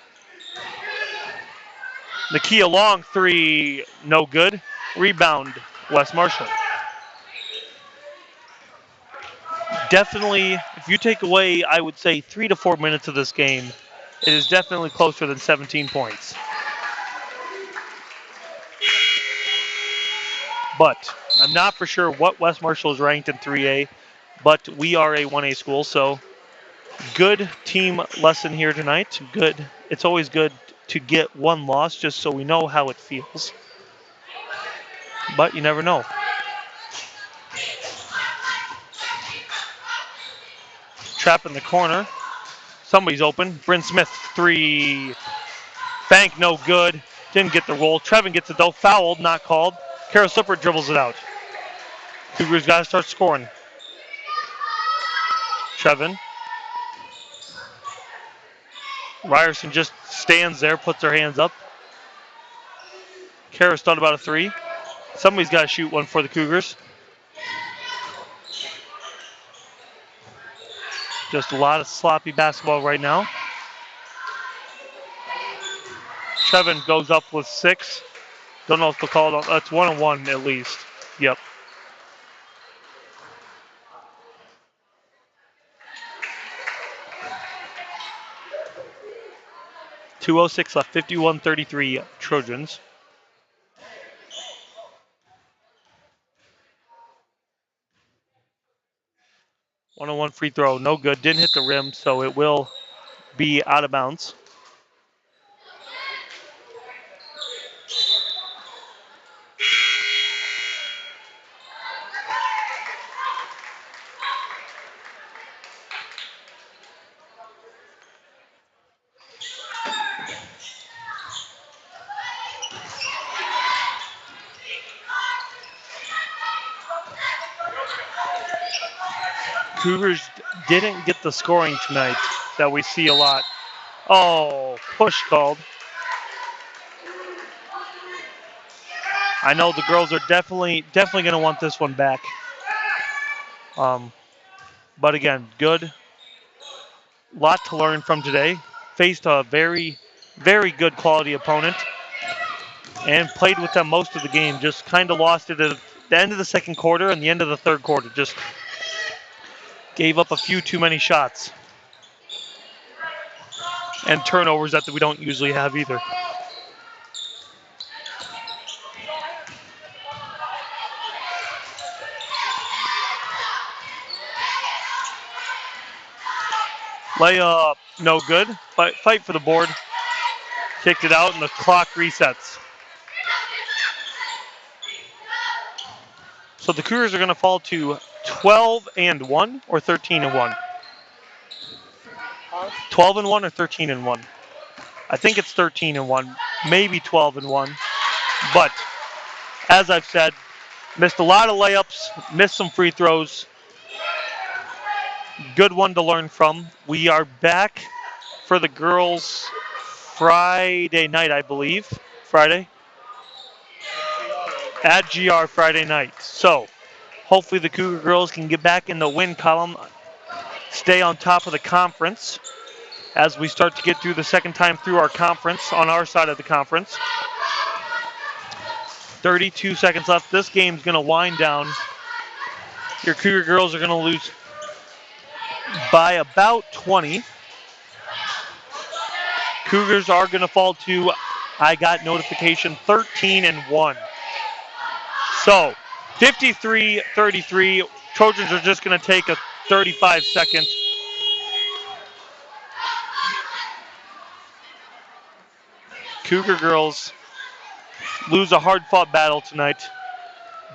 S3: Nakia Long three. No good. Rebound. West Marshall. Definitely, if you take away, I would say, 3 to 4 minutes of this game, it is definitely closer than 17 points. But I'm not for sure what West Marshall is ranked in 3A, but we are a 1A school, so good team lesson here tonight. Good. It's always good to get one loss just so we know how it feels. But you never know. Trap in the corner. Somebody's open. Bryn Smith, three. Bank, no good. Didn't get the roll. Trevin gets it, though. Fouled, not called. Karras Lippert dribbles it out. Cougars got to start scoring. Trevin. Ryerson just stands there, puts her hands up. Karras thought about a three. Somebody's got to shoot one for the Cougars. Just a lot of sloppy basketball right now. Trevin goes up with 6. Don't know if they'll call it. It's 1-on-1 at least. Yep. .206 left. 51-33 Trojans. One-on-one free throw. No good. Didn't hit the rim, so it will be out of bounds. Cougars didn't get the scoring tonight that we see a lot. Oh, push called. I know the girls are definitely going to want this one back. But again, good. Lot to learn from today. Faced a very, very good quality opponent and played with them most of the game. Just kind of lost it at the end of the second quarter and the end of the third quarter. Just gave up a few too many shots. And turnovers that we don't usually have either. Layup, no good. Fight for the board. Kicked it out and the clock resets. So the Cougars are going to fall to 12-1 or 13-1. 12-1 or 13-1. I think it's 13-1, maybe 12-1. But as I've said, missed a lot of layups, missed some free throws. Good one to learn from. We are back for the girls Friday night, I believe. Friday? At GR Friday night. So hopefully the Cougar girls can get back in the win column, stay on top of the conference as we start to get through the second time through our conference, on our side of the conference. 32 seconds left. This game's going to wind down. Your Cougar girls are going to lose by about 20. Cougars are going to fall to, I got notification, 13-1. So 53-33. Trojans are just going to take a 35-second. Cougar girls lose a hard-fought battle tonight.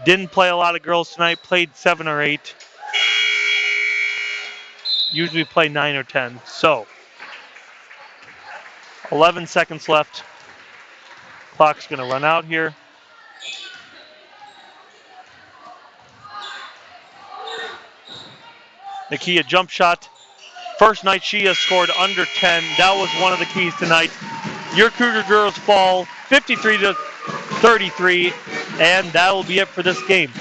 S3: Didn't play a lot of girls tonight, played 7 or 8. Usually play 9 or 10. So 11 seconds left. Clock's going to run out here. Nakia jump shot. First night she has scored under 10. That was one of the keys tonight. Your Cougar girls fall 53-33, and that will be it for this game.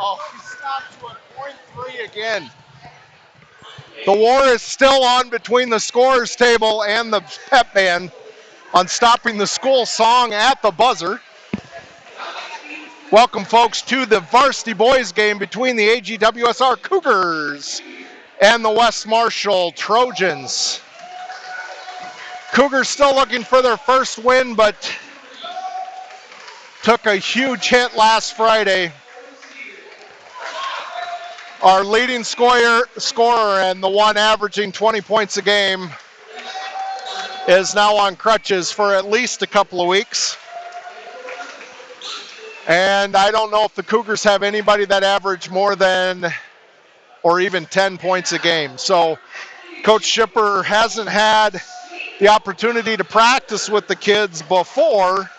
S1: Oh, he stopped to a .3 again. The war is still on between the scorers table and the pep band on stopping the school song at the buzzer. Welcome, folks, to the varsity boys game between the AGWSR Cougars and the West Marshall Trojans. Cougars still looking for their first win, but took a huge hit last Friday. Our leading scorer and the one averaging 20 points a game is now on crutches for at least a couple of weeks. And I don't know if the Cougars have anybody that average more than or even 10 points a game. So Coach Schipper hasn't had the opportunity to practice with the kids before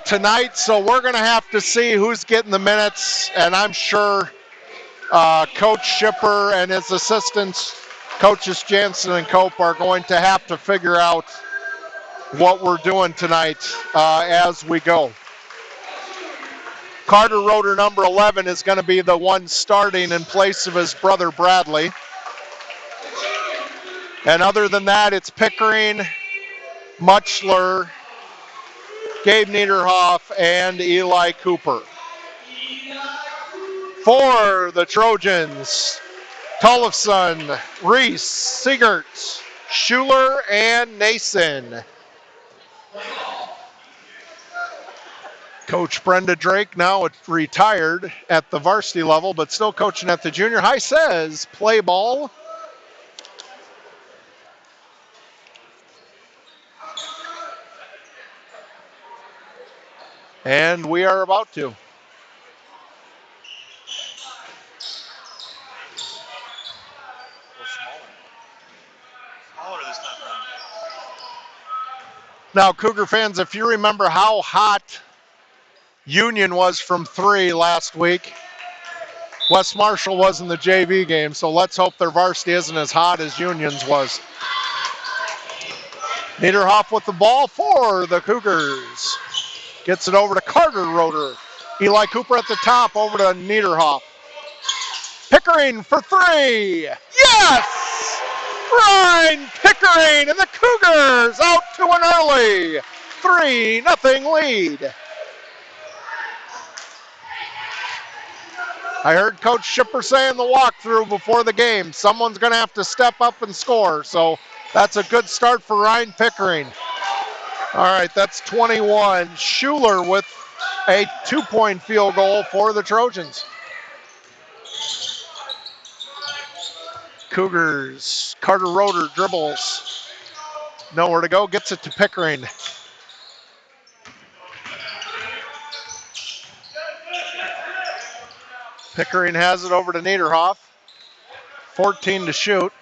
S1: tonight, so we're going to have to see who's getting the minutes, and I'm sure Coach Schipper and his assistants, Coaches Jansen and Cope, are going to have to figure out what we're doing tonight as we go. Carter Roeder, number 11, is going to be the one starting in place of his brother Bradley. And other than that, it's Pickering, Muchler, Gabe Niederhoff, and Eli Cooper. For the Trojans, Tollefson, Reese, Siegert, Schuler, and Nason. Coach Brenda Drake, now retired at the varsity level, but still coaching at the junior high, says play ball. And we are about to.
S2: Smaller this time around.
S1: Now, Cougar fans, if you remember how hot Union was from 3 last week, West Marshall was in the JV game, so let's hope their varsity isn't as hot as Union's was. Niederhoff with the ball for the Cougars. Gets it over to Carter Roeder. Eli Cooper at the top, over to Niederhoff. Pickering for 3. Yes! Ryan Pickering and the Cougars out to an early 3-0 lead. I heard Coach Schipper say in the walkthrough before the game, someone's going to have to step up and score. So that's a good start for Ryan Pickering. All right, that's 21. Schuler with a 2-point field goal for the Trojans. Cougars, Carter Roeder dribbles. Nowhere to go, gets it to Pickering. Pickering has it over to Niederhoff. 14 to shoot.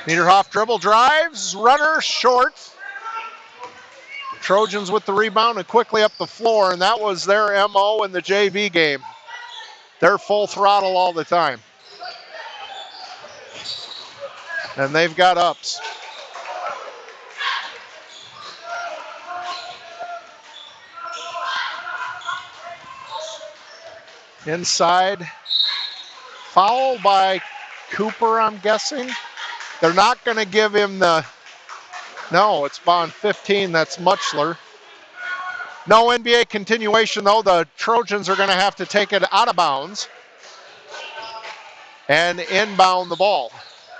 S1: Niederhoff dribble drives, runner short. Trojans with the rebound and quickly up the floor, and that was their MO in the JV game. They're full throttle all the time. And they've got ups. Inside, foul by Cooper, I'm guessing. They're not going to give him the, no, it's Bond 15, that's Muchler. No NBA continuation though, the Trojans are going to have to take it out of bounds and inbound the ball.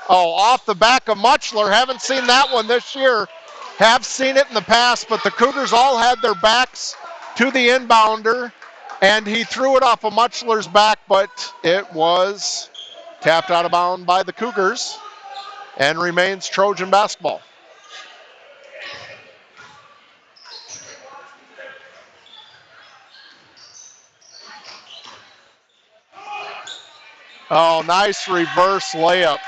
S1: Oh, off the back of Muchler, haven't seen that one this year. Have seen it in the past, but the Cougars all had their backs to the inbounder, and he threw it off of Muchler's back, but it was tapped out of bounds by the Cougars and remains Trojan basketball. Oh, nice reverse layup.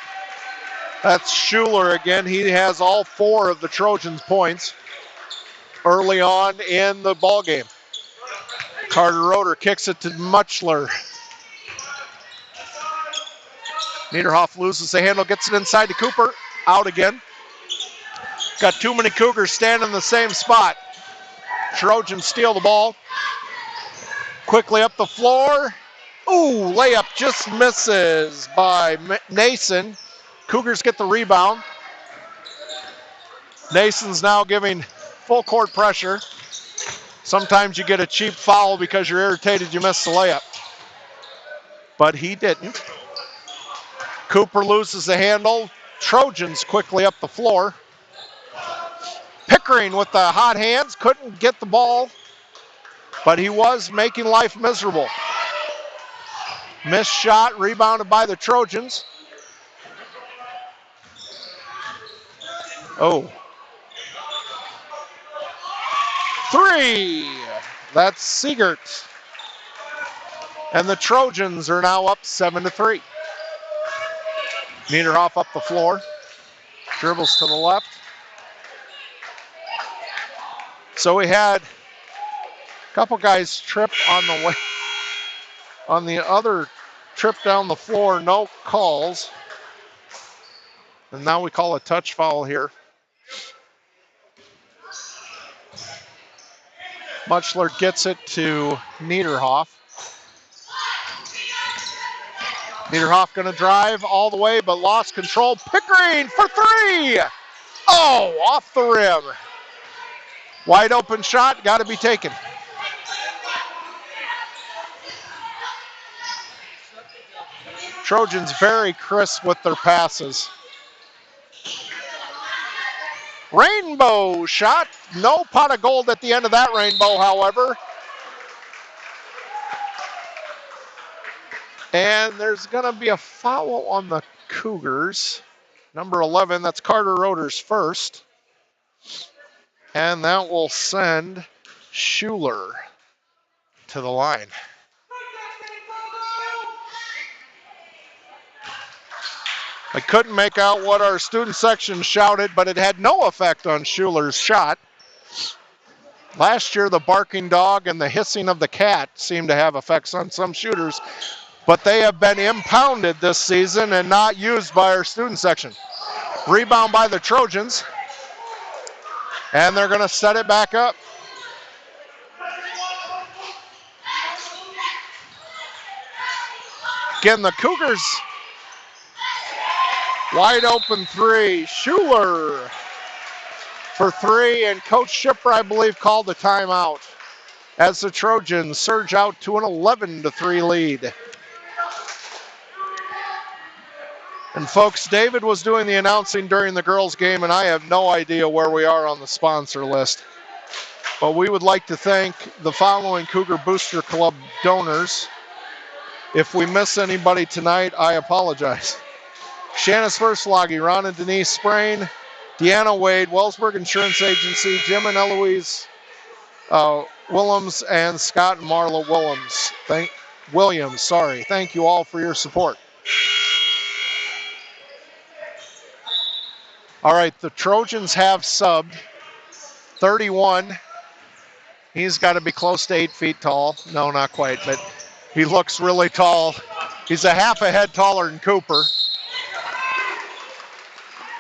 S1: That's Schuler again. He has all 4 of the Trojans' points early on in the ball game. Carter Roeder kicks it to Muchler. Niederhoff loses the handle, gets it inside to Cooper. Out again. Got too many Cougars standing in the same spot. Trojans steal the ball. Quickly up the floor. Ooh, layup just misses by Nason. Cougars get the rebound. Nason's now giving full court pressure. Sometimes you get a cheap foul because you're irritated you missed the layup. But he didn't. Cooper loses the handle. Trojans quickly up the floor. Pickering with the hot hands, couldn't get the ball, but he was making life miserable. Missed shot, rebounded by the Trojans. Oh. 3. That's Siegert. And the Trojans are now up 7-3. Niederhoff up the floor. Dribbles to the left. So we had a couple guys trip on the way. On the other trip down the floor, no calls. And now we call a touch foul here. Muchler gets it to Niederhoff. Niederhoff going to drive all the way, but lost control. Pickering for 3. Oh, off the rim. Wide open shot, got to be taken. Trojans very crisp with their passes. Rainbow shot. No pot of gold at the end of that rainbow, however. And there's going to be a foul on the Cougars. Number 11, that's Carter Roeder's first. And that will send Schuler to the line. I couldn't make out what our student section shouted, but it had no effect on Schuler's shot. Last year, the barking dog and the hissing of the cat seemed to have effects on some shooters, but they have been impounded this season and not used by our student section. Rebound by the Trojans, and they're going to set it back up. Again, the Cougars, wide open 3. Schuler for 3, and Coach Schipper, I believe, called the timeout as the Trojans surge out to an 11-3 lead. And folks, David was doing the announcing during the girls' game, and I have no idea where we are on the sponsor list. But we would like to thank the following Cougar Booster Club donors. If we miss anybody tonight, I apologize. Shannis Verslagi, Ron and Denise Sprain, Deanna Wade, Wellsburg Insurance Agency, Jim and Eloise Willems, and Scott and Marla Williams. Thank you all for your support. All right, the Trojans have subbed 31. He's got to be close to 8 feet tall. No, not quite, but he looks really tall. He's a half a head taller than Cooper.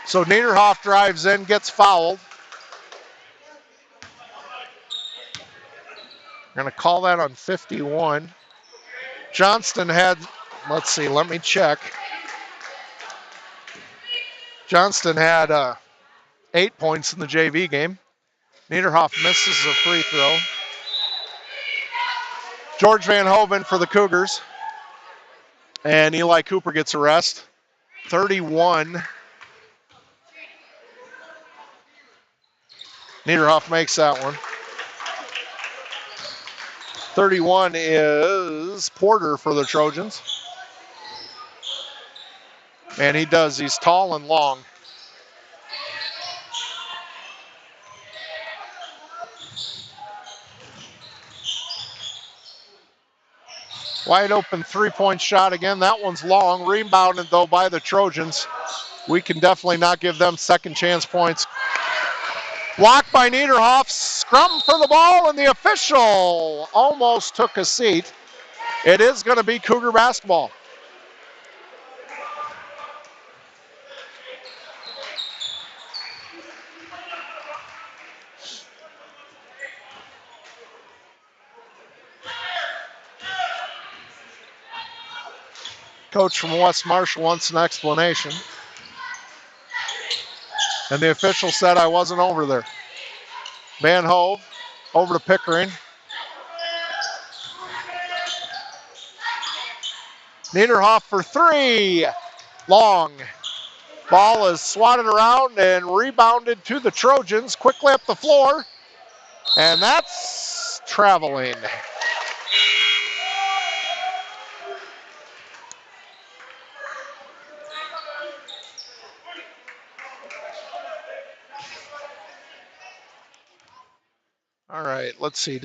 S1: So Niederhoff drives in, gets fouled. We're going to call that on 51. Johnston had, let's see, let me check. Johnston had 8 points in the JV game. Niederhoff misses a free throw. George Van Hoven for the Cougars. And Eli Cooper gets a rest. 31. Niederhoff makes that one. 31 is Porter for the Trojans. And he does. He's tall and long. Wide open three-point shot again. That one's long. Rebounded, though, by the Trojans. We can definitely not give them second chance points. Blocked by Niederhoff. Scrum for the ball, and the official almost took a seat. It is going to be Cougar basketball. Coach from West Marshall wants an explanation. And the official said I wasn't over there. Van Hove over to Pickering. Niederhoff for three. Long. Ball is swatted around and rebounded to the Trojans. Quickly up the floor. And that's traveling. All right, let's see.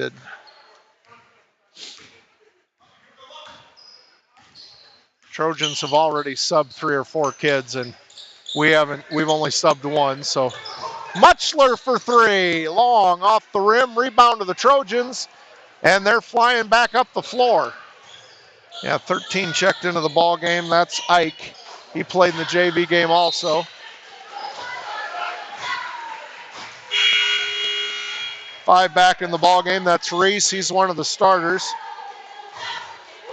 S1: Trojans have already subbed 3 or 4 kids, and we've only subbed 1, so Muchler for 3. Long off the rim, rebound to the Trojans, and they're flying back up the floor. Yeah, 13 checked into the ball game. That's Ike. He played in the JV game also. 5 back in the ball game. That's Reese. He's one of the starters.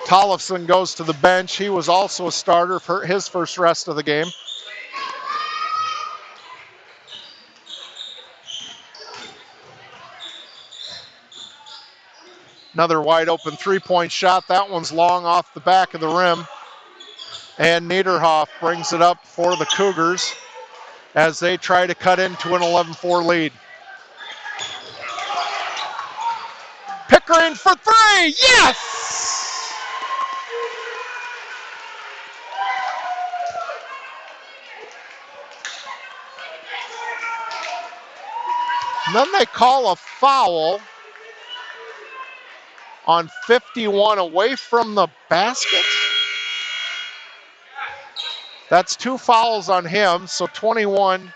S1: Tollefson goes to the bench. He was also a starter for his first rest of the game. Another wide open three-point shot. That one's long off the back of the rim. And Niederhoff brings it up for the Cougars as they try to cut into an 11-4 lead. Pickering for 3. Yes! And then they call a foul on 51 away from the basket. That's 2 fouls on him, so 21.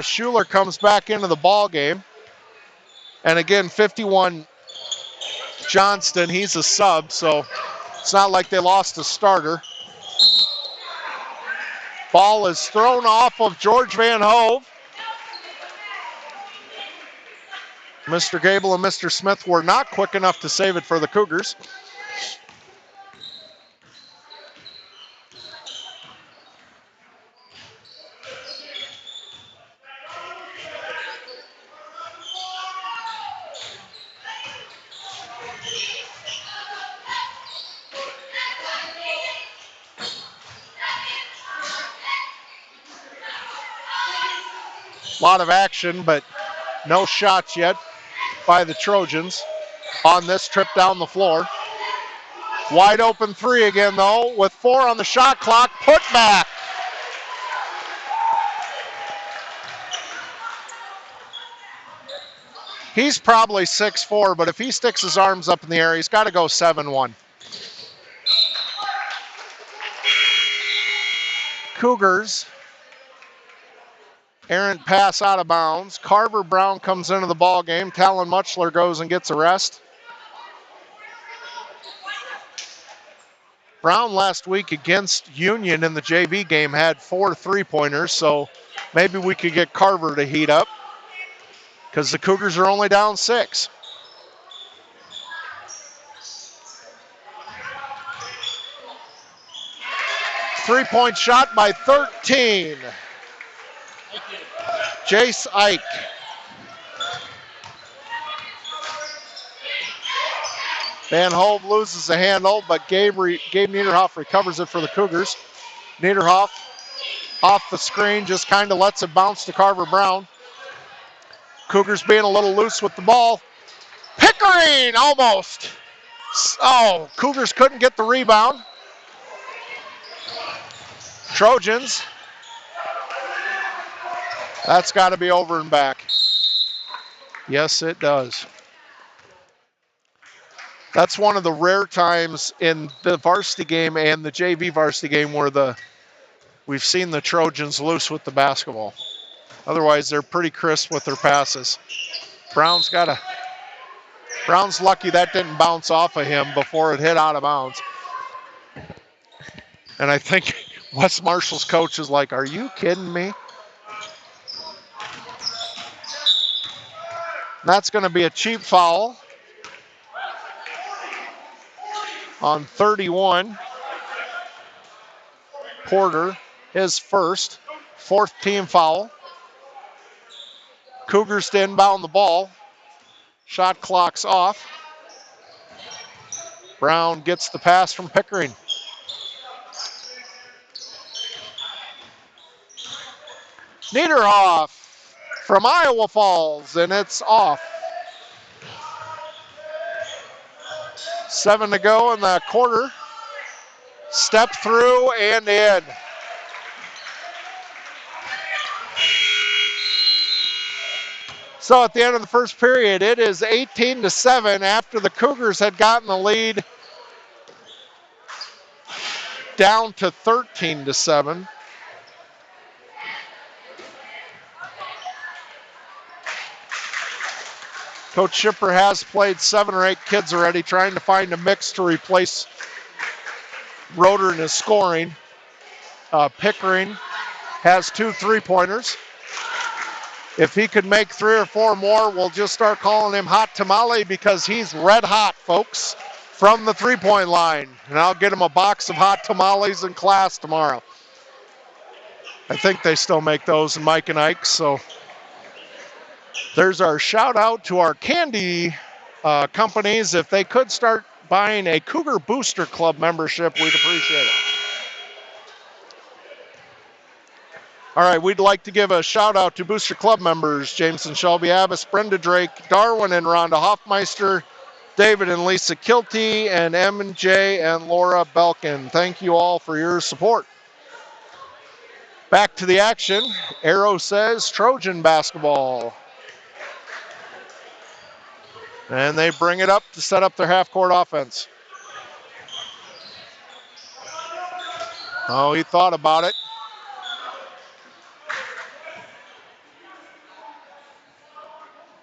S1: Schuler comes back into the ball game. And again, 51 Johnston, he's a sub, so it's not like they lost a starter. Ball is thrown off of George Van Hove. Mr. Gable and Mr. Smith were not quick enough to save it for the Cougars. A lot of action, but no shots yet by the Trojans on this trip down the floor. Wide open 3 again, though, with 4 on the shot clock. Put back. He's probably 6'4", but if he sticks his arms up in the air, he's got to go 7-1. Cougars. Errant pass out of bounds. Carver Brown comes into the ball game. Talon Muchler goes and gets a rest. Brown last week against Union in the JV game had 4 3-pointers, so maybe we could get Carver to heat up because the Cougars are only down 6. Three-point shot by 13. Jace Ike. Van Hove loses the handle, but Gabe Niederhoff recovers it for the Cougars. Niederhoff off the screen, just kind of lets it bounce to Carver Brown. Cougars being a little loose with the ball. Pickering, almost. Oh, Cougars couldn't get the rebound. Trojans. That's got to be over and back. Yes, it does. That's one of the rare times in the varsity game and the JV varsity game where we've seen the Trojans loose with the basketball. Otherwise, they're pretty crisp with their passes. Brown's lucky that didn't bounce off of him before it hit out of bounds. And I think West Marshall's coach is like, are you kidding me? That's going to be a cheap foul on 31. Porter, his first, fourth team foul. Cougars to inbound the ball. Shot clock's off. Brown gets the pass from Pickering. Niederhoff from Iowa Falls, and it's off. 7 to go in the quarter. Step through and in. So at the end of the first period, it is 18-7 after the Cougars had gotten the lead down to 13-7. Coach Schipper has played 7 or 8 kids already, trying to find a mix to replace Roeder in his scoring. Pickering has 2 3-pointers. If he could make 3 or 4 more, we'll just start calling him Hot Tamale because he's red hot, folks, from the 3-point line. And I'll get him a box of hot tamales in class tomorrow. I think they still make those in Mike and Ike's. So there's our shout out to our candy companies. If they could start buying a Cougar Booster Club membership, we'd appreciate it. All right, we'd like to give a shout out to Booster Club members, Jameson Shelby Abbas, Brenda Drake, Darwin and Rhonda Hoffmeister, David and Lisa Kilty, and M&J and Laura Belkin. Thank you all for your support. Back to the action. Arrow says Trojan basketball. And they bring it up to set up their half-court offense. Oh, he thought about it.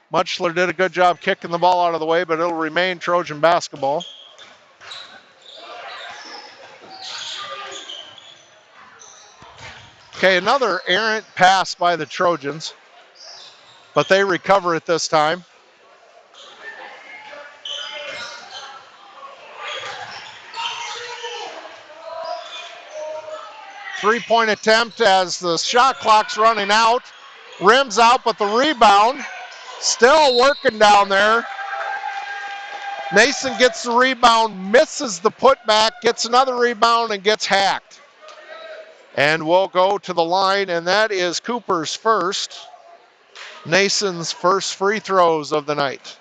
S1: Muchler did a good job kicking the ball out of the way, but it'll remain Trojan basketball. Okay, another errant pass by the Trojans, but they recover it this time. Three-point attempt as the shot clock's running out. Rims out, but the rebound still working down there. Nason gets the rebound, misses the putback, gets another rebound, and gets hacked. And we'll go to the line, and that is Cooper's first. Nason's first free throws of the night.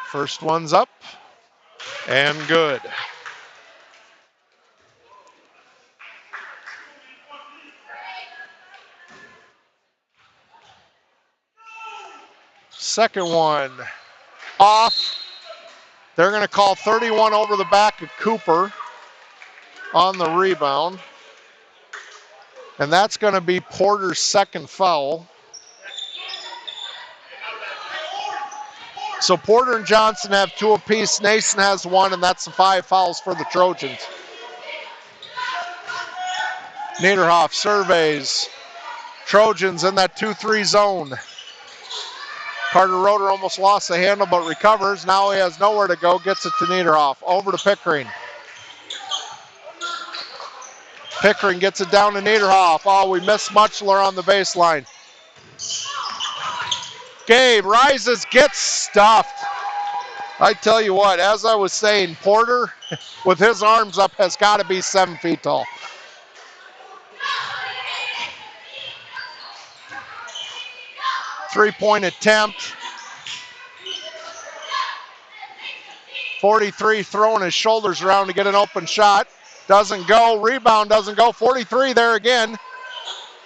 S1: First one's up and good. Second one off. They're going to call 31 over the back of Cooper on the rebound. And that's going to be Porter's second foul. So Porter and Johnson have 2 apiece. Nason has 1, and that's the 5 fouls for the Trojans. Niederhoff surveys. Trojans in that 2-3 zone. Carter Roeder almost lost the handle but recovers. Now he has nowhere to go. Gets it to Niederhoff. Over to Pickering. Pickering gets it down to Niederhoff. Oh, we missed Muchler on the baseline. Gabe rises, gets stuffed. I tell you what, as I was saying, Porter, with his arms up, has got to be 7 feet tall. Three-point attempt. 43 throwing his shoulders around to get an open shot. Doesn't go. Rebound doesn't go. 43 there again.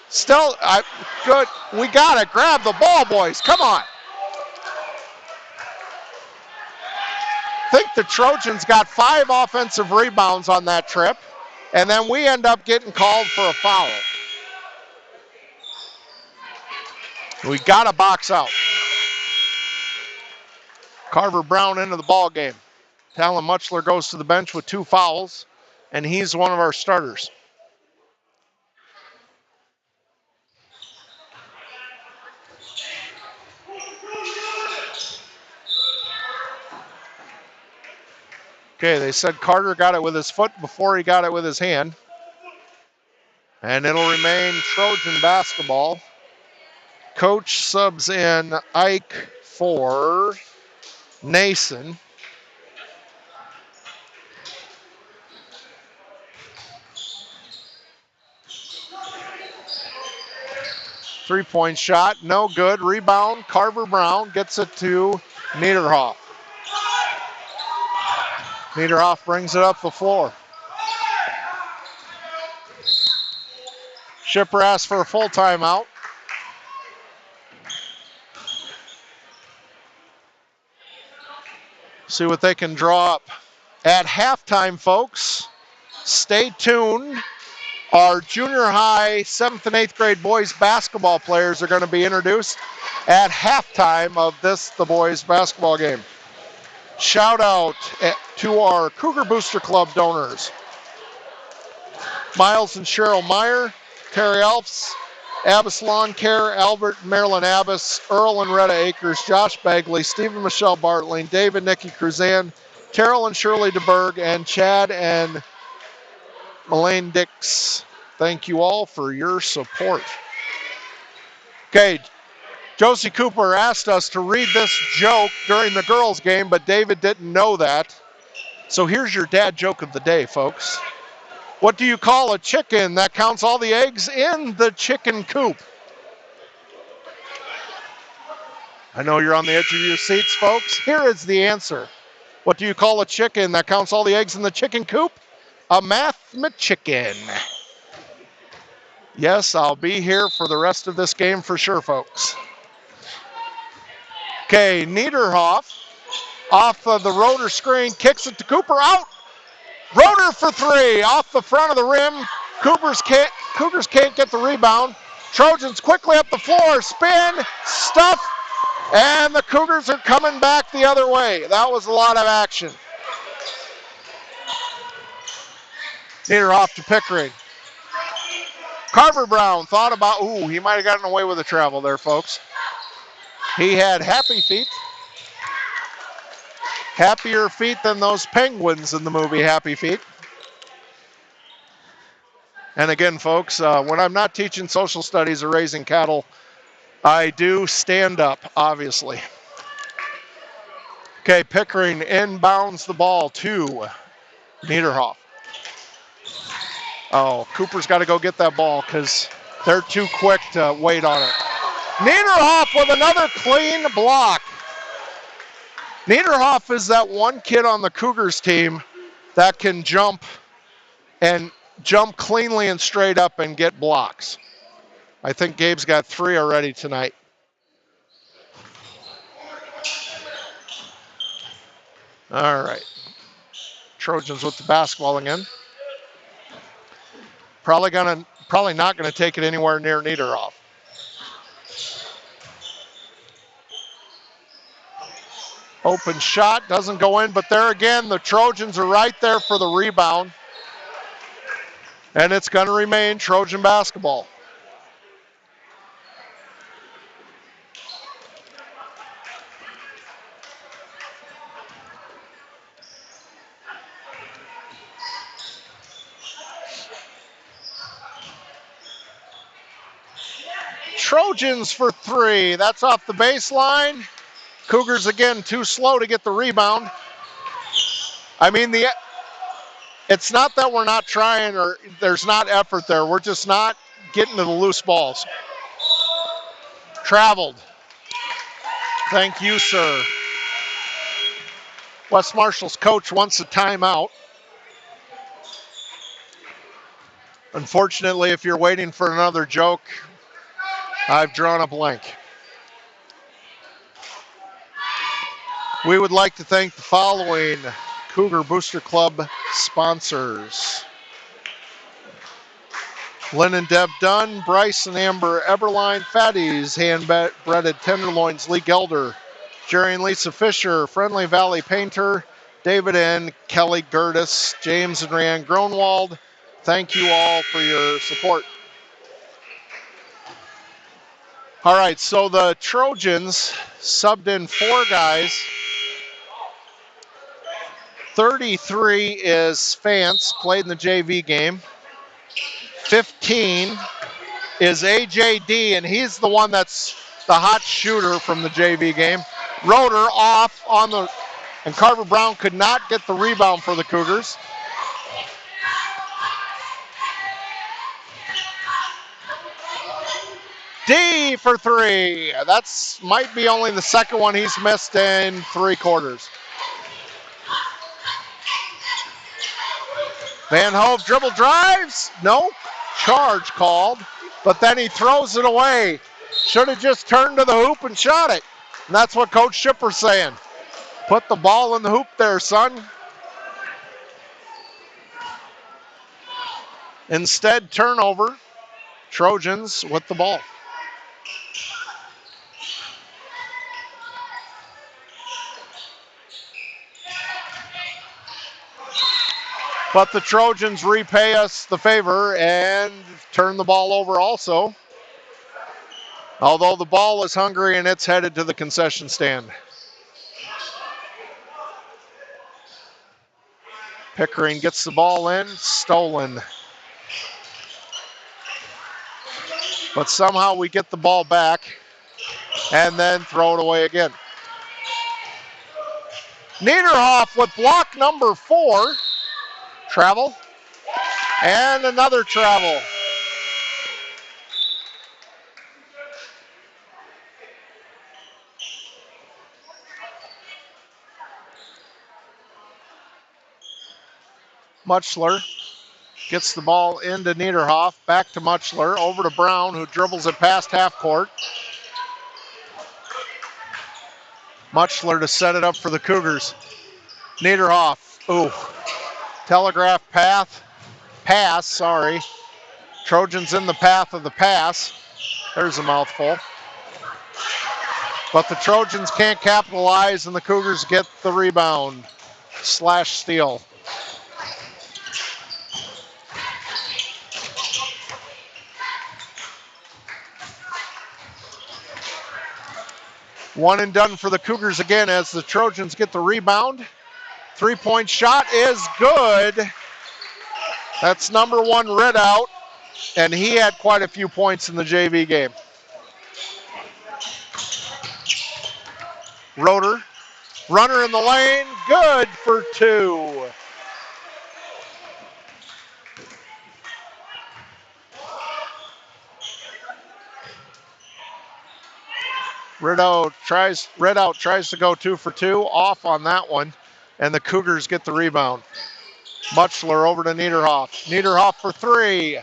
S1: Still, good. We got it. Grab the ball, boys. Come on. I think the Trojans got 5 offensive rebounds on that trip, and then we end up getting called for a foul. We got to box out. Carver Brown into the ball game. Talon Muchler goes to the bench with 2 fouls, and he's one of our starters. Okay, they said Carter got it with his foot before he got it with his hand. And it'll remain Trojan basketball. Coach subs in Ike for Nason. Three-point shot, no good. Rebound, Carver Brown gets it to Niederhoff. Niederhoff brings it up the floor. Shipper asks for a full timeout. See what they can draw up. At halftime, folks, stay tuned. Our junior high 7th and 8th grade boys basketball players are going to be introduced at halftime of the boys basketball game. Shout out to our Cougar Booster Club donors. Miles and Cheryl Meyer, Terry Alfs, Abbas Lawn Care, Albert and Marilyn Abbas, Earl and Retta Akers, Josh Bagley, Stephen Michelle Bartling, David Nicky Cruzan, Carol and Shirley DeBerg, and Chad and Elaine Dix. Thank you all for your support. Okay, Josie Cooper asked us to read this joke during the girls' game, but David didn't know that. So here's your dad joke of the day, folks. What do you call a chicken that counts all the eggs in the chicken coop? I know you're on the edge of your seats, folks. Here is the answer. What do you call a chicken that counts all the eggs in the chicken coop? A math-chicken. Yes, I'll be here for the rest of this game for sure, folks. Okay, Niederhoff off of the Roeder screen, kicks it to Cooper, out. Roeder for three, off the front of the rim. Cougars can't get the rebound. Trojans quickly up the floor, spin, stuff, and the Cougars are coming back the other way. That was a lot of action. Niederhoff to Pickering. Carver Brown thought about, he might have gotten away with the travel there, folks. He had happy feet. Happier feet than those penguins in the movie Happy Feet. And again, folks, when I'm not teaching social studies or raising cattle, I do stand up, obviously. Okay, Pickering inbounds the ball to Niederhoff. Oh, Cooper's got to go get that ball because they're too quick to wait on it. Niederhoff with another clean block. Niederhoff is that one kid on the Cougars team that can jump cleanly and straight up and get blocks. I think Gabe's got 3 already tonight. All right. Trojans with the basketball again. Probably not gonna take it anywhere near Niederhoff. Open shot, doesn't go in, but there again, the Trojans are right there for the rebound. And it's gonna remain Trojan basketball. Trojans for 3, that's off the baseline. Cougars again too slow to get the rebound. I mean, it's not that we're not trying or there's not effort there. We're just not getting to the loose balls. Traveled. Thank you, sir. West Marshall's coach wants a timeout. Unfortunately, if you're waiting for another joke, I've drawn a blank. We would like to thank the following Cougar Booster Club sponsors. Lynn and Deb Dunn, Bryce and Amber Eberline, Fatty's, hand-breaded tenderloins, Lee Gelder, Jerry and Lisa Fisher, Friendly Valley Painter, David and Kelly Gertis, James and Ryan Gronwald. Thank you all for your support. All right, so the Trojans subbed in 4 guys. 33 is Fance, played in the JV game. 15 is AJD, and he's the one that's the hot shooter from the JV game. Rotor off on the, and Carver Brown could not get the rebound for the Cougars. D for three. That's might be only the second one he's missed in 3 quarters. Van Hove dribble drives. No. Charge called. But then he throws it away. Should have just turned to the hoop and shot it. And that's what Coach Schipper's saying. Put the ball in the hoop there, son. Instead, turnover. Trojans with the ball. But the Trojans repay us the favor and turn the ball over also. Although the ball is hungry and it's headed to the concession stand. Pickering gets the ball in, stolen. But somehow we get the ball back and then throw it away again. Niederhoff with block number 4. Travel. And another travel. Muchler gets the ball into Niederhoff, back to Muchler, over to Brown, who dribbles it past half court. Muchler to set it up for the Cougars. Niederhoff, telegraph pass, sorry. Trojans in the path of the pass. There's a mouthful. But the Trojans can't capitalize, and the Cougars get the rebound. /steal. One and done for the Cougars again as the Trojans get the rebound. 3-point shot is good. That's number 1 Ridout, and he had quite a few points in the JV game. Rotor, runner in the lane, good for 2. Ridout tries to go 2 for 2, off on that one, and the Cougars get the rebound. Muchler over to Niederhoff. Niederhoff for 3.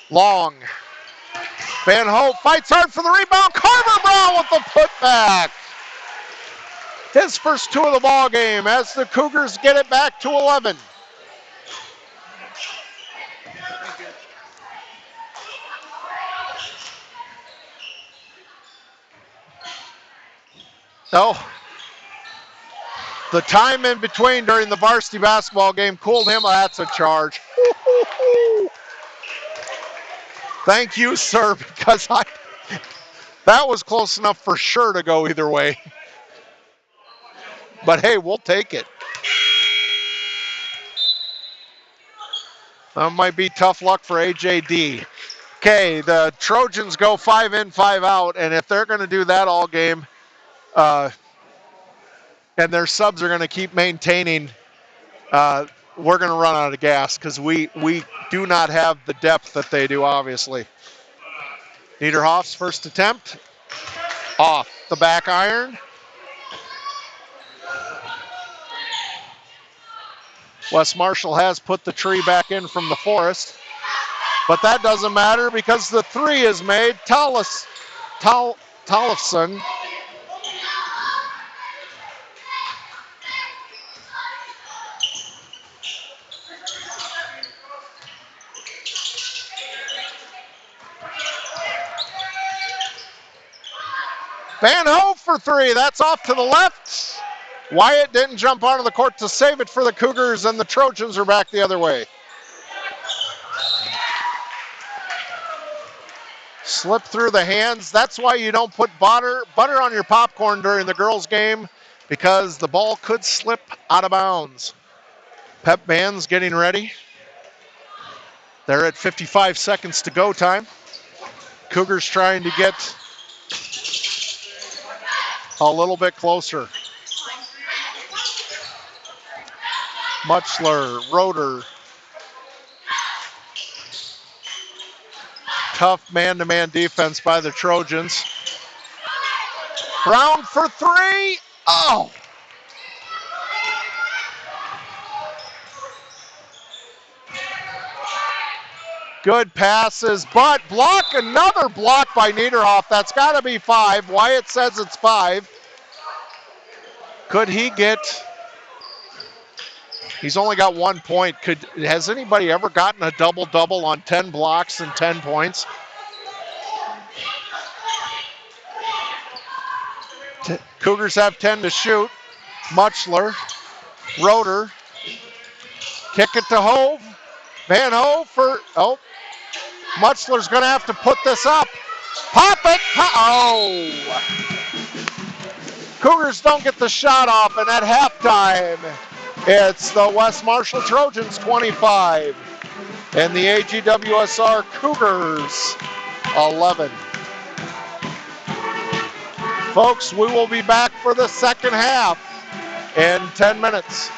S1: Long. Van Hope fights hard for the rebound. Carver Brown with the putback. His first 2 of the ball game as the Cougars get it back to 11. The time in between during the varsity basketball game cooled him. That's a charge. Thank you, sir, because that was close enough for sure to go either way. But hey, we'll take it. That might be tough luck for AJD. Okay, the Trojans go 5 in, 5 out, and if they're going to do that all game, and their subs are going to keep maintaining, we're going to run out of gas because we do not have the depth that they do, obviously. Niederhoff's first attempt, off the back iron. Wes Marshall has put the tree back in from the forest, but that doesn't matter because the 3 is made. Tollefson. Van Hove for 3. That's off to the left. Wyatt didn't jump onto the court to save it for the Cougars, and the Trojans are back the other way. Slip through the hands. That's why you don't put butter on your popcorn during the girls' game, because the ball could slip out of bounds. Pep band's getting ready. They're at 55 seconds to go time. Cougars trying to get a little bit closer. Muchler, Roeder. Tough man-to-man defense by the Trojans. Brown for three. Oh! Good passes, but another block by Niederhoff. That's got to be 5. Wyatt says it's 5. Could he get... He's only got 1 point. Has anybody ever gotten a double-double on 10 blocks and 10 points? Cougars have 10 to shoot. Muchler, Roeder, kick it to Hove. Van Hove for... Oh, Muchler's going to have to put this up. Pop it. Oh! Cougars don't get the shot off, and at halftime, it's the West Marshall Trojans 25 and the AGWSR Cougars 11. Folks, we will be back for the second half in 10 minutes.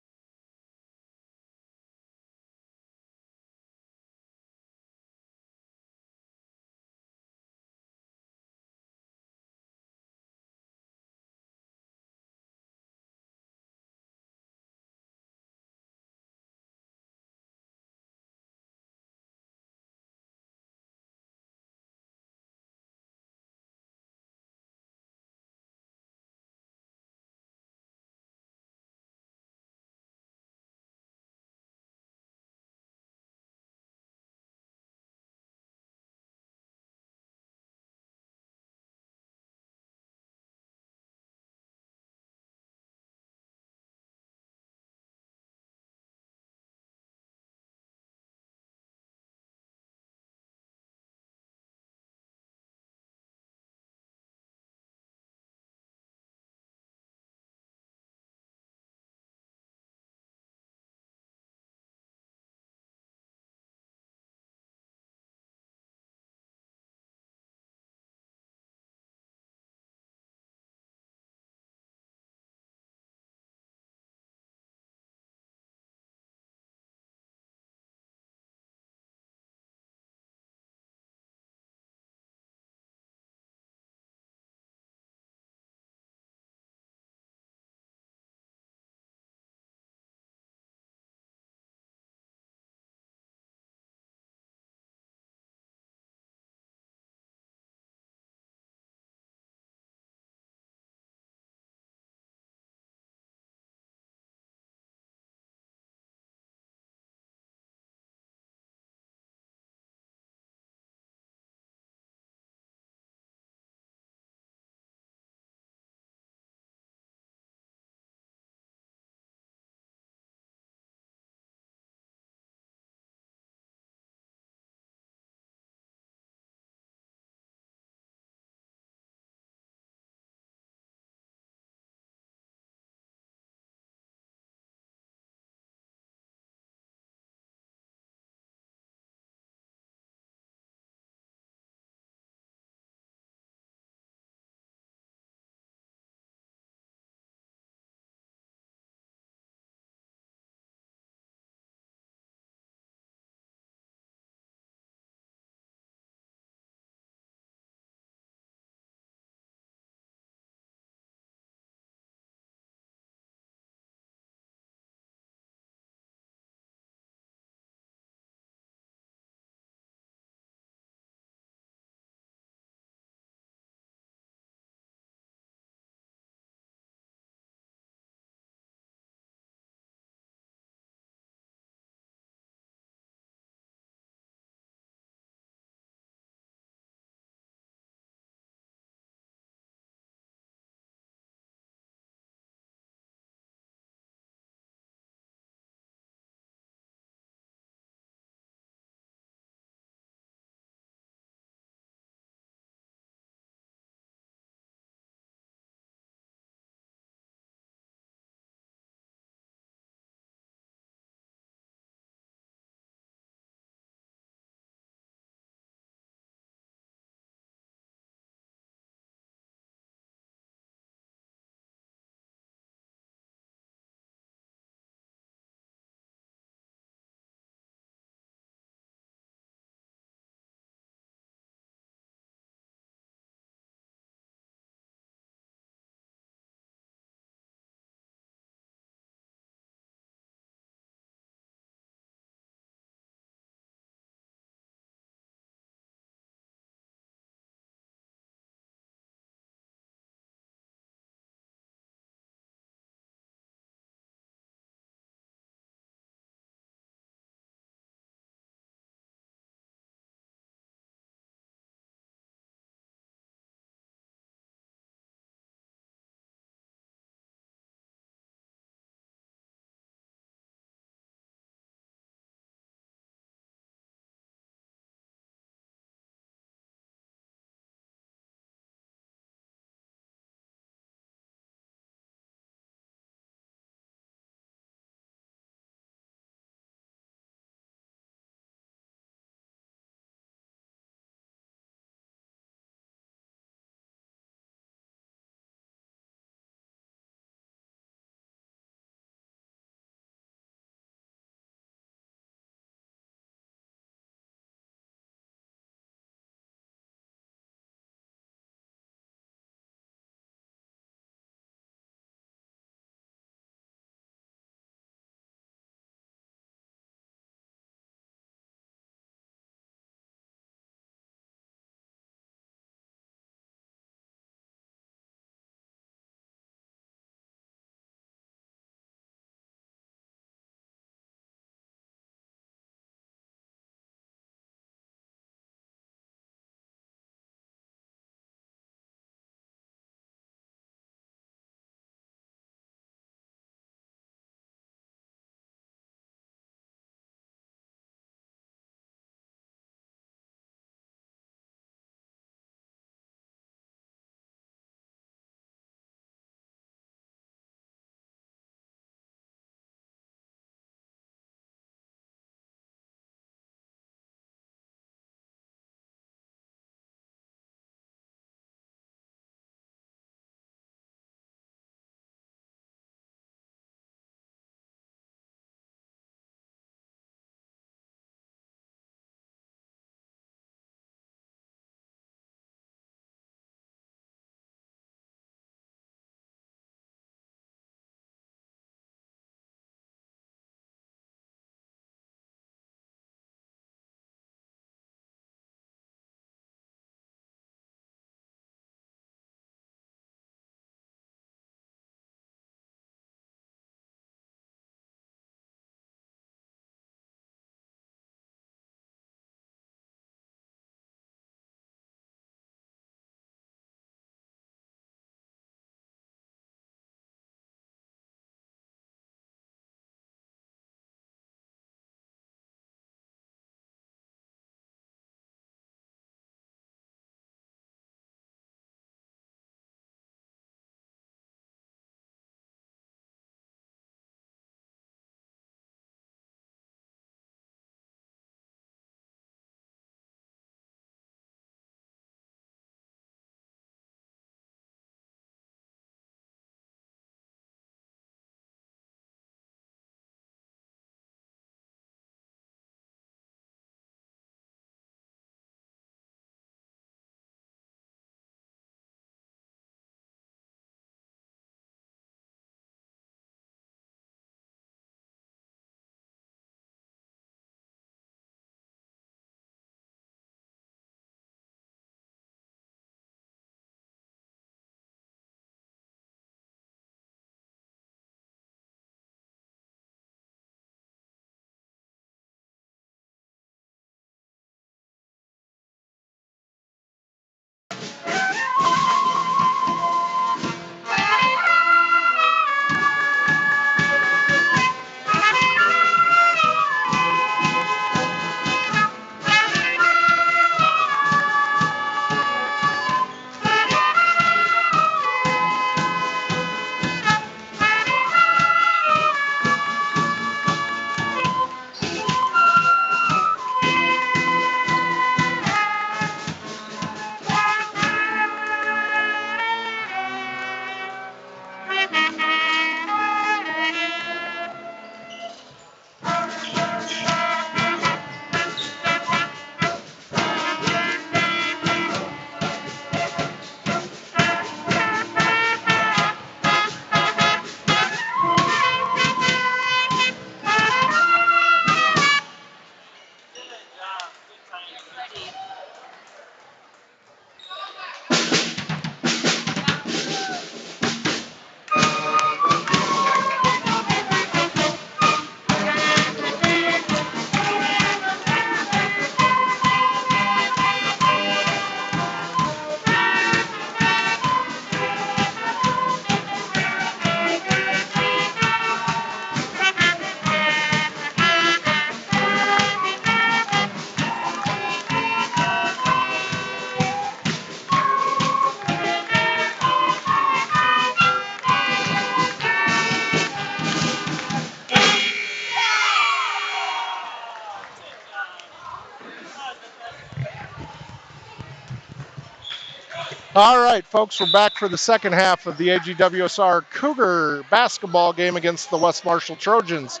S1: All right, folks, we're back for the second half of the AGWSR Cougar basketball game against the West Marshall Trojans.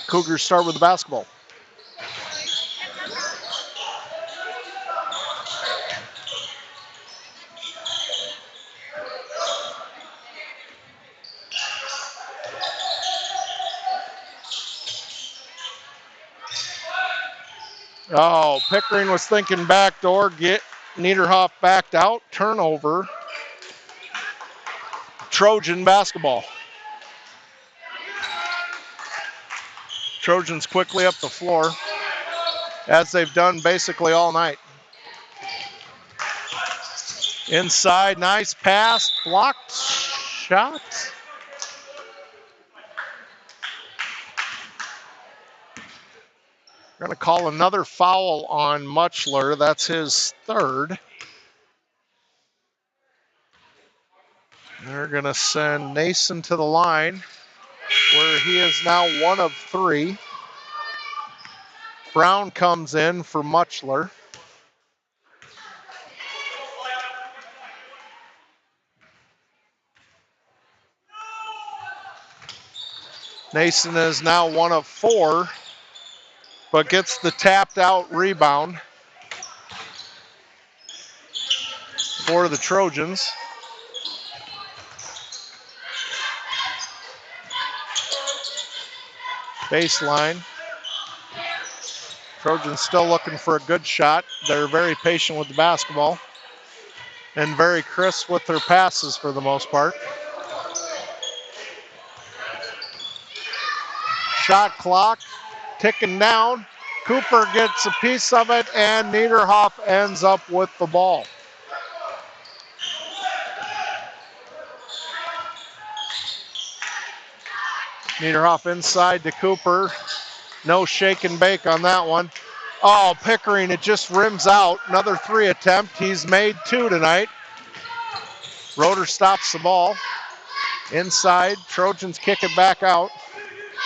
S1: Cougars start with the basketball. Oh, Pickering was thinking backdoor, get Niederhoff backed out, turnover. Trojan basketball. Trojans quickly up the floor, as they've done basically all night. Inside, nice pass, blocked shot. We're going to call another foul on Muchler. That's his third. They're going to send Nason to the line, where he is now 1 of 3. Brown comes in for Muchler. Nason is now 1 of 4, but gets the tapped out rebound for the Trojans. Baseline. Trojans still looking for a good shot. They're very patient with the basketball and very crisp with their passes for the most part. Shot clock ticking down. Cooper gets a piece of it, and Niederhoff ends up with the ball. Niederhoff inside to Cooper. No shake and bake on that one. Oh, Pickering, it just rims out. Another 3 attempt. He's made 2 tonight. Roeder stops the ball. Inside, Trojans kick it back out.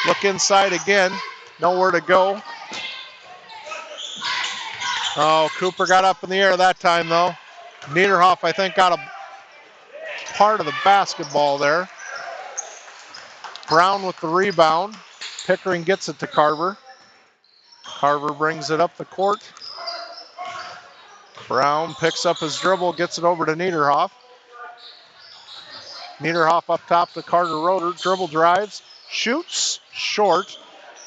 S1: Look inside again. Nowhere to go. Oh, Cooper got up in the air that time, though. Niederhoff, I think, got a part of the basketball there. Brown with the rebound. Pickering gets it to Carver. Carver brings it up the court. Brown picks up his dribble, gets it over to Niederhoff. Niederhoff up top to Carter Roeder. Dribble drives, shoots, short.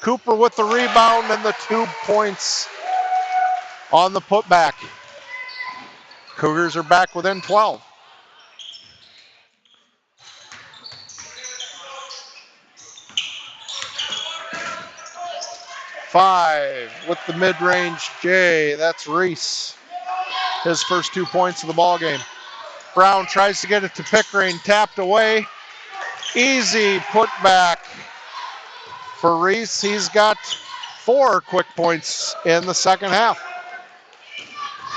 S1: Cooper with the rebound and the 2 points on the putback. Cougars are back within 12. Five with the mid-range J. That's Reese. His first 2 points of the ball game. Brown tries to get it to Pickering, tapped away. Easy putback for Reese. He's got 4 quick points in the second half.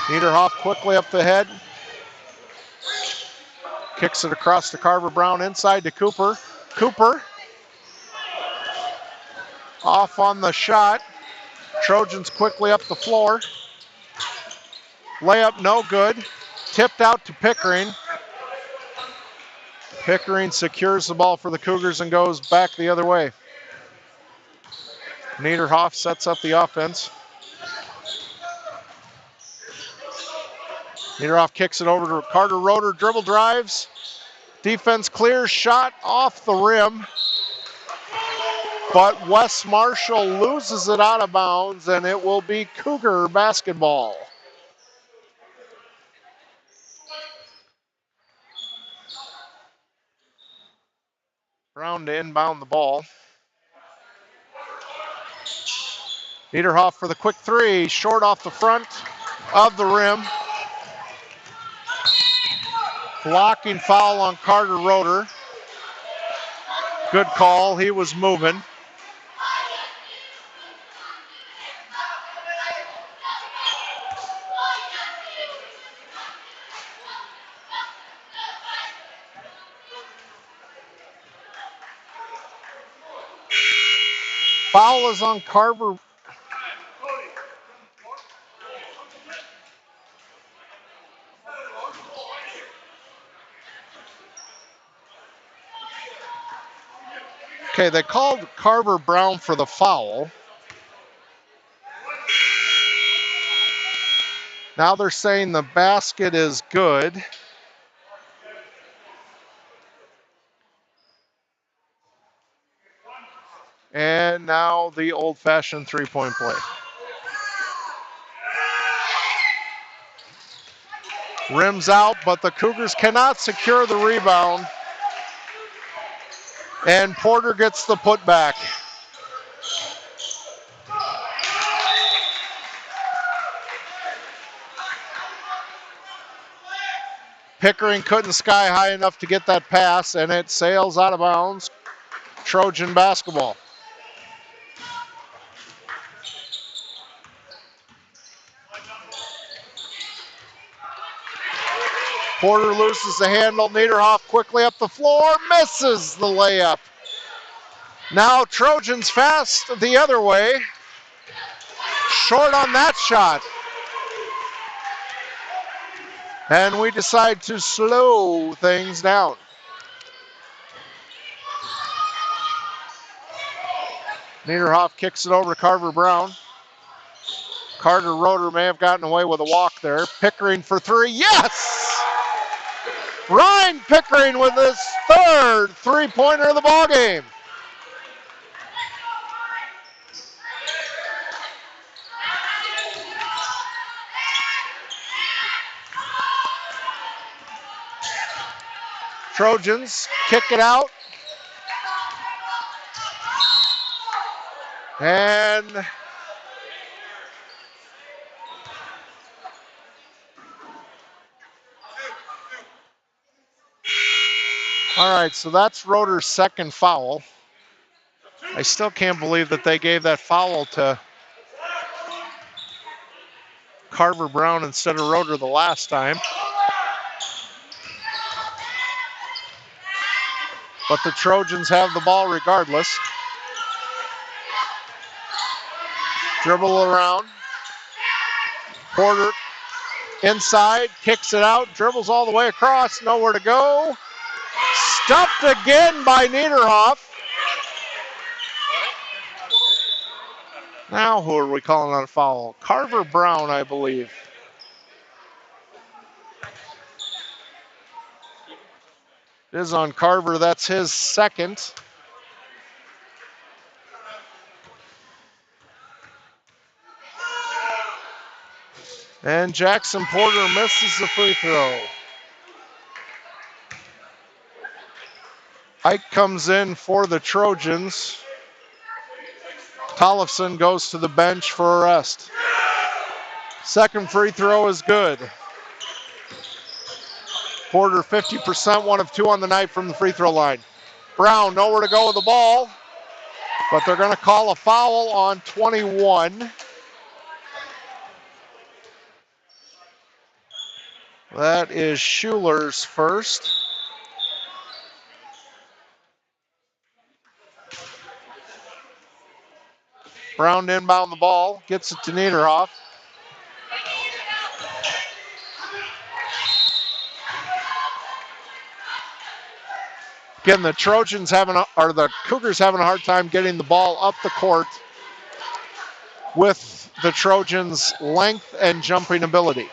S1: Niederhoff quickly up the head. Kicks it across to Carver. Brown inside to Cooper. Cooper off on the shot. Trojans quickly up the floor. Layup no good. Tipped out to Pickering. Pickering secures the ball for the Cougars and goes back the other way. Niederhoff sets up the offense. Niederhoff kicks it over to Carter Roeder. Dribble drives. Defense clears. Shot off the rim. But West Marshall loses it out of bounds, and it will be Cougar basketball. Brown to inbound the ball. Niederhoff for the quick 3. Short off the front of the rim. Blocking foul on Carter Roeder. Good call. He was moving. Foul is on Carver. Okay, they called Carver Brown for the foul. Now they're saying the basket is good. And now the old-fashioned three-point play. Rims out, but the Cougars cannot secure the rebound. And Porter gets the putback. Pickering couldn't sky high enough to get that pass, and it sails out of bounds. Trojan basketball. Porter loses the handle. Niederhoff quickly up the floor, misses the layup. Now Trojans fast the other way. Short on that shot. And we decide to slow things down. Niederhoff kicks it over to Carver Brown. Carter Roeder may have gotten away with a walk there. Pickering for three. Yes! Ryan Pickering with his third three-pointer of the ballgame. Trojans kick it out. And all right, so that's Roeder's second foul. I still can't believe that they gave that foul to Carver Brown instead of Roeder the last time. But the Trojans have the ball regardless. Dribble around. Porter inside, kicks it out, dribbles all the way across, nowhere to go. Stuffed again by Niederhoff. Now who are we calling on a foul? Carver Brown, I believe. It is on Carver, that's his second. And Jackson Porter misses the free throw. Ike comes in for the Trojans. Tollefson goes to the bench for a rest. Second free throw is good. Porter 50%, 1 of 2 on the night from the free throw line. Brown nowhere to go with the ball, but they're going to call a foul on 21. That is Schuler's first. Brown inbound the ball, gets it to Niederhoff. Again, the Cougars having a hard time getting the ball up the court with the Trojans' length and jumping ability.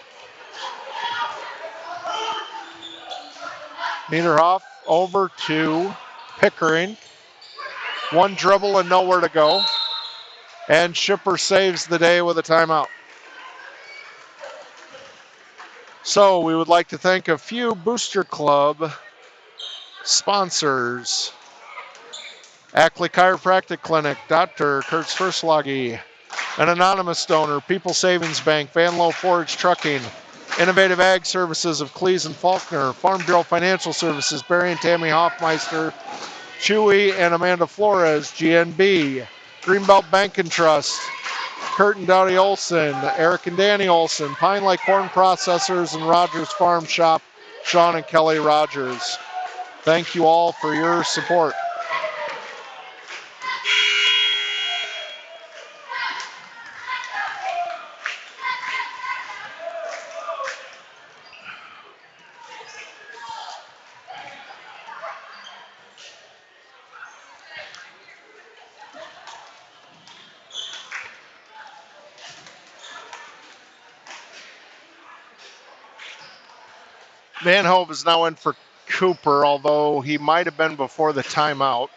S1: Niederhoff over to Pickering. One dribble and nowhere to go. And Schipper saves the day with a timeout. So we would like to thank a few Booster Club sponsors. Ackley Chiropractic Clinic, Dr. Kurt Sverslagi, an anonymous donor, People Savings Bank, Van Low Forage Trucking, Innovative Ag Services of Cleese and Faulkner, Farm Bureau Financial Services, Barry and Tammy Hoffmeister, Chewy and Amanda Flores, GNB, Greenbelt Bank and Trust, Kurt and Dowdy Olson, Eric and Danny Olson, Pine Lake Corn Processors, and Rogers Farm Shop, Sean and Kelly Rogers. Thank you all for your support. Van Hove is now in for Cooper, although he might have been before the timeout.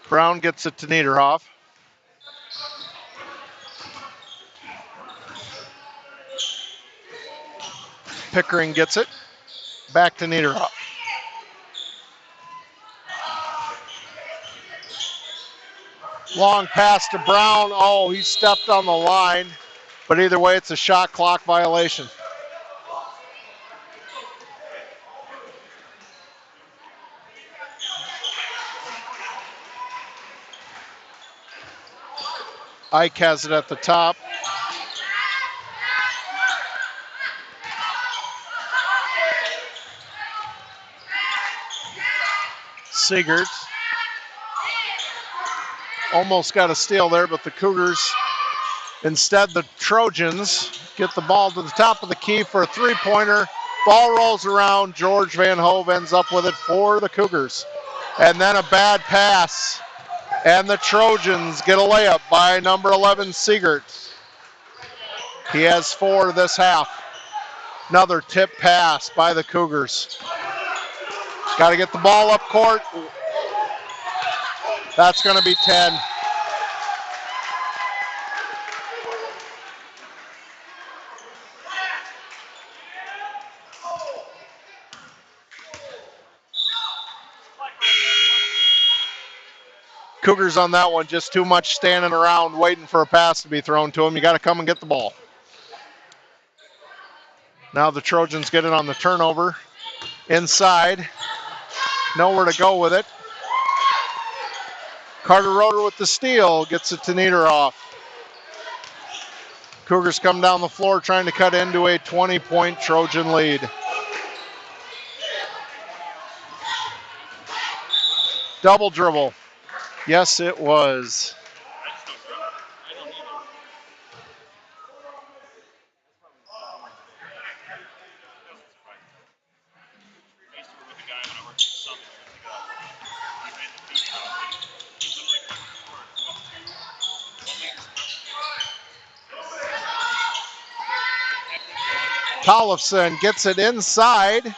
S1: Brown gets it to Niederhoff. Pickering gets it. Back to Niederhoff. Long pass to Brown. Oh, he stepped on the line. But either way, it's a shot clock violation. Ike has it at the top. Sigurd almost got a steal there, but the Cougars, instead the Trojans, get the ball to the top of the key for a three-pointer. Ball rolls around. George Van Hove ends up with it for the Cougars. And then a bad pass. And the Trojans get a layup by number 11, Sigurd. He has 4 this half. Another tip pass by the Cougars. Got to get the ball up court. That's going to be 10. Cougars on that one, just too much standing around waiting for a pass to be thrown to them. You got to come and get the ball. Now the Trojans get it on the turnover. Inside. Nowhere to go with it. Carter Roeder with the steal. Gets it to Niederhoff. Cougars come down the floor trying to cut into a 20-point Trojan lead. Double dribble. Yes, it was. Tollefson gets it inside.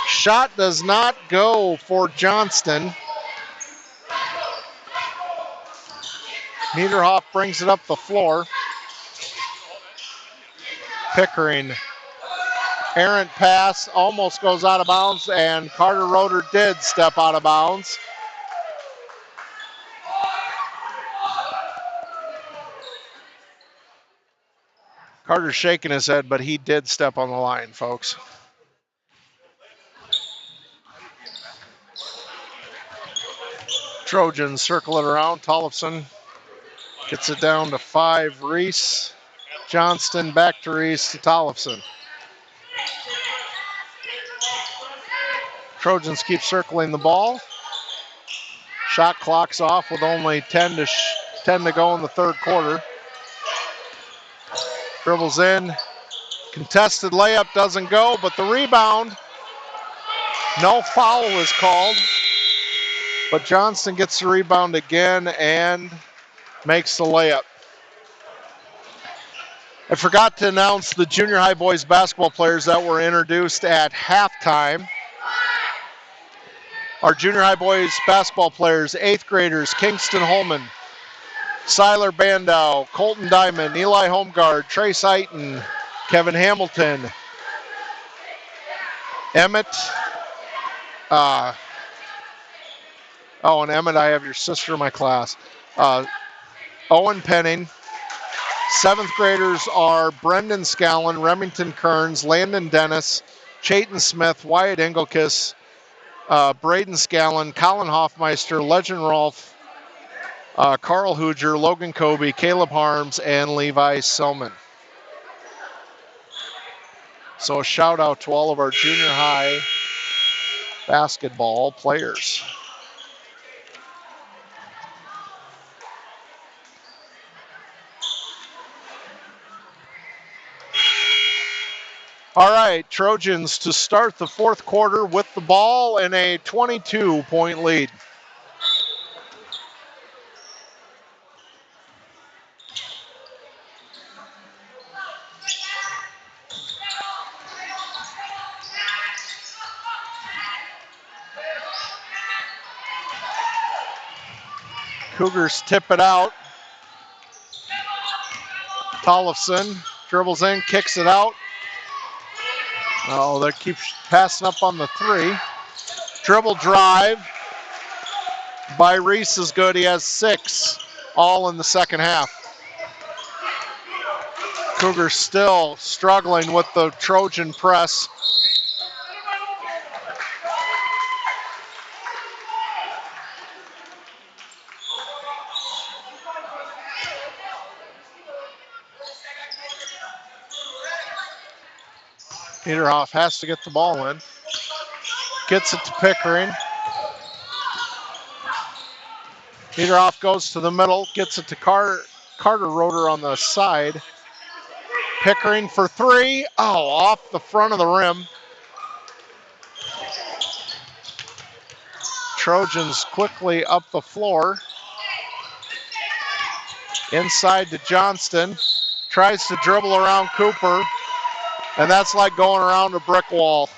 S1: Shot does not go for Johnston. Niederhoff brings it up the floor. Pickering. Errant pass almost goes out of bounds, and Carter Roeder did step out of bounds. Carter's shaking his head, but he did step on the line, folks. Trojans circle it around. Tollefson gets it down to 5. Reese. Johnston back to Reese to Tollefson. Trojans keep circling the ball. Shot clock's off with only 10 to go in the third quarter. Dribbles in. Contested layup doesn't go, but the rebound. No foul is called. But Johnston gets the rebound again and makes the layup. I forgot to announce the junior high boys basketball players that were introduced at halftime. Our junior high boys basketball players, 8th graders, Kingston Holman, Siler Bandow, Colton Diamond, Eli Homegard, Trace Eiton, Kevin Hamilton, Emmett. And Emmett, I have your sister in my class. Owen Penning. 7th graders are Brendan Scallon, Remington Kearns, Landon Dennis, Chayton Smith, Wyatt Engelkiss, Braden Scallon, Colin Hoffmeister, Legend Rolfe, Carl Hooger, Logan Kobe, Caleb Harms, and Levi Selman. So a shout out to all of our junior high basketball players. All right, Trojans to start the fourth quarter with the ball and a 22-point lead. Cougars tip it out. Tollefson dribbles in, kicks it out. Oh, that keeps passing up on the three. Dribble drive by Reese is good. He has 6, all in the second half. Cougars still struggling with the Trojan press. Niederhoff has to get the ball in. Gets it to Pickering. Niederhoff goes to the middle, gets it to Carter Roeder on the side. Pickering for 3. Oh, off the front of the rim. Trojans quickly up the floor. Inside to Johnston. Tries to dribble around Cooper. And that's like going around a brick wall.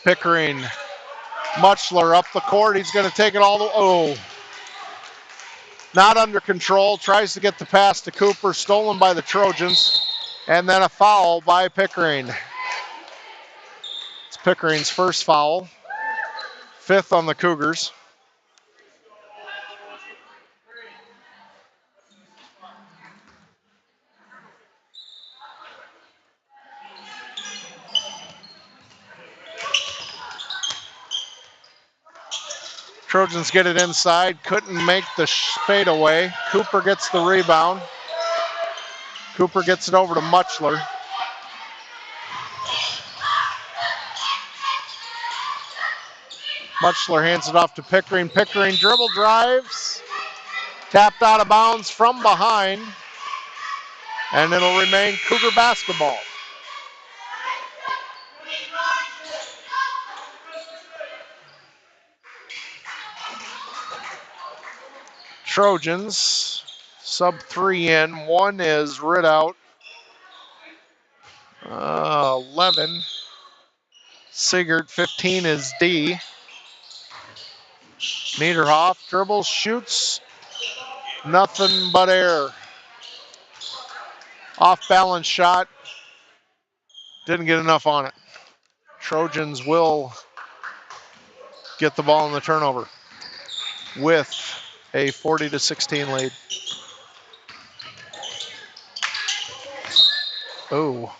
S1: Pickering. Muchler up the court. He's going to take it all the way. Oh. Not under control. Tries to get the pass to Cooper. Stolen by the Trojans. And then a foul by Pickering. It's Pickering's first foul. 5th on the Cougars. Trojans get it inside. Couldn't make the fade away. Cooper gets the rebound. Cooper gets it over to Muchler. Muchler hands it off to Pickering. Pickering dribble drives. Tapped out of bounds from behind. And it'll remain Cougar basketball. Trojans sub 3 in. 1 is rid out. 11. Sigurd. 15 is D. Niederhoff dribbles, shoots. Nothing but air. Off balance shot. Didn't get enough on it. Trojans will get the ball in the turnover with a 40-16 lead. Oh.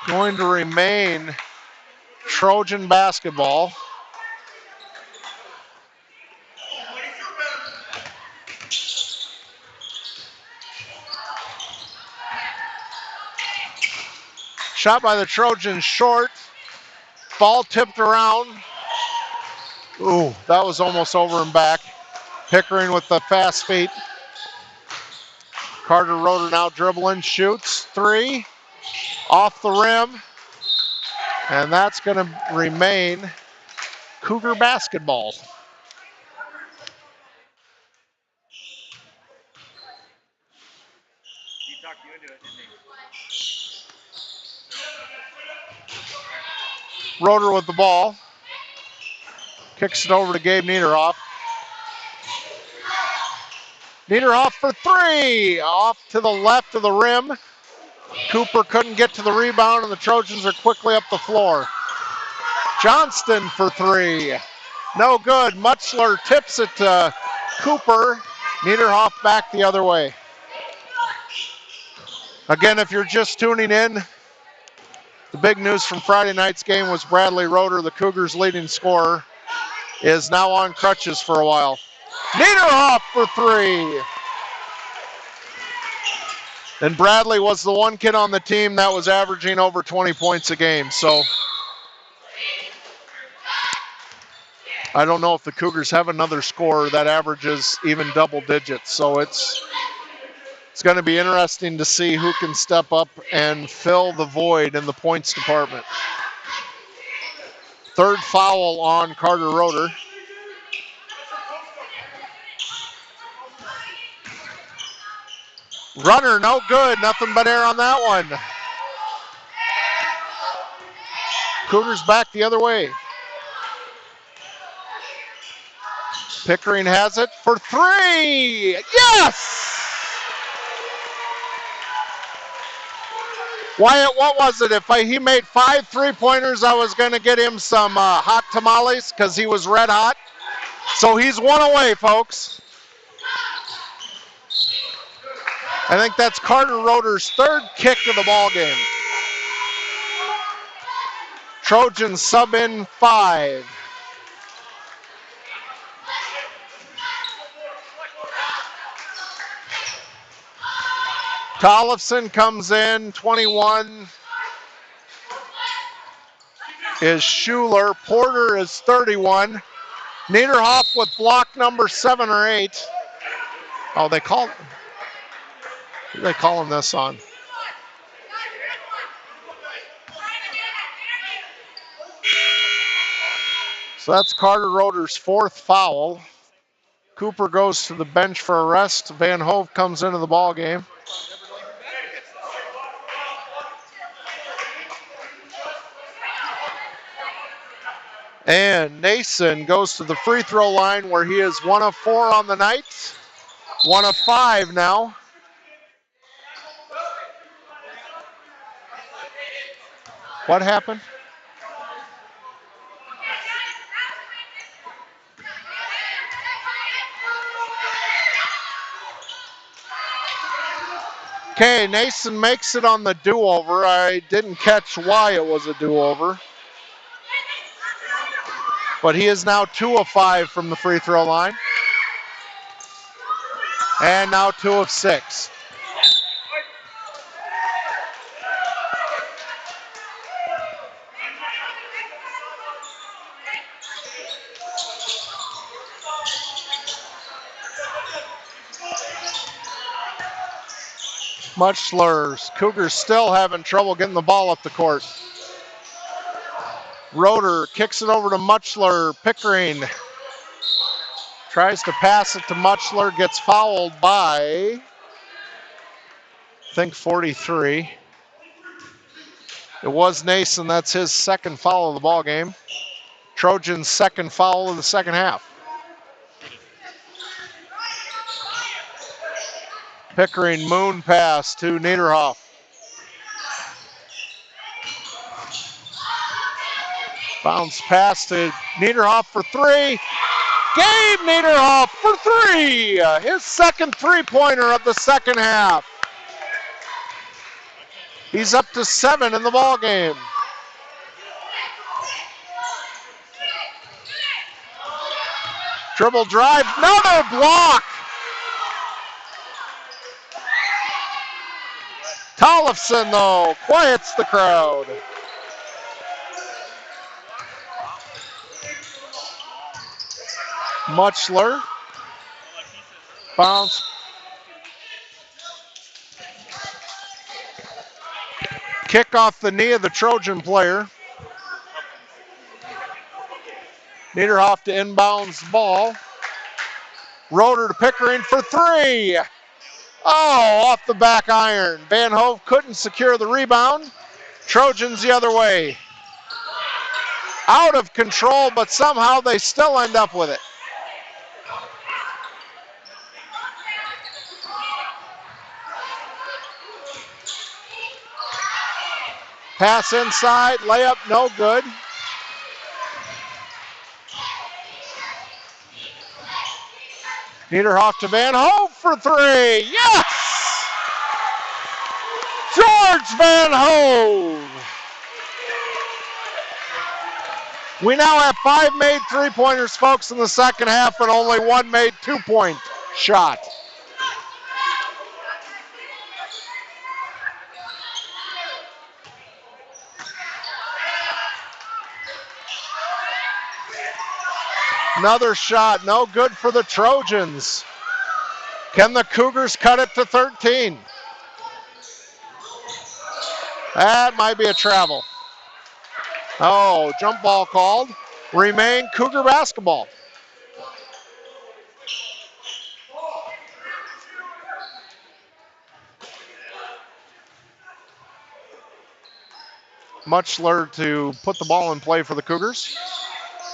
S1: Going to remain Trojan basketball. Shot by the Trojans short. Ball tipped around. Ooh, that was almost over and back. Pickering with the fast feet. Carter Roeder now dribbling, shoots 3. Off the rim. And that's going to remain Cougar basketball. Roeder with the ball. Kicks it over to Gabe Niederhoff. Niederhoff for 3. Off to the left of the rim. Cooper couldn't get to the rebound, and the Trojans are quickly up the floor. Johnston for 3. No good. Muchler tips it to Cooper. Niederhoff back the other way. Again, if you're just tuning in, the big news from Friday night's game was Bradley Roeder, the Cougars' leading scorer, is now on crutches for a while. Niederhoff for 3. And Bradley was the one kid on the team that was averaging over 20 points a game. So I don't know if the Cougars have another scorer that averages even double digits. So it's It's going to be interesting to see who can step up and fill the void in the points department. Third foul on Carter Roeder. Runner, no good. Nothing but air on that one. Cougars back the other way. Pickering has it for three. Yes! Wyatt, what was it? If he made 5 3-pointers, I was going to get him some hot tamales because he was red hot. So he's one away, folks. I think that's Carter Roeder's third kick of the ball game. Trojans sub in 5. Tollefson comes in, 21 is Schuler. Porter is 31. Niederhoff with block number 7 or 8. Oh, who they calling this on? So that's Carter Roeder's 4th foul. Cooper goes to the bench for a rest. Van Hove comes into the ball game. And Nason goes to the free throw line where he is 1 of 4 on the night. 1 of 5 now. What happened? Okay, Nason makes it on the do-over. I didn't catch why it was a do-over. But he is now 2 of 5 from the free throw line. And now 2 of 6. Much slurs. Cougars still having trouble getting the ball up the court. Roeder kicks it over to Muchler. Pickering tries to pass it to Muchler, gets fouled by, I think, 43. It was Nason. That's his 2nd foul of the ball game. Trojans' 2nd foul of the 2nd half. Pickering moon pass to Niederhoff. Bounce pass to Niederhoff for 3. Gabe Niederhoff for 3. His 2nd 3-pointer of the 2nd half. He's up to 7 in the ball game. Dribble drive, another block. Tollefson, though, quiets the crowd. Muchler. Bounce. Kick off the knee of the Trojan player. Niederhoff to inbounds ball. Roeder to Pickering for 3. Oh, off the back iron. Van Hove couldn't secure the rebound. Trojans the other way. Out of control, but somehow they still end up with it. Pass inside, layup, no good. Niederhoff to Van Hove for 3. Yes! George Van Hove. We now have 5 made 3-pointers, folks, in the 2nd half, and only 1 made 2-point shot. Another shot, no good for the Trojans. Can the Cougars cut it to 13? That might be a travel. Oh, jump ball called. Remain Cougar basketball. Muchler to put the ball in play for the Cougars.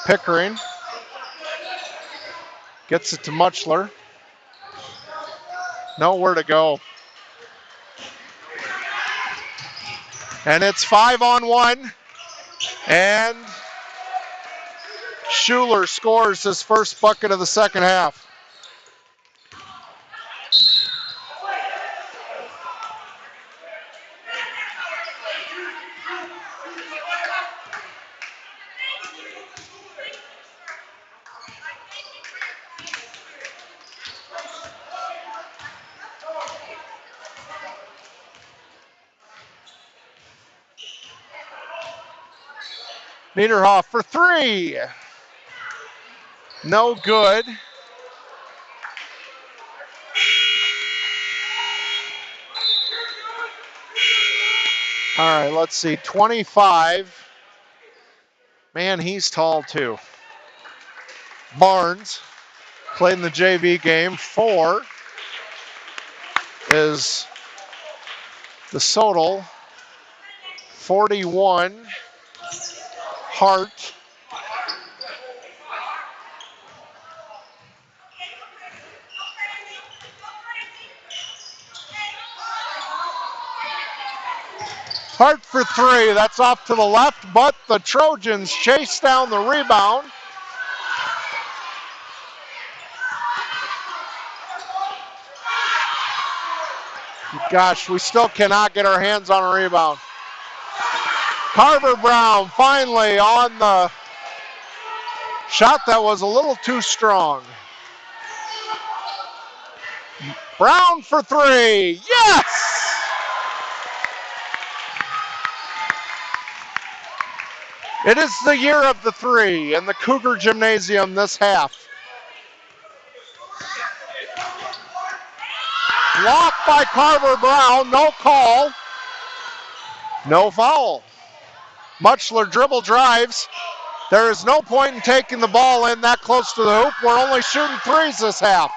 S1: Pickering gets it to Muchler. Nowhere to go. And it's 5-on-1. And Schuler scores his first bucket of the second half. Niederhoff for three. No good. All right, let's see. 25. Man, he's tall too. Barnes played in the JV game. 4 is the Sodal. 41. Hart. Hart for three. That's off to the left, but the Trojans chase down the rebound. Gosh, we still cannot get our hands on a rebound. Carver Brown finally on the shot that was a little too strong. Brown for three. Yes! It is the year of the three in the Cougar Gymnasium this half. Blocked by Carver Brown. No call. No foul. Muchler dribble drives. There is no point in taking the ball in that close to the hoop. We're only shooting threes this half.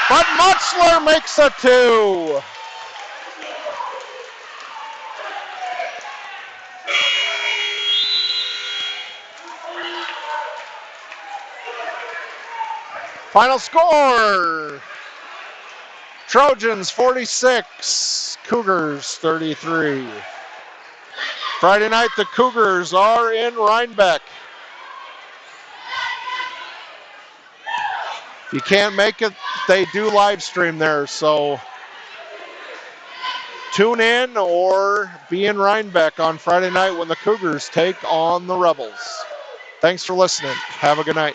S1: But Muchler makes a two. Final score. Trojans 46, Cougars 33. Friday night, the Cougars are in Rhinebeck. If you can't make it, they do live stream there, so tune in or be in Rhinebeck on Friday night when the Cougars take on the Rebels. Thanks for listening. Have a good night.